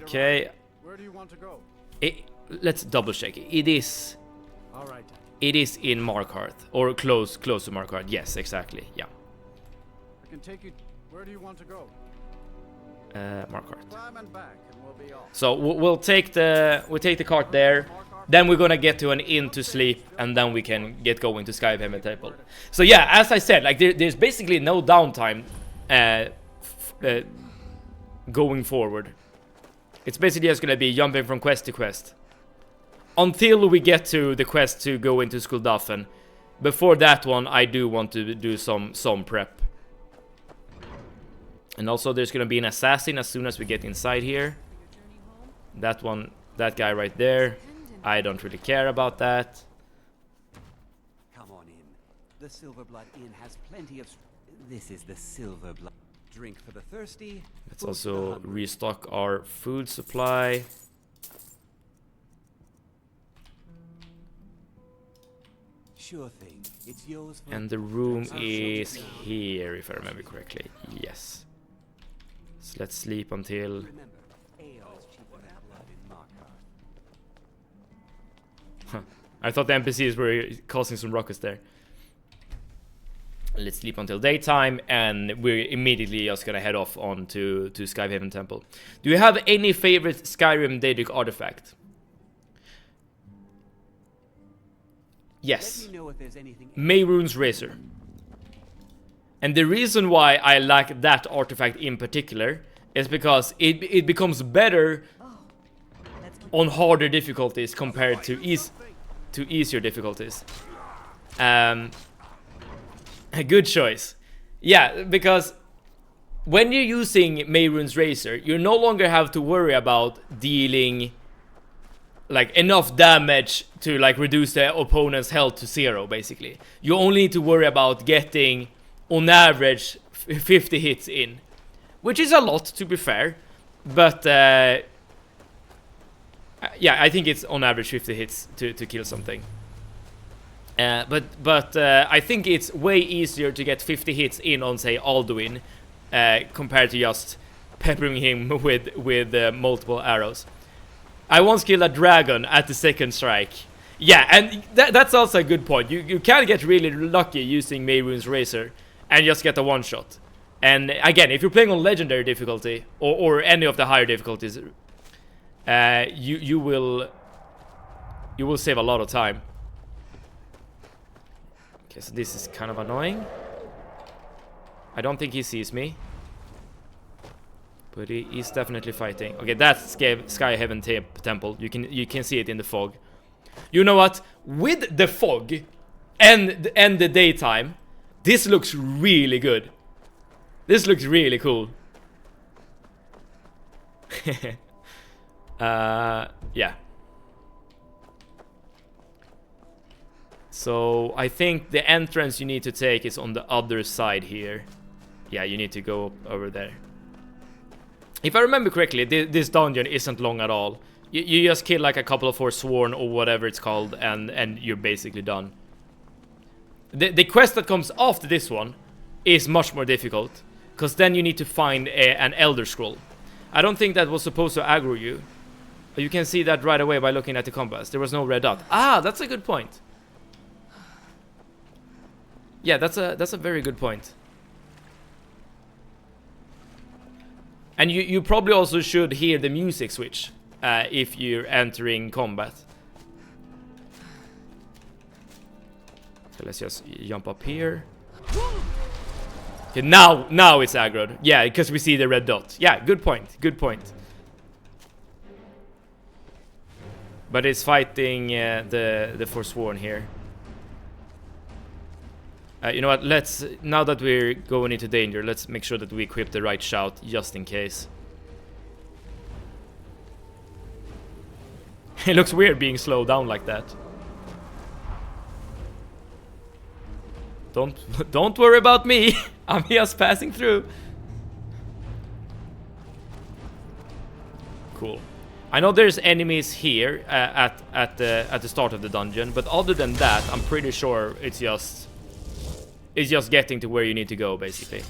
Okay. Where do you want to go? Let's double check. It is. All right. It is in Markarth, or close to Markarth. Yes, exactly. Yeah. I can take you. Where do you want to go? Markarth. Climb and back, and we'll be off. So we'll take the cart there. Then we're gonna get to an inn to sleep, and then we can get going to Skyrim Temple. So yeah, as I said, like there's basically no downtime going forward. It's basically just gonna be jumping from quest to quest until we get to the quest to go into Skuldafn. Before that one, I do want to do some prep. And also, there's gonna be an assassin as soon as we get inside here. That one, that guy right there. I don't really care about that. Come on in. The Silverblood Inn has plenty of... This is the Silverblood. Drink for the thirsty. Let's also restock our food supply. Sure thing. It's yours for... And the room is here, if I remember correctly. Yes. So let's sleep until... Huh. I thought the NPCs were causing some ruckus there. Let's sleep until daytime, and we're immediately just gonna head off on to Skyhaven Temple. Do you have any favorite Skyrim Daedric artifact? Yes. Mehrunes Razor. And the reason why I like that artifact in particular is because it becomes better on harder difficulties compared to easier difficulties. A good choice. Yeah, because when you're using Mehrunes Razor, you no longer have to worry about dealing like enough damage to like reduce the opponent's health to 0 basically. You only need to worry about getting on average 50 hits in, which is a lot to be fair. yeah, I think it's on average 50 hits to kill something. But I think it's way easier to get 50 hits in on, say, Alduin, compared to just peppering him with multiple arrows. I once killed a dragon at the second strike. Yeah, and that's also a good point. You can get really lucky using Mehrunes Razor and just get a one-shot. And again, if you're playing on legendary difficulty or any of the higher difficulties, you will save a lot of time. Okay, so this is kind of annoying. I don't think he sees me, but he is definitely fighting. Okay, that's Sky Heaven Temple. You can see it in the fog. You know what? With the fog and the daytime, this looks really good. This looks really cool. Yeah. So I think the entrance you need to take is on the other side here. Yeah, you need to go over there. If I remember correctly, this dungeon isn't long at all. You just kill like a couple of Forsworn or whatever it's called, and you're basically done. The quest that comes after this one is much more difficult, because then you need to find an Elder Scroll. I don't think that was supposed to aggro you. You can see that right away by looking at the compass. There was no red dot. Ah, that's a good point. Yeah, that's a very good point. And you probably also should hear the music switch if you're entering combat. So let's just jump up here. Okay, now it's aggroed. Yeah, because we see the red dot. Yeah, good point. Good point. But it's fighting the Forsworn here. You know what, now that we're going into danger, let's make sure that we equip the right shout, just in case. It looks weird being slowed down like that. Don't worry about me. I'm just passing through. Cool. I know there's enemies here at the start of the dungeon, but other than that, I'm pretty sure it's just getting to where you need to go, basically.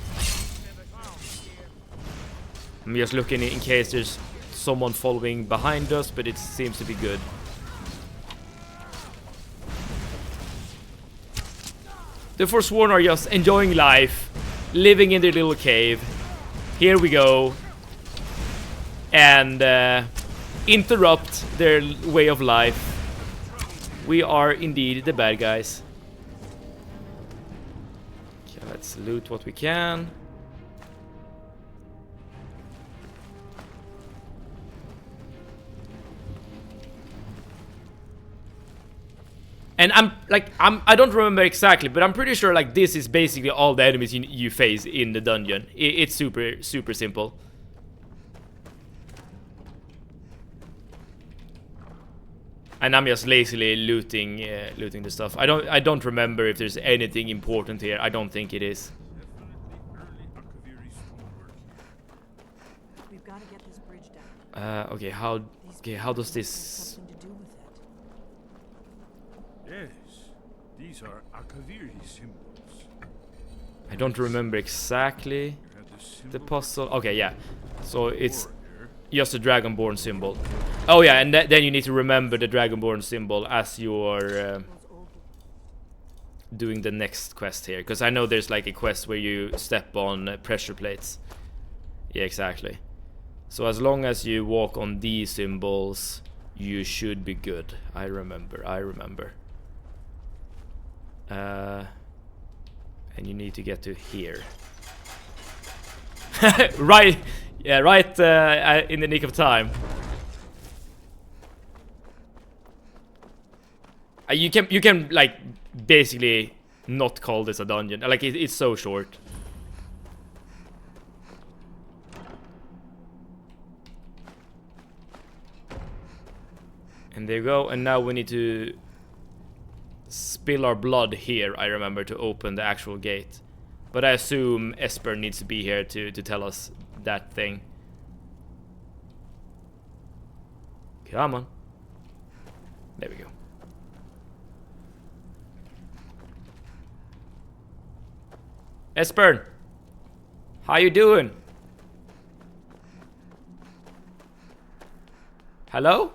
I'm just looking in case there's someone following behind us, but it seems to be good. The Forsworn are just enjoying life, living in their little cave. Here we go. And interrupt their way of life. We are indeed the bad guys. Okay, let's loot what we can. And I don't remember exactly, but I'm pretty sure like this is basically all the enemies you face in the dungeon. It's super simple. And I'm just lazily looting the stuff. I don't remember if there's anything important here. I don't think it is. We've got to get this bridge down. Okay, how does this? Yes, these are Akaviri symbols. I don't remember exactly the puzzle. Okay, yeah. So it's just a Dragonborn symbol. Oh yeah, and then you need to remember the Dragonborn symbol as you're doing the next quest here. Because I know there's like a quest where you step on pressure plates. Yeah, exactly. So as long as you walk on these symbols, you should be good. I remember. And you need to get to here. Right, yeah, right in the nick of time. You can like basically not call this a dungeon. Like it's so short. And there you go. And now we need to spill our blood here, I remember, to open the actual gate. But I assume Esper needs to be here to tell us that thing. Come on. There we go. Esbern, how you doing? Hello?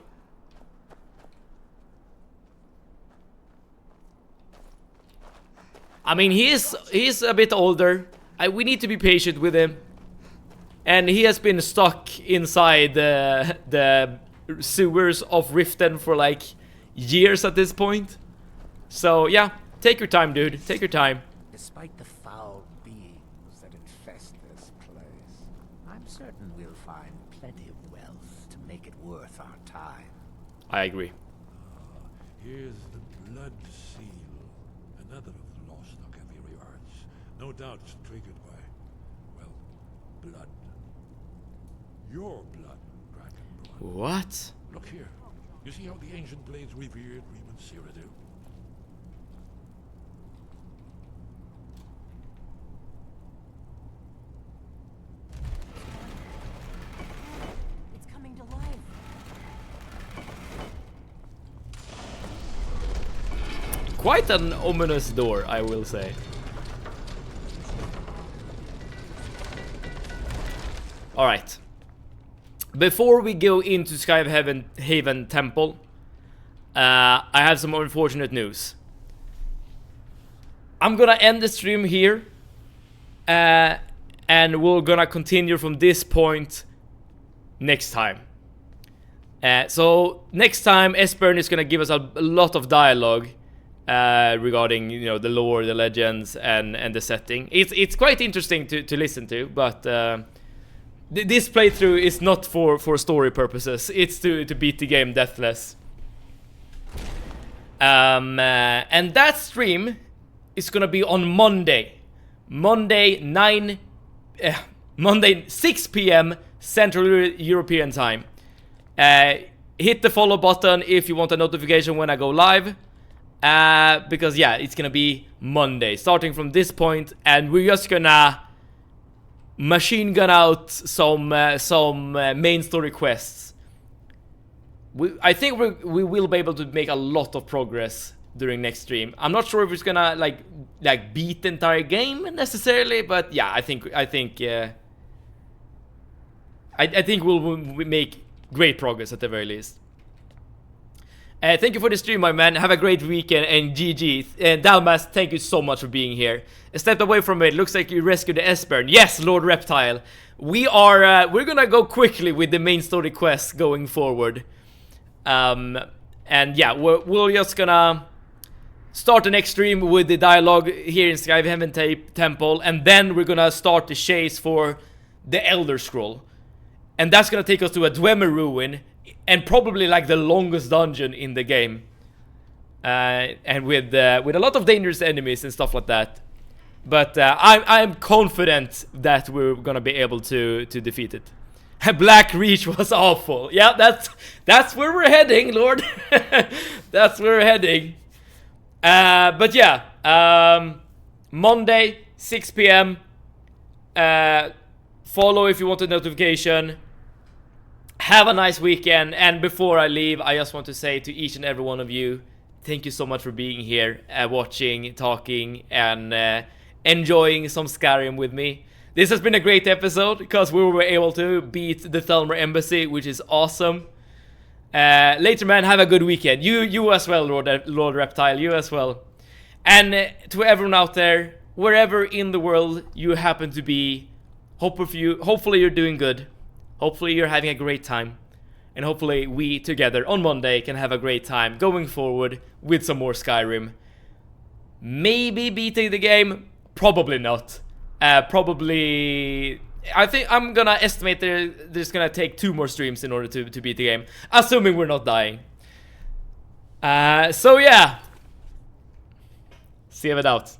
I mean, he's a bit older. We need to be patient with him. And he has been stuck inside the sewers of Riften for like years at this point. So yeah, take your time, dude. Take your time. Despite the foul beings that infest this place, I'm certain we'll find plenty of wealth to make it worth our time. I agree. Here's the blood seal. Another of the lost Akaviri arts. No doubt triggered by, well, blood. Your blood, Dragonborn. What? Look here. You see how the ancient blades revered Reman Cyrodiil? It's coming to life. Quite an ominous door, I will say. Alright. Before we go into Skyhaven Temple, I have some unfortunate news. I'm gonna end the stream here, and we're gonna continue from this point next time. So next time, Esbern is gonna give us a lot of dialogue regarding, you know, the lore, the legends, and the setting. It's quite interesting to listen to, but this playthrough is not for story purposes. It's to beat the game Deathless. And that stream is gonna be on Monday. Monday 6 p.m. Central European time. Hit the follow button if you want a notification when I go live. Because yeah, it's gonna be Monday, starting from this point, and we're just gonna machine gun out some main story quests. I think we will be able to make a lot of progress during next stream. I'm not sure if it's gonna like beat the entire game necessarily, but yeah, I think we'll make great progress at the very least. Thank you for the stream, my man. Have a great weekend, and GG. And Dalmas, thank you so much for being here. I stepped away from it. Looks like you rescued the Esbern. Yes, Lord Reptile. We're gonna go quickly with the main story quest going forward. And yeah, we're just gonna start the next stream with the dialogue here in Skyhaven Temple, and then we're gonna start the chase for the Elder Scroll. And that's gonna take us to a Dwemer ruin, and probably like the longest dungeon in the game, and with a lot of dangerous enemies and stuff like that. But I'm confident that we're gonna be able to defeat it. Black Reach was awful. Yeah, that's where we're heading, Lord. That's where we're heading. But yeah, Monday 6 p.m. Follow if you want a notification. Have a nice weekend, and before I leave, I just want to say to each and every one of you, thank you so much for being here, watching, talking, and enjoying some Skyrim with me. This has been a great episode, because we were able to beat the Thelmer Embassy, which is awesome. Later, man, have a good weekend. You as well, Lord Reptile, you as well. And to everyone out there, wherever in the world you happen to be, hopefully you're doing good. Hopefully you're having a great time, and hopefully we together on Monday can have a great time going forward with some more Skyrim. Maybe beating the game, probably not. Probably, I think I'm gonna estimate there's gonna take 2 more streams in order to beat the game, assuming we're not dying. So yeah, see you out.